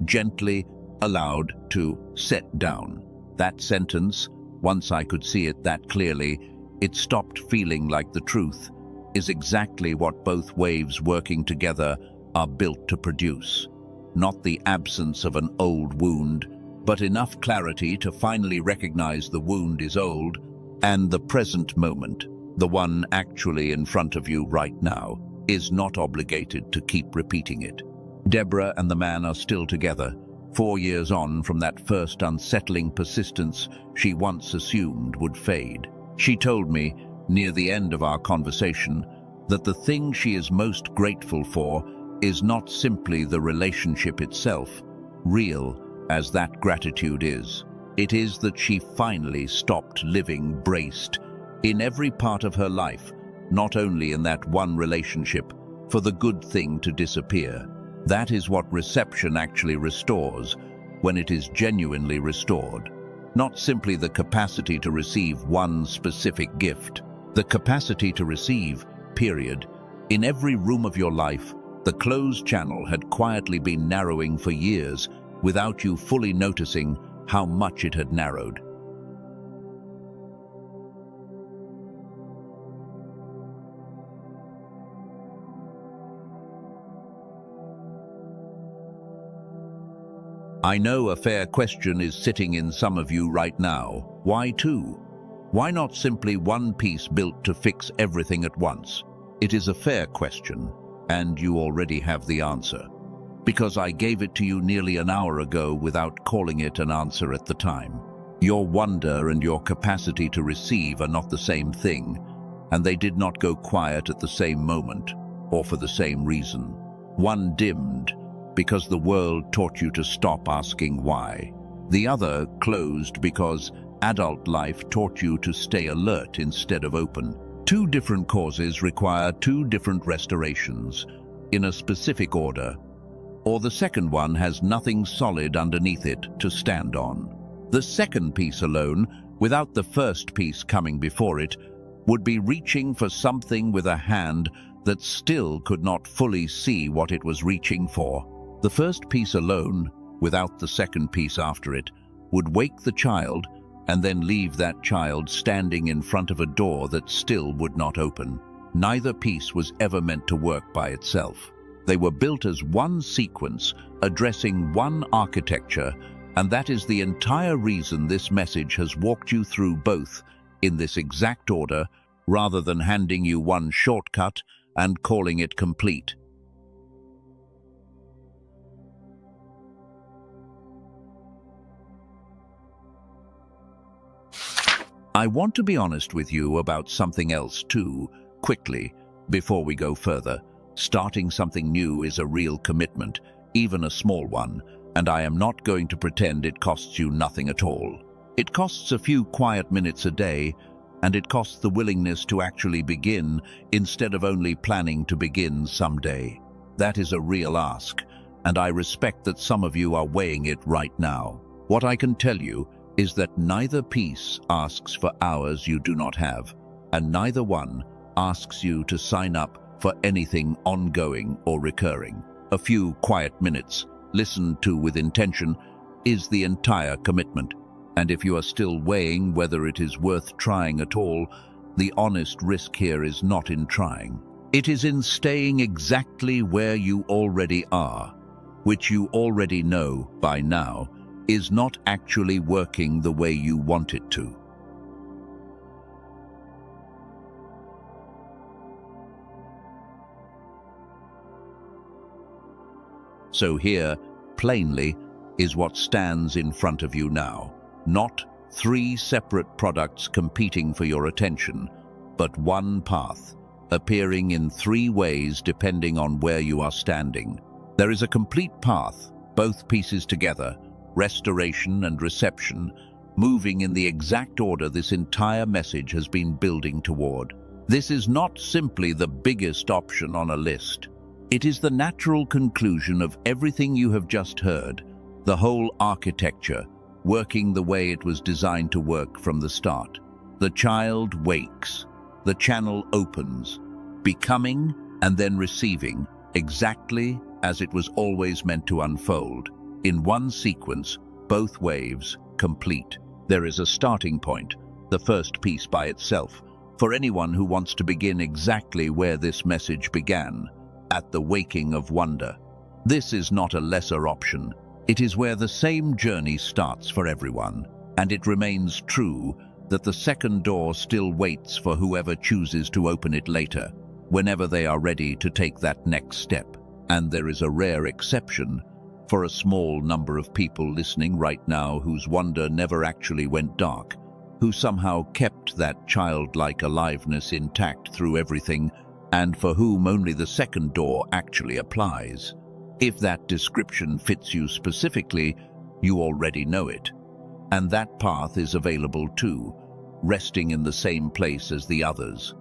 gently allowed to set down." That sentence, "once I could see it that clearly, it stopped feeling like the truth," is exactly what both waves working together are built to produce. Not the absence of an old wound, but enough clarity to finally recognize the wound is old, and the present moment, the one actually in front of you right now, is not obligated to keep repeating it. Deborah and the man are still together, 4 years on from that first unsettling persistence she once assumed would fade. She told me, near the end of our conversation, that the thing she is most grateful for is not simply the relationship itself, real as that gratitude is. It is that she finally stopped living braced in every part of her life, not only in that one relationship, for the good thing to disappear. That is what reception actually restores, when it is genuinely restored. Not simply the capacity to receive one specific gift, the capacity to receive, period. In every room of your life, the closed channel had quietly been narrowing for years without you fully noticing how much it had narrowed. I know a fair question is sitting in some of you right now. Why two? Why not simply one piece built to fix everything at once? It is a fair question, and you already have the answer. Because I gave it to you nearly an hour ago without calling it an answer at the time. Your wonder and your capacity to receive are not the same thing, and they did not go quiet at the same moment, or for the same reason. One dimmed, because the world taught you to stop asking why. The other closed because adult life taught you to stay alert instead of open. Two different causes require two different restorations, in a specific order, or the second one has nothing solid underneath it to stand on. The second piece alone, without the first piece coming before it, would be reaching for something with a hand that still could not fully see what it was reaching for. The first piece alone, without the second piece after it, would wake the child and then leave that child standing in front of a door that still would not open. Neither piece was ever meant to work by itself. They were built as one sequence, addressing one architecture, and that is the entire reason this message has walked you through both in this exact order, rather than handing you one shortcut and calling it complete. I want to be honest with you about something else too, quickly, before we go further. Starting something new is a real commitment, even a small one, and I am not going to pretend it costs you nothing at all. It costs a few quiet minutes a day, and it costs the willingness to actually begin instead of only planning to begin someday. That is a real ask, and I respect that some of you are weighing it right now. What I can tell you is that neither piece asks for hours you do not have, and neither one asks you to sign up for anything ongoing or recurring. A few quiet minutes, listened to with intention, is the entire commitment. And if you are still weighing whether it is worth trying at all, the honest risk here is not in trying. It is in staying exactly where you already are, which you already know by now is not actually working the way you want it to. So here, plainly, is what stands in front of you now. Not three separate products competing for your attention, but one path, appearing in three ways depending on where you are standing. There is a complete path, both pieces together, restoration and reception, moving in the exact order this entire message has been building toward. This is not simply the biggest option on a list. It is the natural conclusion of everything you have just heard, the whole architecture, working the way it was designed to work from the start. The child wakes, the channel opens, becoming and then receiving exactly as it was always meant to unfold. In one sequence, both waves complete. There is a starting point, the first piece by itself, for anyone who wants to begin exactly where this message began, at the waking of wonder. This is not a lesser option. It is where the same journey starts for everyone, and it remains true that the second door still waits for whoever chooses to open it later, whenever they are ready to take that next step. And there is a rare exception for a small number of people listening right now whose wonder never actually went dark, who somehow kept that childlike aliveness intact through everything, and for whom only the second door actually applies. If that description fits you specifically, you already know it. And that path is available too, resting in the same place as the others.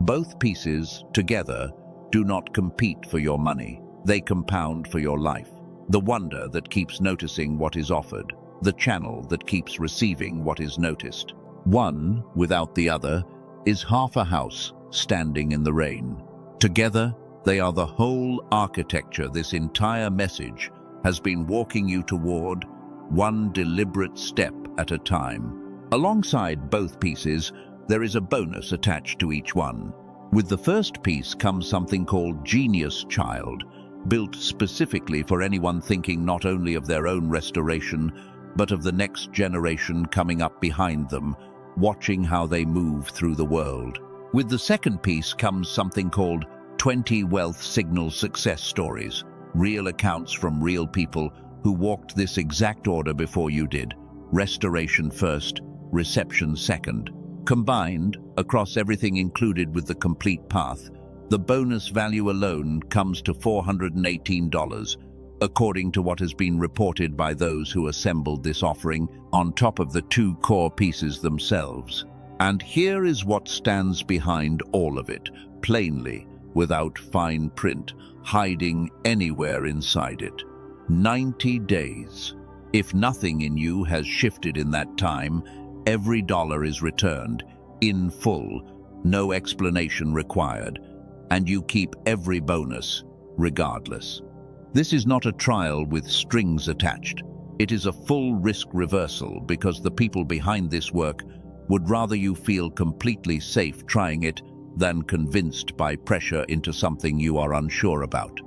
Both pieces, together, do not compete for your money. They compound for your life. The wonder that keeps noticing what is offered, the channel that keeps receiving what is noticed. One, without the other, is half a house standing in the rain. Together, they are the whole architecture this entire message has been walking you toward, one deliberate step at a time. Alongside both pieces, there is a bonus attached to each one. With the first piece comes something called Genius Child, built specifically for anyone thinking not only of their own restoration, but of the next generation coming up behind them, watching how they move through the world. With the second piece comes something called 20 Wealth Signal Success Stories, real accounts from real people who walked this exact order before you did. Restoration first, reception second. Combined, across everything included with the complete path, the bonus value alone comes to $418, according to what has been reported by those who assembled this offering, on top of the two core pieces themselves. And here is what stands behind all of it, plainly, without fine print, hiding anywhere inside it. 90 days. If nothing in you has shifted in that time, every dollar is returned, in full, no explanation required, and you keep every bonus, regardless. This is not a trial with strings attached. It is a full risk reversal because the people behind this work would rather you feel completely safe trying it than convinced by pressure into something you are unsure about.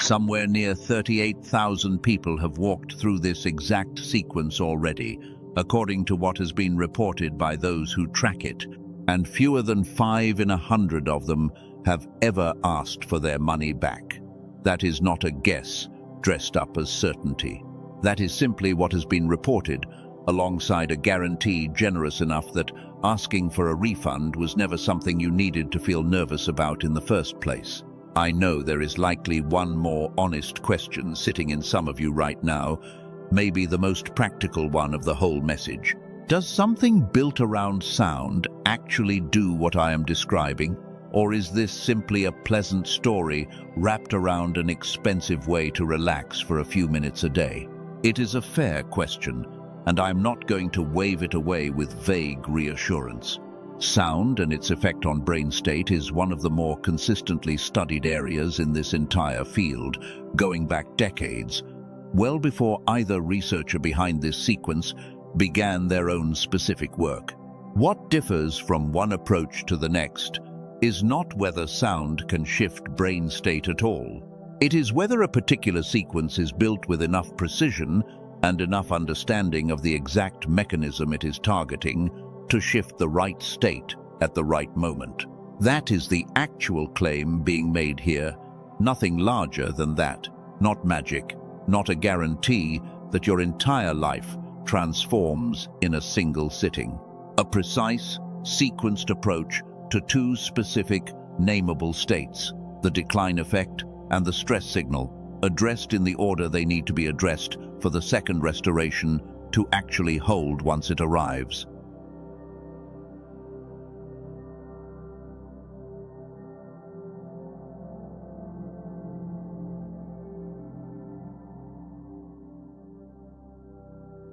Somewhere near 38,000 people have walked through this exact sequence already, according to what has been reported by those who track it, and fewer than 5 in 100 of them have ever asked for their money back. That is not a guess dressed up as certainty. That is simply what has been reported, alongside a guarantee generous enough that asking for a refund was never something you needed to feel nervous about in the first place. I know there is likely one more honest question sitting in some of you right now, maybe the most practical one of the whole message. Does something built around sound actually do what I am describing? Or is this simply a pleasant story wrapped around an expensive way to relax for a few minutes a day? It is a fair question, and I'm not going to wave it away with vague reassurance. Sound and its effect on brain state is one of the more consistently studied areas in this entire field, going back decades, well before either researcher behind this sequence began their own specific work. What differs from one approach to the next is not whether sound can shift brain state at all. It is whether a particular sequence is built with enough precision and enough understanding of the exact mechanism it is targeting to shift the right state at the right moment. That is the actual claim being made here, nothing larger than that, not magic, not a guarantee that your entire life transforms in a single sitting. A precise, sequenced approach to two specific, nameable states, the decline effect and the stress signal, addressed in the order they need to be addressed for the second restoration to actually hold once it arrives.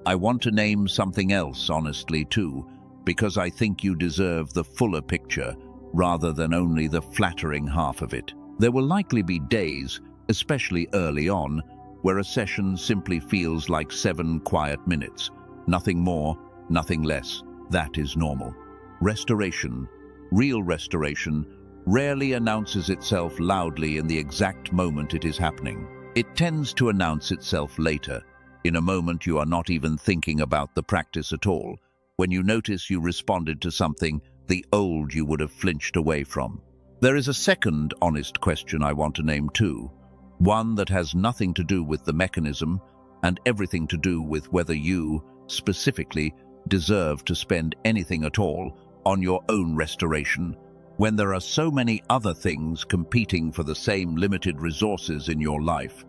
I want to name something else honestly too, because I think you deserve the fuller picture rather than only the flattering half of it. There will likely be days, especially early on, where a session simply feels like 7 quiet minutes. Nothing more, nothing less. That is normal. Restoration, real restoration, rarely announces itself loudly in the exact moment it is happening. It tends to announce itself later, in a moment you are not even thinking about the practice at all, when you notice you responded to something the old you would have flinched away from. There is a second honest question I want to name too, one that has nothing to do with the mechanism and everything to do with whether you, specifically, deserve to spend anything at all on your own restoration, when there are so many other things competing for the same limited resources in your life.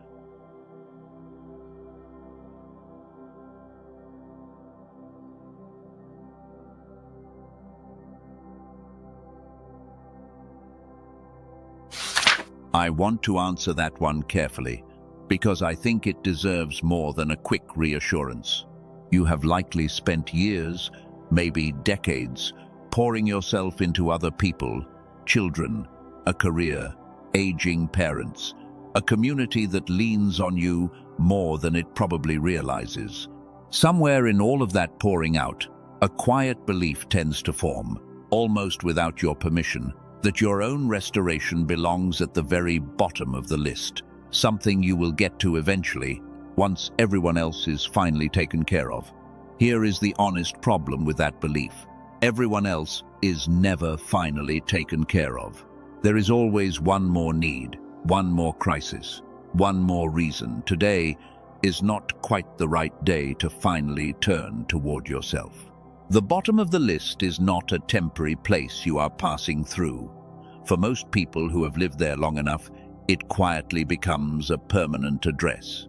I want to answer that one carefully, because I think it deserves more than a quick reassurance. You have likely spent years, maybe decades, pouring yourself into other people, children, a career, aging parents, a community that leans on you more than it probably realizes. Somewhere in all of that pouring out, a quiet belief tends to form, almost without your permission, that your own restoration belongs at the very bottom of the list, something you will get to eventually, once everyone else is finally taken care of. Here is the honest problem with that belief. Everyone else is never finally taken care of. There is always one more need, one more crisis, one more reason. Today is not quite the right day to finally turn toward yourself. The bottom of the list is not a temporary place you are passing through. For most people who have lived there long enough, it quietly becomes a permanent address.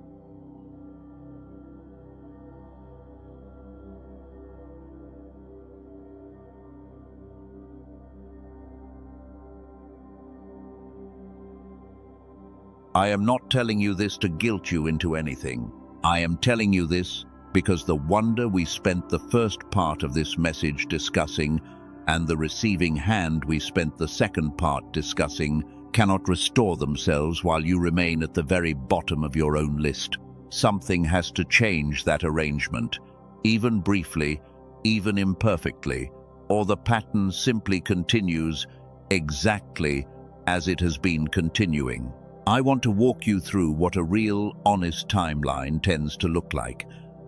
I am not telling you this to guilt you into anything. I am telling you this because the wonder we spent the first part of this message discussing and the receiving hand we spent the second part discussing cannot restore themselves while you remain at the very bottom of your own list. Something has to change that arrangement, even briefly, even imperfectly, or the pattern simply continues exactly as it has been continuing. I want to walk you through what a real, honest timeline tends to look like,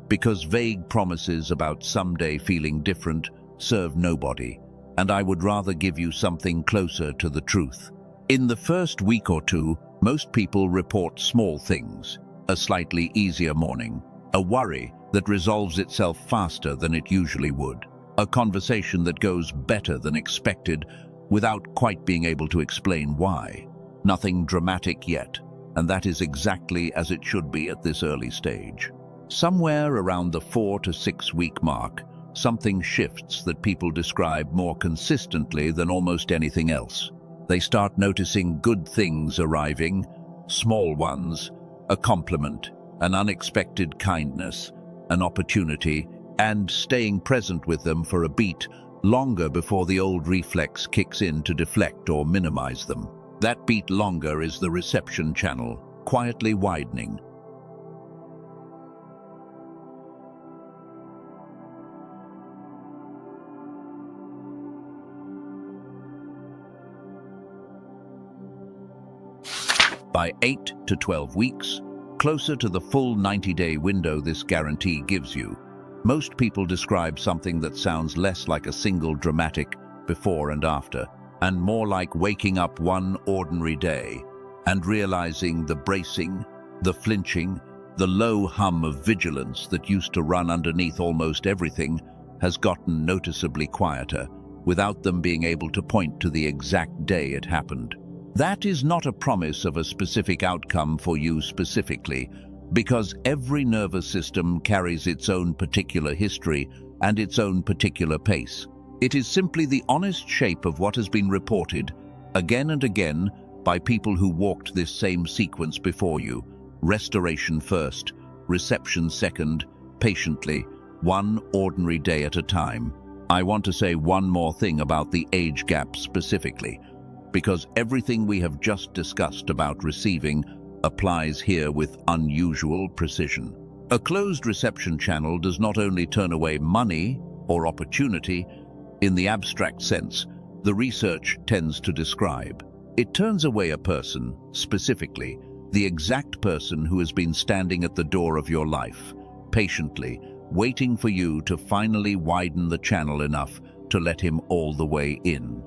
because vague promises about someday feeling different serve nobody, and I would rather give you something closer to the truth. In the first week or two, most people report small things: a slightly easier morning, a worry that resolves itself faster than it usually would. A conversation that goes better than expected without quite being able to explain why. Nothing dramatic yet, and that is exactly as it should be at this early stage. Somewhere around the 4 to 6 week mark, something shifts that people describe more consistently than almost anything else. They start noticing good things arriving, small ones, a compliment, an unexpected kindness, an opportunity, and staying present with them for a beat longer before the old reflex kicks in to deflect or minimize them. That beat longer is the reception channel, quietly widening. By 8 to 12 weeks, closer to the full 90-day window this guarantee gives you, most people describe something that sounds less like a single dramatic before and after, and more like waking up one ordinary day and realizing the bracing, the flinching, the low hum of vigilance that used to run underneath almost everything has gotten noticeably quieter, without them being able to point to the exact day it happened. That is not a promise of a specific outcome for you specifically, because every nervous system carries its own particular history and its own particular pace. It is simply the honest shape of what has been reported, again and again, by people who walked this same sequence before you. Restoration first, reception second, patiently, one ordinary day at a time. I want to say one more thing about the age gap specifically, because everything we have just discussed about receiving applies here with unusual precision. A closed reception channel does not only turn away money or opportunity in the abstract sense the research tends to describe. It turns away a person, specifically, the exact person who has been standing at the door of your life, patiently, waiting for you to finally widen the channel enough to let him all the way in.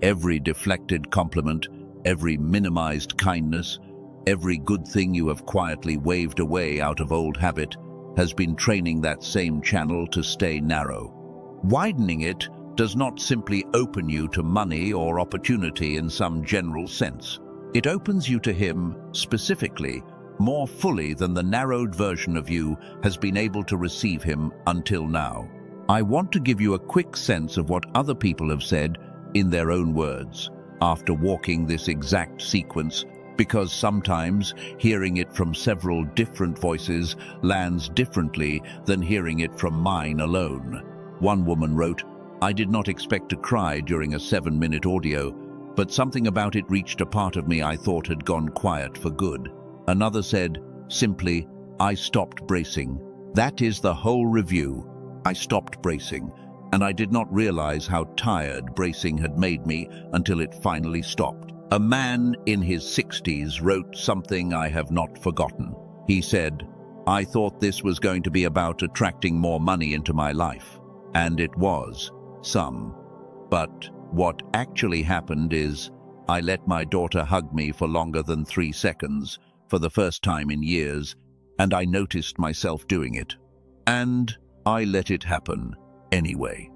Every deflected compliment, every minimized kindness, every good thing you have quietly waved away out of old habit has been training that same channel to stay narrow. Widening it does not simply open you to money or opportunity in some general sense. It opens you to him, specifically, more fully than the narrowed version of you has been able to receive him until now. I want to give you a quick sense of what other people have said in their own words, after walking this exact sequence, because sometimes hearing it from several different voices lands differently than hearing it from mine alone. One woman wrote, "I did not expect to cry during a 7-minute audio, but something about it reached a part of me I thought had gone quiet for good." Another said, simply, "I stopped bracing." That is the whole review. I stopped bracing. And I did not realize how tired bracing had made me until it finally stopped. A man in his 60s wrote something I have not forgotten. He said, "I thought this was going to be about attracting more money into my life." And it was, some. But what actually happened is, I let my daughter hug me for longer than 3 seconds, for the first time in years, and I noticed myself doing it. And I let it happen anyway.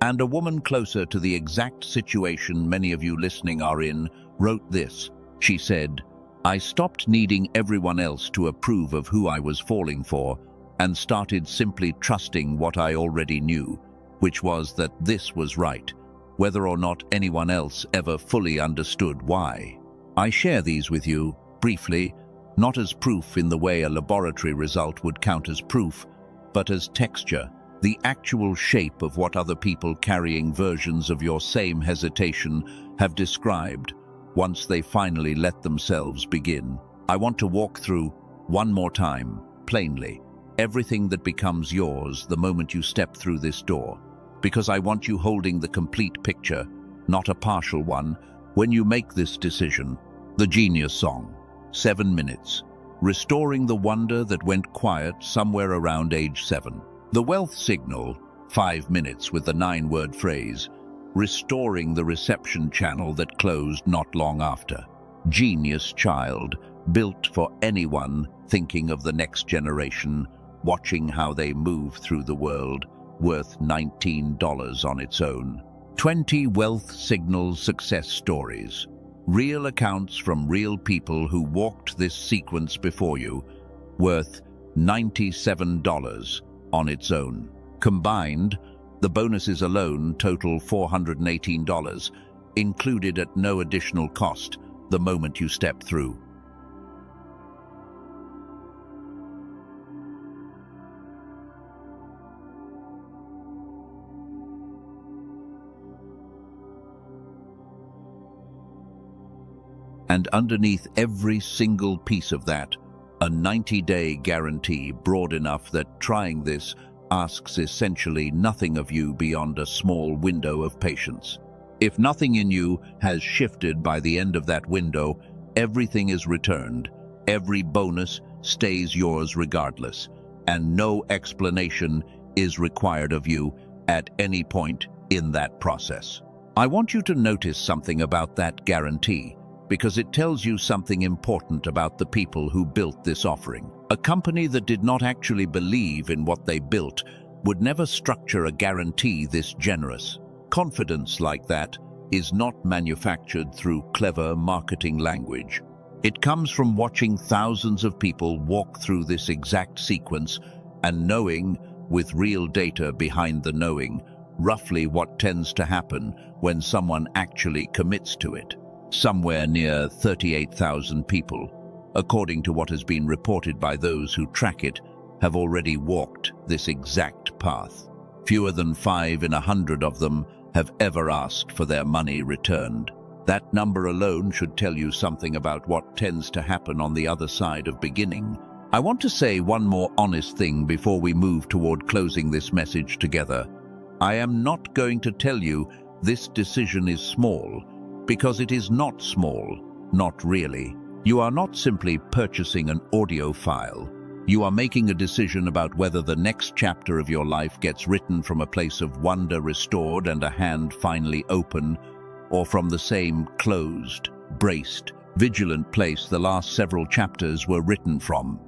And a woman closer to the exact situation many of you listening are in wrote this. She said, "I stopped needing everyone else to approve of who I was falling for and started simply trusting what I already knew, which was that this was right, whether or not anyone else ever fully understood why." I share these with you, briefly, not as proof in the way a laboratory result would count as proof, but as texture, the actual shape of what other people carrying versions of your same hesitation have described once they finally let themselves begin. I want to walk through, one more time, plainly, everything that becomes yours the moment you step through this door, because I want you holding the complete picture, not a partial one, when you make this decision. The Genius Song, 7 minutes. Restoring the wonder that went quiet somewhere around age 7. The Wealth Signal, 5 minutes with the 9-word phrase, restoring the reception channel that closed not long after. Genius Child, built for anyone thinking of the next generation, watching how they move through the world, worth $19 on its own. 20 Wealth Signal success stories. Real accounts from real people who walked this sequence before you, worth $97 on its own. Combined, the bonuses alone total $418, included at no additional cost the moment you step through. And underneath every single piece of that, a 90-day guarantee broad enough that trying this asks essentially nothing of you beyond a small window of patience. If nothing in you has shifted by the end of that window, everything is returned. Every bonus stays yours regardless, and no explanation is required of you at any point in that process. I want you to notice something about that guarantee, because it tells you something important about the people who built this offering. A company that did not actually believe in what they built would never structure a guarantee this generous. Confidence like that is not manufactured through clever marketing language. It comes from watching thousands of people walk through this exact sequence and knowing, with real data behind the knowing, roughly what tends to happen when someone actually commits to it. Somewhere near 38,000 people, according to what has been reported by those who track it, have already walked this exact path. Fewer than 5 in 100 of them have ever asked for their money returned. That number alone should tell you something about what tends to happen on the other side of beginning. I want to say one more honest thing before we move toward closing this message together. I am not going to tell you this decision is small, because it is not small, not really. You are not simply purchasing an audio file. You are making a decision about whether the next chapter of your life gets written from a place of wonder restored and a hand finally open, or from the same closed, braced, vigilant place the last several chapters were written from.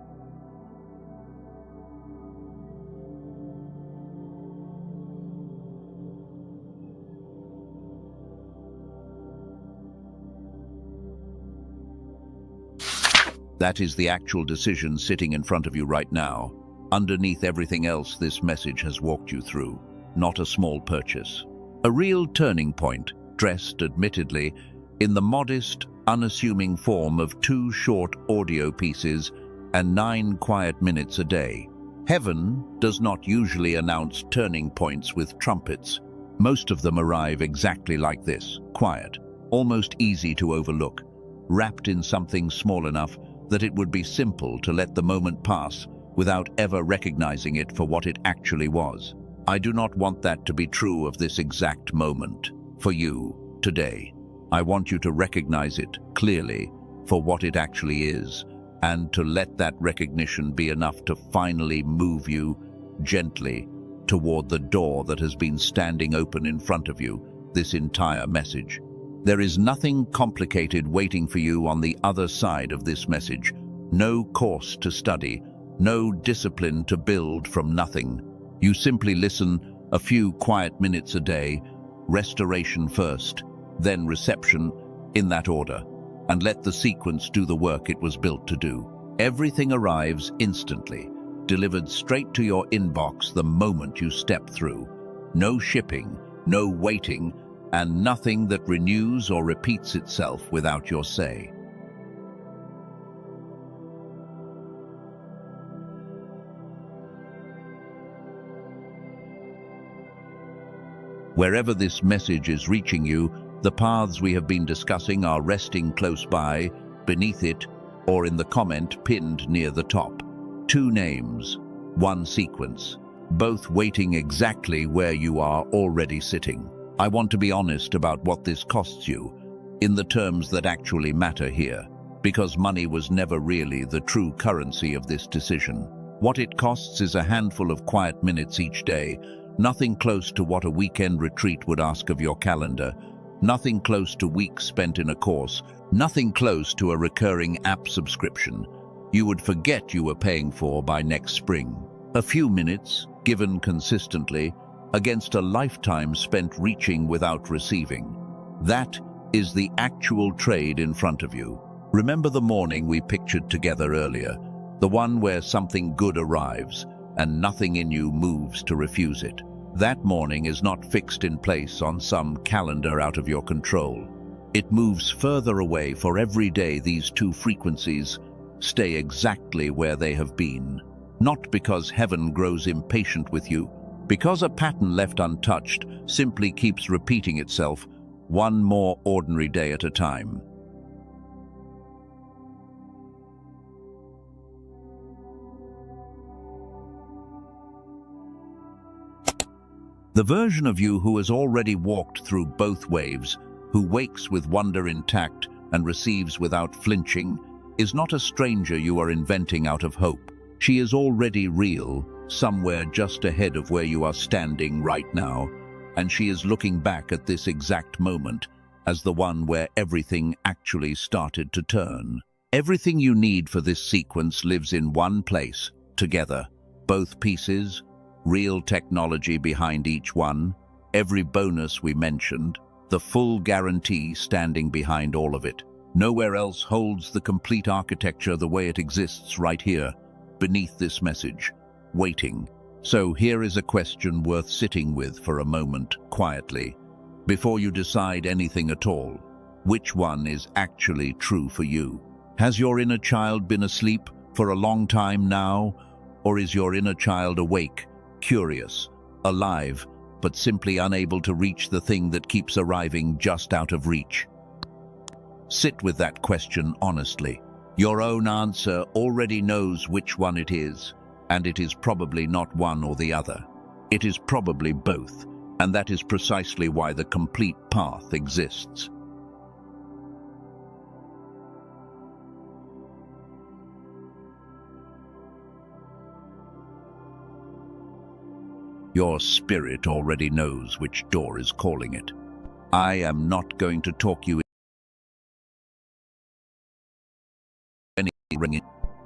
That is the actual decision sitting in front of you right now, underneath everything else this message has walked you through. Not a small purchase. A real turning point, dressed, admittedly, in the modest, unassuming form of 2 short audio pieces and 9 quiet minutes a day. Heaven does not usually announce turning points with trumpets. Most of them arrive exactly like this, quiet, almost easy to overlook, wrapped in something small enough that it would be simple to let the moment pass without ever recognizing it for what it actually was. I do not want that to be true of this exact moment, for you, today. I want you to recognize it clearly for what it actually is, and to let that recognition be enough to finally move you gently toward the door that has been standing open in front of you this entire message. There is nothing complicated waiting for you on the other side of this message. No course to study, no discipline to build from nothing. You simply listen a few quiet minutes a day, restoration first, then reception, in that order, and let the sequence do the work it was built to do. Everything arrives instantly, delivered straight to your inbox the moment you step through. No shipping, no waiting, and nothing that renews or repeats itself without your say. Wherever this message is reaching you, the paths we have been discussing are resting close by, beneath it, or in the comment pinned near the top. 2 names, 1 sequence. both waiting exactly where you are already sitting. I want to be honest about what this costs you, in the terms that actually matter here, because money was never really the true currency of this decision. What it costs is a handful of quiet minutes each day, nothing close to what a weekend retreat would ask of your calendar, nothing close to weeks spent in a course, nothing close to a recurring app subscription you would forget you were paying for by next spring. A few minutes, given consistently, against a lifetime spent reaching without receiving. That is the actual trade in front of you. Remember the morning we pictured together earlier, the one where something good arrives and nothing in you moves to refuse it. That morning is not fixed in place on some calendar out of your control. It moves further away for every day these two frequencies stay exactly where they have been. Not because heaven grows impatient with you, because a pattern left untouched simply keeps repeating itself, one more ordinary day at a time. The version of you who has already walked through both waves, who wakes with wonder intact and receives without flinching, is not a stranger you are inventing out of hope. She is already real, somewhere just ahead of where you are standing right now, and she is looking back at this exact moment as the one where everything actually started to turn. Everything you need for this sequence lives in one place, together. Both pieces, real technology behind each one, every bonus we mentioned, the full guarantee standing behind all of it. Nowhere else holds the complete architecture the way it exists right here, beneath this message, waiting. So here is a question worth sitting with for a moment, quietly, before you decide anything at all. Which one is actually true for you? Has your inner child been asleep for a long time now, or is your inner child awake, curious, alive, but simply unable to reach the thing that keeps arriving just out of reach? Sit with that question honestly. Your own answer already knows which one it is, and it is probably not one or the other. It is probably both, and that is precisely why the complete path exists. Your spirit already knows which door is calling it. I am not going to talk you any ringing.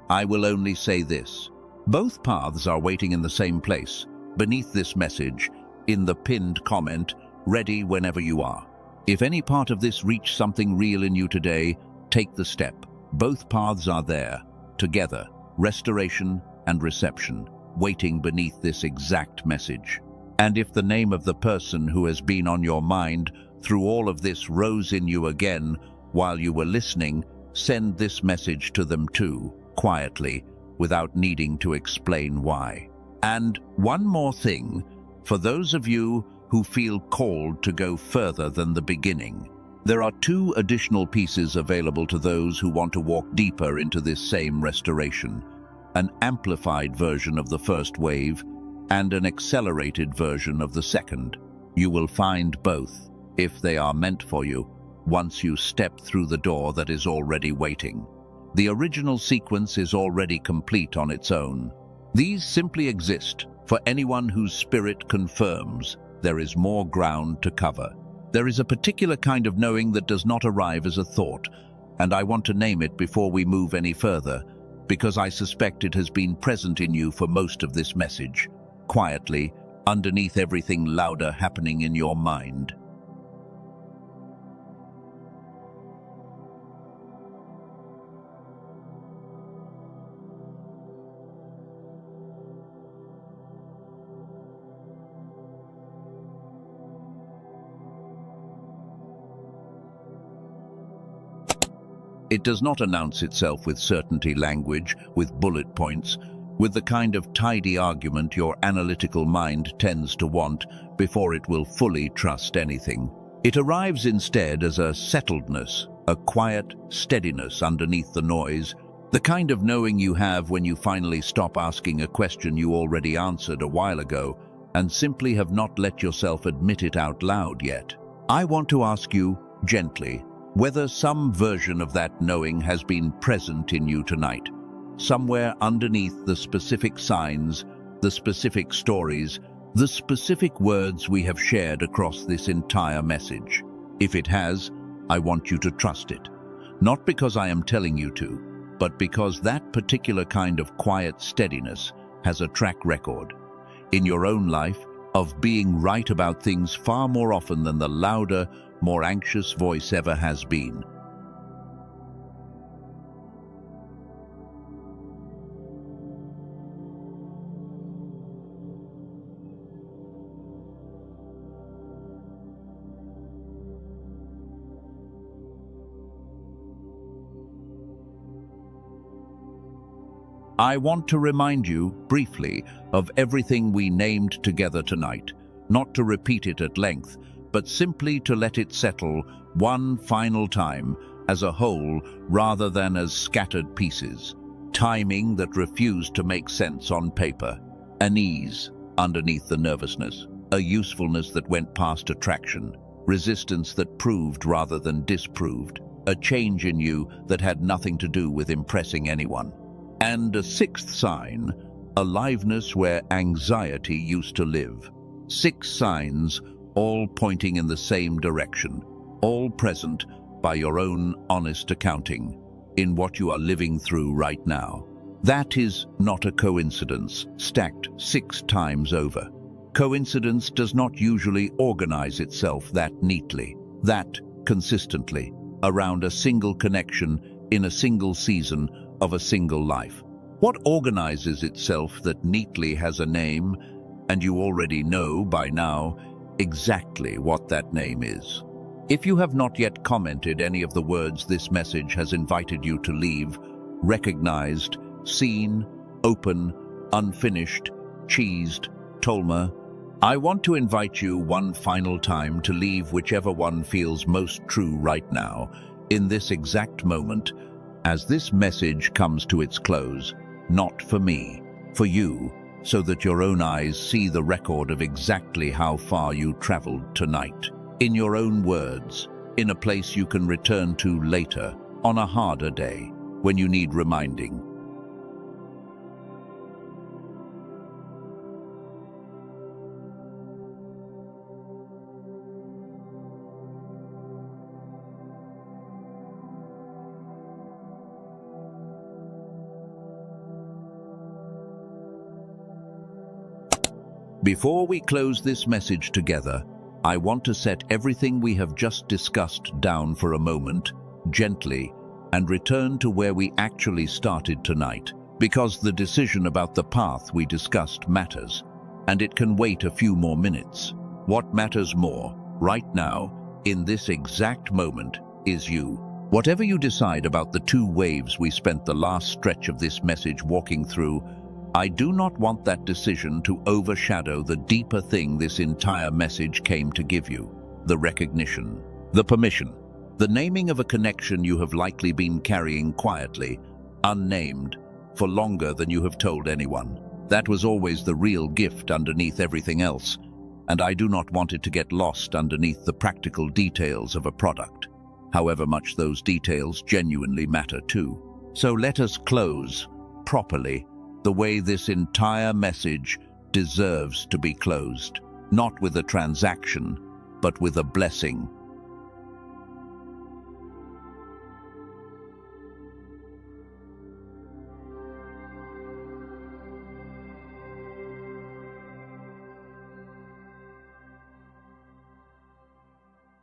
I will only say this. Both paths are waiting in the same place, beneath this message, in the pinned comment, ready whenever you are. If any part of this reached something real in you today, take the step. Both paths are there, together, restoration and reception, waiting beneath this exact message. And if the name of the person who has been on your mind through all of this rose in you again while you were listening, send this message to them too, quietly, without needing to explain why. And one more thing, for those of you who feel called to go further than the beginning, there are 2 additional pieces available to those who want to walk deeper into this same restoration: an amplified version of the first wave and an accelerated version of the second. You will find both, if they are meant for you, once you step through the door that is already waiting. The original sequence is already complete on its own. These simply exist for anyone whose spirit confirms there is more ground to cover. There is a particular kind of knowing that does not arrive as a thought, and I want to name it before we move any further, because I suspect it has been present in you for most of this message, quietly, underneath everything louder happening in your mind. It does not announce itself with certainty language, with bullet points, with the kind of tidy argument your analytical mind tends to want before it will fully trust anything. It arrives instead as a settledness, a quiet steadiness underneath the noise, The kind of knowing you have when you finally stop asking a question you already answered a while ago and simply have not let yourself admit it out loud yet. I want to ask you, gently, whether some version of that knowing has been present in you tonight, somewhere underneath the specific signs, the specific stories, the specific words we have shared across this entire message. If it has, I want you to trust it. Not because I am telling you to, but because that particular kind of quiet steadiness has a track record in your own life of being right about things far more often than the louder, more anxious voice ever has been. I want to remind you, briefly, of everything we named together tonight, not to repeat it at length, but simply to let it settle one final time as a whole rather than as scattered pieces. Timing that refused to make sense on paper, an ease underneath the nervousness, a usefulness that went past attraction, resistance that proved rather than disproved, a change in you that had nothing to do with impressing anyone. And a sixth sign, aliveness where anxiety used to live. 6 signs, all pointing in the same direction, all present by your own honest accounting in what you are living through right now. That is not a coincidence, stacked 6 times over. Coincidence does not usually organize itself that neatly, that consistently, around a single connection in a single season of a single life. What organizes itself that neatly has a name, and you already know by now exactly what that name is. If you have not yet commented any of the words this message has invited you to leave, recognized, seen, open, unfinished, cheesed, Tolma, I want to invite you one final time to leave whichever one feels most true right now, in this exact moment, as this message comes to its close, not for me, for you, so that your own eyes see the record of exactly how far you traveled tonight. In your own words, in a place you can return to later, on a harder day, when you need reminding. Before we close this message together, I want to set everything we have just discussed down for a moment, gently, and return to where we actually started tonight, because the decision about the path we discussed matters, and it can wait a few more minutes. What matters more, right now, in this exact moment, is you. Whatever you decide about the 2 waves we spent the last stretch of this message walking through, I do not want that decision to overshadow the deeper thing this entire message came to give you, the recognition, the permission, the naming of a connection you have likely been carrying quietly, unnamed, for longer than you have told anyone. That was always the real gift underneath everything else, and I do not want it to get lost underneath the practical details of a product, however much those details genuinely matter too. So let us close, properly, the way this entire message deserves to be closed, not with a transaction, but with a blessing.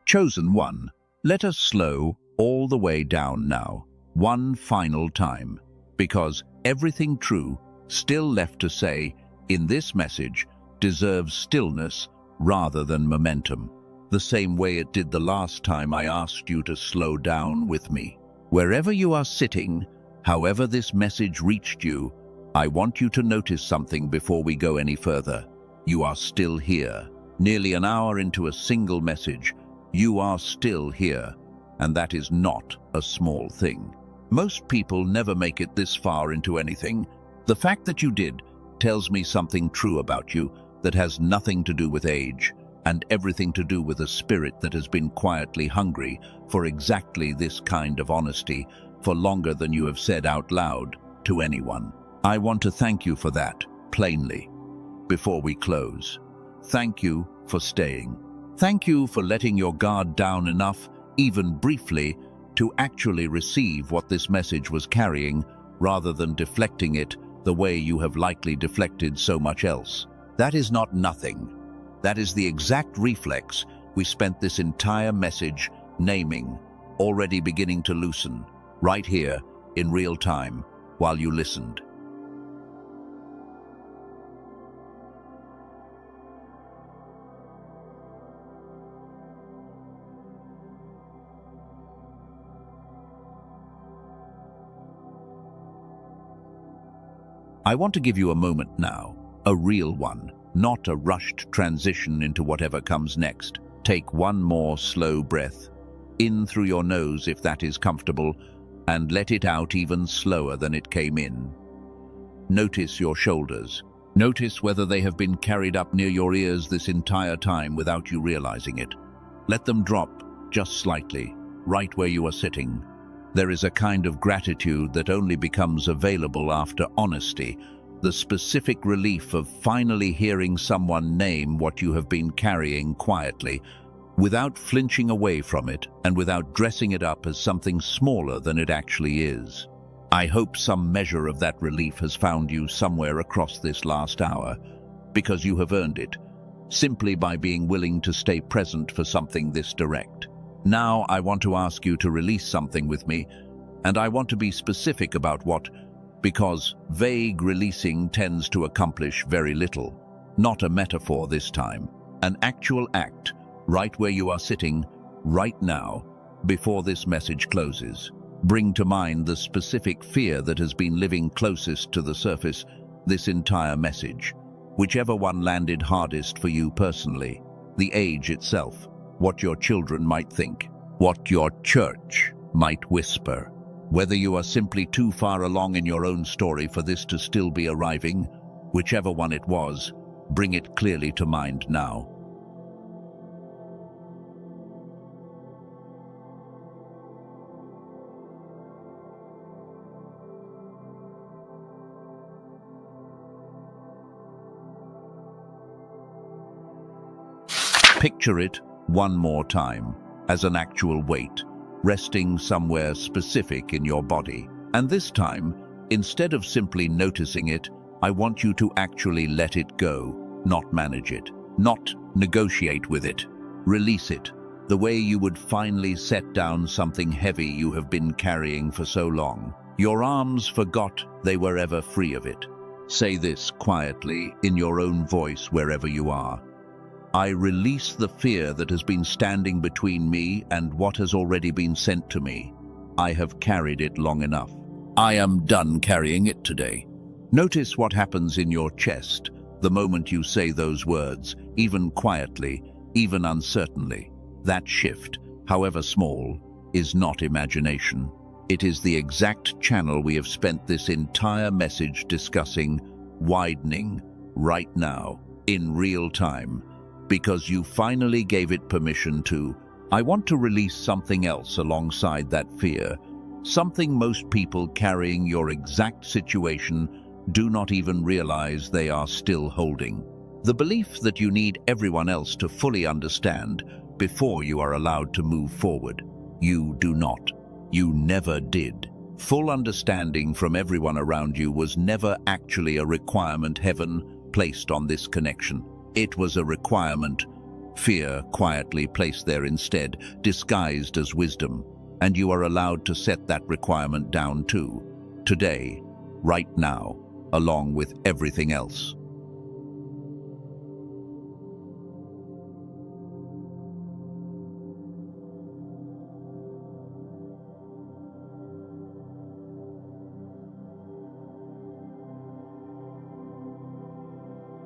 Chosen one, let us slow all the way down now, one final time, because everything true still left to say in this message deserves stillness rather than momentum, the same way it did the last time I asked you to slow down with me. Wherever you are sitting, however this message reached you, I want you to notice something before we go any further. You are still here. Nearly an hour into a single message, you are still here, and that is not a small thing. Most people never make it this far into anything. The fact that you did tells me something true about you that has nothing to do with age and everything to do with a spirit that has been quietly hungry for exactly this kind of honesty for longer than you have said out loud to anyone. I want to thank you for that, plainly, before we close. Thank you for staying. Thank you for letting your guard down enough, even briefly, to actually receive what this message was carrying, rather than deflecting it the way you have likely deflected so much else. That is not nothing. That is the exact reflex we spent this entire message naming, already beginning to loosen, right here, in real time, while you listened. I want to give you a moment now, a real one, not a rushed transition into whatever comes next. Take one more slow breath, in through your nose if that is comfortable, and let it out even slower than it came in. Notice your shoulders. Notice whether they have been carried up near your ears this entire time without you realizing it. Let them drop just slightly, right where you are sitting. There is a kind of gratitude that only becomes available after honesty, the specific relief of finally hearing someone name what you have been carrying quietly, without flinching away from it and without dressing it up as something smaller than it actually is. I hope some measure of that relief has found you somewhere across this last hour, because you have earned it, simply by being willing to stay present for something this direct. Now I want to ask you to release something with me, and I want to be specific about what, because vague releasing tends to accomplish very little. Not a metaphor this time, an actual act, right where you are sitting, right now, before this message closes. Bring to mind the specific fear that has been living closest to the surface this entire message, whichever one landed hardest for you personally, the age itself, what your children might think, what your church might whisper. Whether you are simply too far along in your own story for this to still be arriving, whichever one it was, bring it clearly to mind now. Picture it one more time as an actual weight, resting somewhere specific in your body. And this time, instead of simply noticing it, I want you to actually let it go, not manage it, not negotiate with it. Release it, the way you would finally set down something heavy you have been carrying for so long. Your arms forgot they were ever free of it. Say this quietly in your own voice wherever you are. I release the fear that has been standing between me and what has already been sent to me. I have carried it long enough. I am done carrying it today. Notice what happens in your chest the moment you say those words, even quietly, even uncertainly. That shift, however small, is not imagination. It is the exact channel we have spent this entire message discussing, widening, right now, in real time. Because you finally gave it permission to. I want to release something else alongside that fear, something most people carrying your exact situation do not even realize they are still holding. The belief that you need everyone else to fully understand before you are allowed to move forward. You do not. You never did. Full understanding from everyone around you was never actually a requirement heaven placed on this connection. It was a requirement, fear quietly placed there instead, disguised as wisdom, and you are allowed to set that requirement down too, today, right now, along with everything else.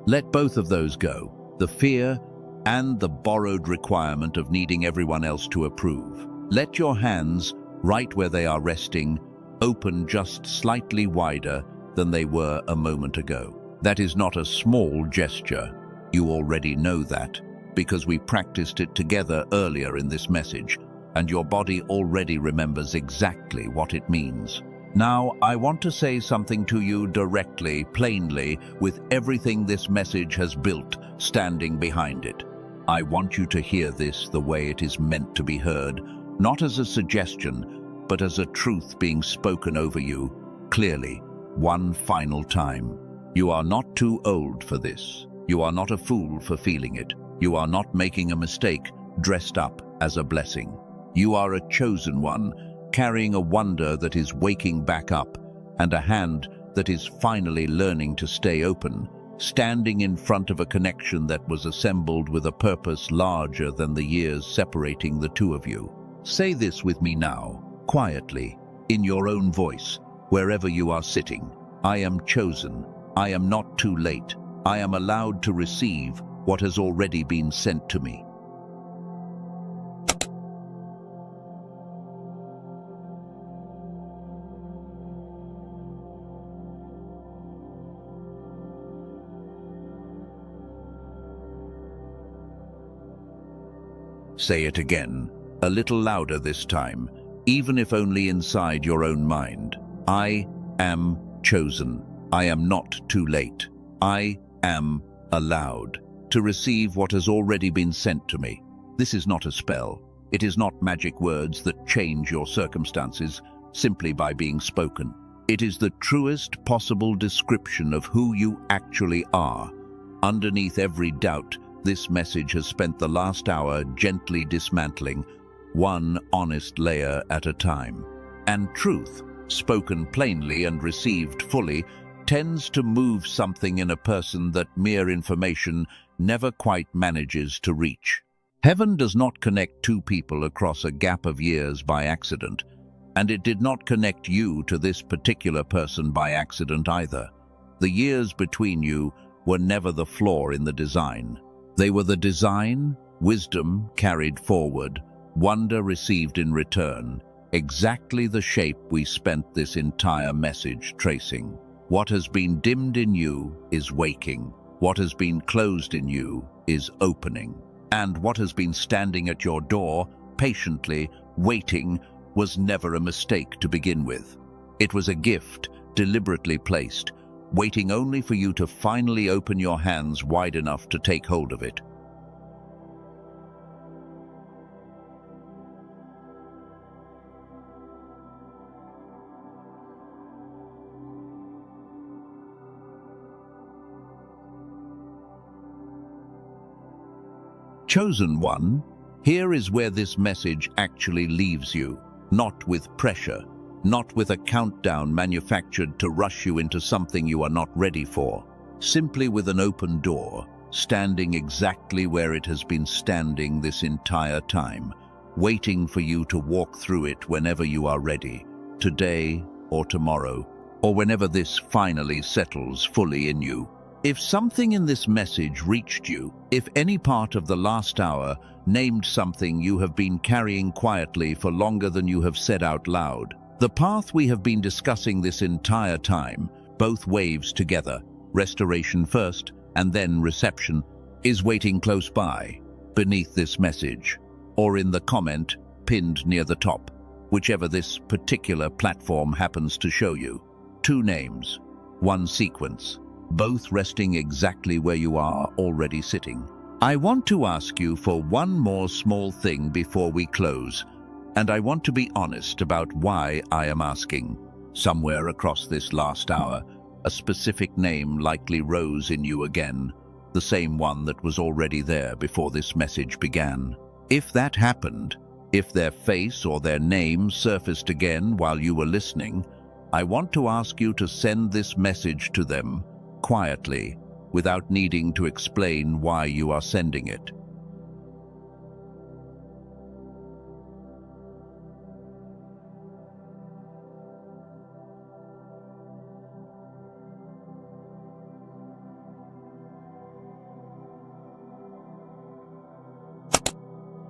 Let both of those go, the fear and the borrowed requirement of needing everyone else to approve. Let your hands, right where they are resting, open just slightly wider than they were a moment ago. That is not a small gesture. You already know that, because we practiced it together earlier in this message, and your body already remembers exactly what it means. Now, I want to say something to you directly, plainly, with everything this message has built standing behind it. I want you to hear this the way it is meant to be heard, not as a suggestion, but as a truth being spoken over you, clearly, one final time. You are not too old for this. You are not a fool for feeling it. You are not making a mistake dressed up as a blessing. You are a chosen one, carrying a wonder that is waking back up, and a hand that is finally learning to stay open, standing in front of a connection that was assembled with a purpose larger than the years separating the two of you. Say this with me now, quietly, in your own voice, wherever you are sitting. I am chosen. I am not too late. I am allowed to receive what has already been sent to me. Say it again, a little louder this time, even if only inside your own mind. I am chosen. I am not too late. I am allowed to receive what has already been sent to me. This is not a spell. It is not magic words that change your circumstances simply by being spoken. It is the truest possible description of who you actually are. Underneath every doubt, this message has spent the last hour gently dismantling, one honest layer at a time. And truth, spoken plainly and received fully, tends to move something in a person that mere information never quite manages to reach. Heaven does not connect two people across a gap of years by accident, and it did not connect you to this particular person by accident either. The years between you were never the flaw in the design. They were the design, wisdom carried forward, wonder received in return, exactly the shape we spent this entire message tracing. What has been dimmed in you is waking. What has been closed in you is opening. And what has been standing at your door, patiently waiting, was never a mistake to begin with. It was a gift, deliberately placed, waiting only for you to finally open your hands wide enough to take hold of it. Chosen one, here is where this message actually leaves you, not with pressure, not with a countdown manufactured to rush you into something you are not ready for, simply with an open door, standing exactly where it has been standing this entire time, waiting for you to walk through it whenever you are ready, today or tomorrow, or whenever this finally settles fully in you. If something in this message reached you, if any part of the last hour named something you have been carrying quietly for longer than you have said out loud, the path we have been discussing this entire time, both waves together, restoration first and then reception, is waiting close by, beneath this message, or in the comment pinned near the top, whichever this particular platform happens to show you. Two names, one sequence, both resting exactly where you are already sitting. I want to ask you for one more small thing before we close, and I want to be honest about why I am asking. Somewhere across this last hour, a specific name likely rose in you again, the same one that was already there before this message began. If that happened, if their face or their name surfaced again while you were listening, I want to ask you to send this message to them quietly, without needing to explain why you are sending it.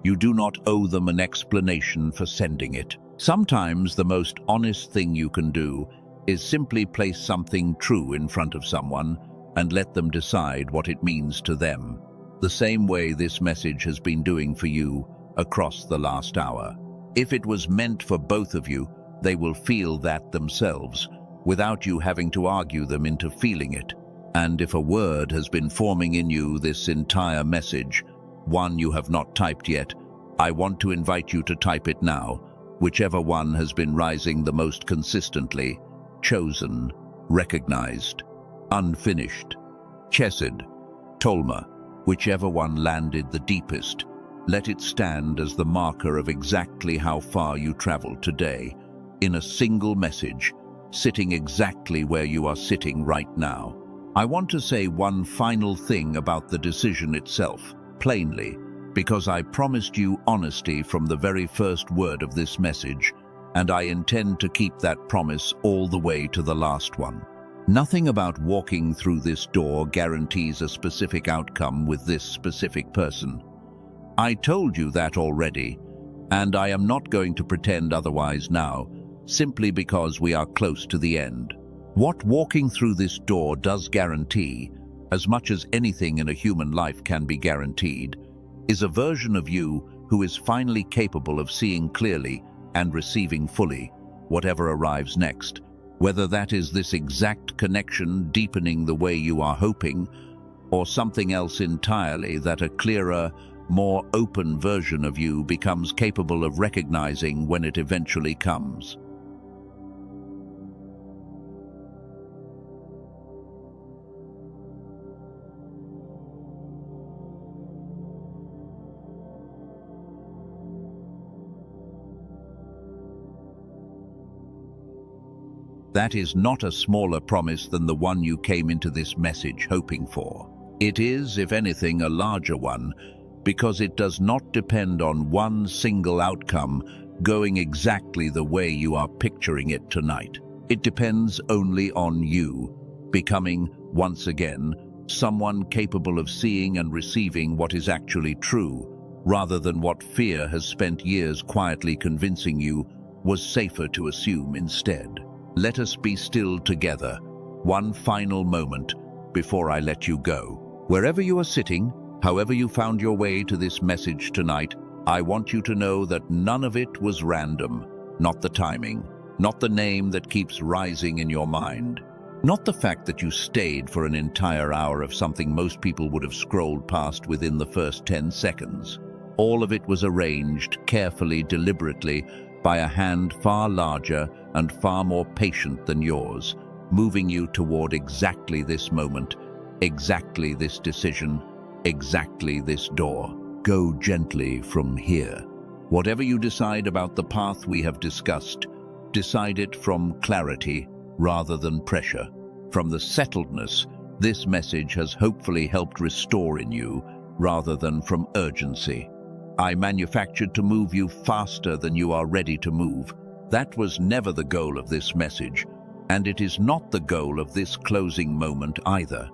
You do not owe them an explanation for sending it. Sometimes the most honest thing you can do is simply place something true in front of someone and let them decide what it means to them, the same way this message has been doing for you across the last hour. If it was meant for both of you, they will feel that themselves, without you having to argue them into feeling it. And if a word has been forming in you this entire message, one you have not typed yet, I want to invite you to type it now, whichever one has been rising the most consistently: chosen, recognized, unfinished, chesed, tolma, whichever one landed the deepest. Let it stand as the marker of exactly how far you traveled today, in a single message, sitting exactly where you are sitting right now. I want to say one final thing about the decision itself, plainly, because I promised you honesty from the very first word of this message, and I intend to keep that promise all the way to the last one. Nothing about walking through this door guarantees a specific outcome with this specific person. I told you that already, and I am not going to pretend otherwise now, simply because we are close to the end. What walking through this door does guarantee, as much as anything in a human life can be guaranteed, is a version of you who is finally capable of seeing clearly and receiving fully whatever arrives next, whether that is this exact connection deepening the way you are hoping, or something else entirely that a clearer, more open version of you becomes capable of recognizing when it eventually comes. That is not a smaller promise than the one you came into this message hoping for. It is, if anything, a larger one, because it does not depend on one single outcome going exactly the way you are picturing it tonight. It depends only on you, becoming, once again, someone capable of seeing and receiving what is actually true, rather than what fear has spent years quietly convincing you was safer to assume instead. Let us be still together, one final moment before I let you go. Wherever you are sitting, however you found your way to this message tonight, I want you to know that none of it was random, not the timing, not the name that keeps rising in your mind, not the fact that you stayed for an entire hour of something most people would have scrolled past within the first 10 seconds. All of it was arranged carefully, deliberately, by a hand far larger and far more patient than yours, moving you toward exactly this moment, exactly this decision, exactly this door. Go gently from here. Whatever you decide about the path we have discussed, decide it from clarity rather than pressure. From the settledness this message has hopefully helped restore in you, rather than from urgency. I manufactured to move you faster than you are ready to move. That was never the goal of this message, and it is not the goal of this closing moment either.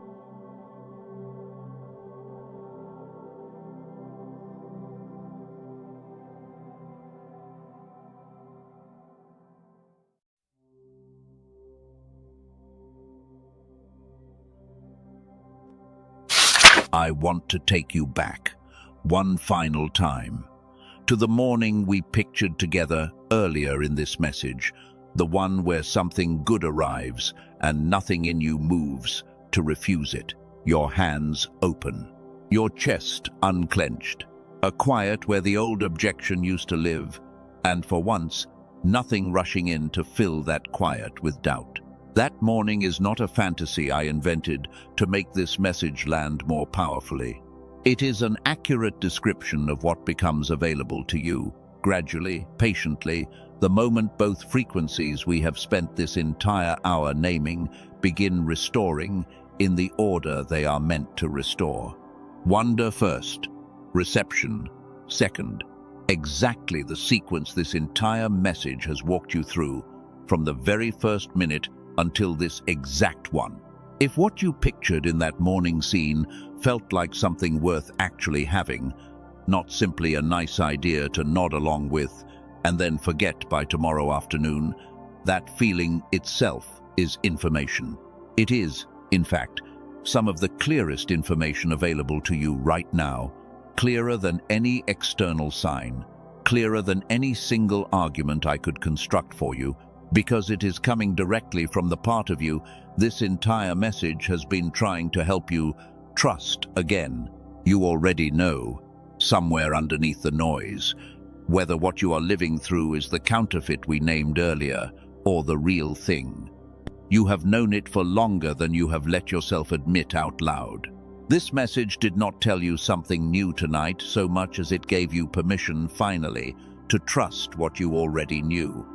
I want to take you back, one final time, to the morning we pictured together earlier in this message, the one where something good arrives and nothing in you moves to refuse it. Your hands open, your chest unclenched, a quiet where the old objection used to live, and for once, nothing rushing in to fill that quiet with doubt. That morning is not a fantasy I invented to make this message land more powerfully. It is an accurate description of what becomes available to you, gradually, patiently, the moment both frequencies we have spent this entire hour naming begin restoring in the order they are meant to restore. Wonder first, reception second, exactly the sequence this entire message has walked you through, from the very first minute until this exact one. If what you pictured in that morning scene felt like something worth actually having, not simply a nice idea to nod along with, and then forget by tomorrow afternoon, that feeling itself is information. It is, in fact, some of the clearest information available to you right now, clearer than any external sign, clearer than any single argument I could construct for you, because it is coming directly from the part of you. This entire message has been trying to help you trust again. You already know, somewhere underneath the noise, whether what you are living through is the counterfeit we named earlier, or the real thing. You have known it for longer than you have let yourself admit out loud. This message did not tell you something new tonight so much as it gave you permission, finally, to trust what you already knew.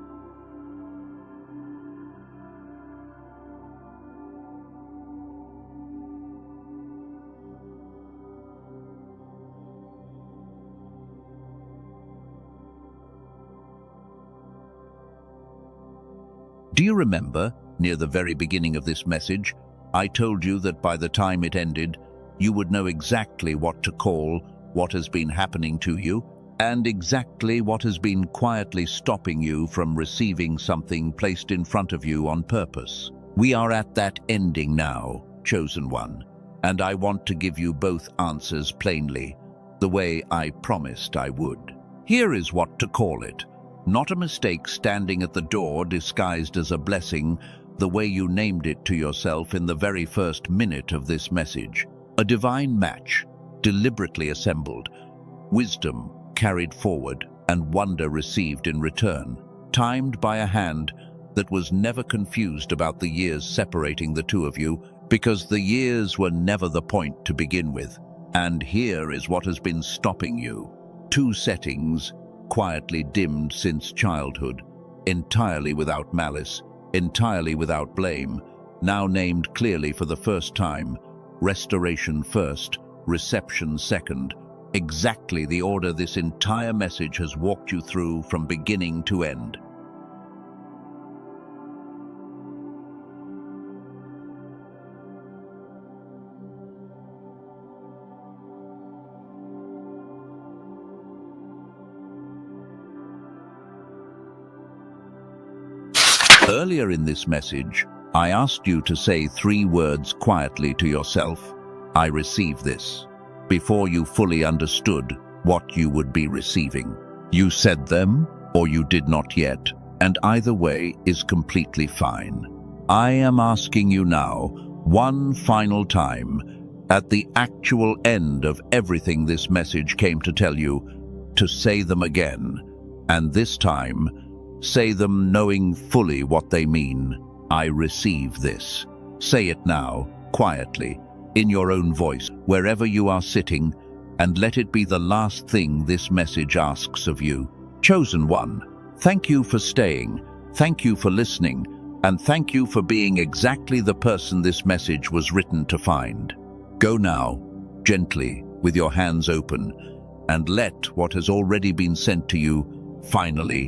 Do you remember, near the very beginning of this message, I told you that by the time it ended, you would know exactly what to call what has been happening to you, and exactly what has been quietly stopping you from receiving something placed in front of you on purpose. We are at that ending now, chosen one, and I want to give you both answers plainly, the way I promised I would. Here is what to call it. Not a mistake standing at the door disguised as a blessing, the way you named it to yourself in the very first minute of this message. A divine match, deliberately assembled, wisdom carried forward, and wonder received in return, timed by a hand that was never confused about the years separating the two of you, because the years were never the point to begin with. And here is what has been stopping you. Two settings, quietly dimmed since childhood, entirely without malice, entirely without blame, now named clearly for the first time: restoration first, reception second, exactly the order this entire message has walked you through from beginning to end. Earlier in this message, I asked you to say 3 words quietly to yourself: I receive this, before you fully understood what you would be receiving. You said them, or you did not yet, and either way is completely fine. I am asking you now, one final time, at the actual end of everything this message came to tell you, to say them again, and this time, say them knowing fully what they mean. I receive this. Say it now, quietly, in your own voice, wherever you are sitting, and let it be the last thing this message asks of you. Chosen one, thank you for staying, thank you for listening, and thank you for being exactly the person this message was written to find. Go now, gently, with your hands open, and let what has already been sent to you finally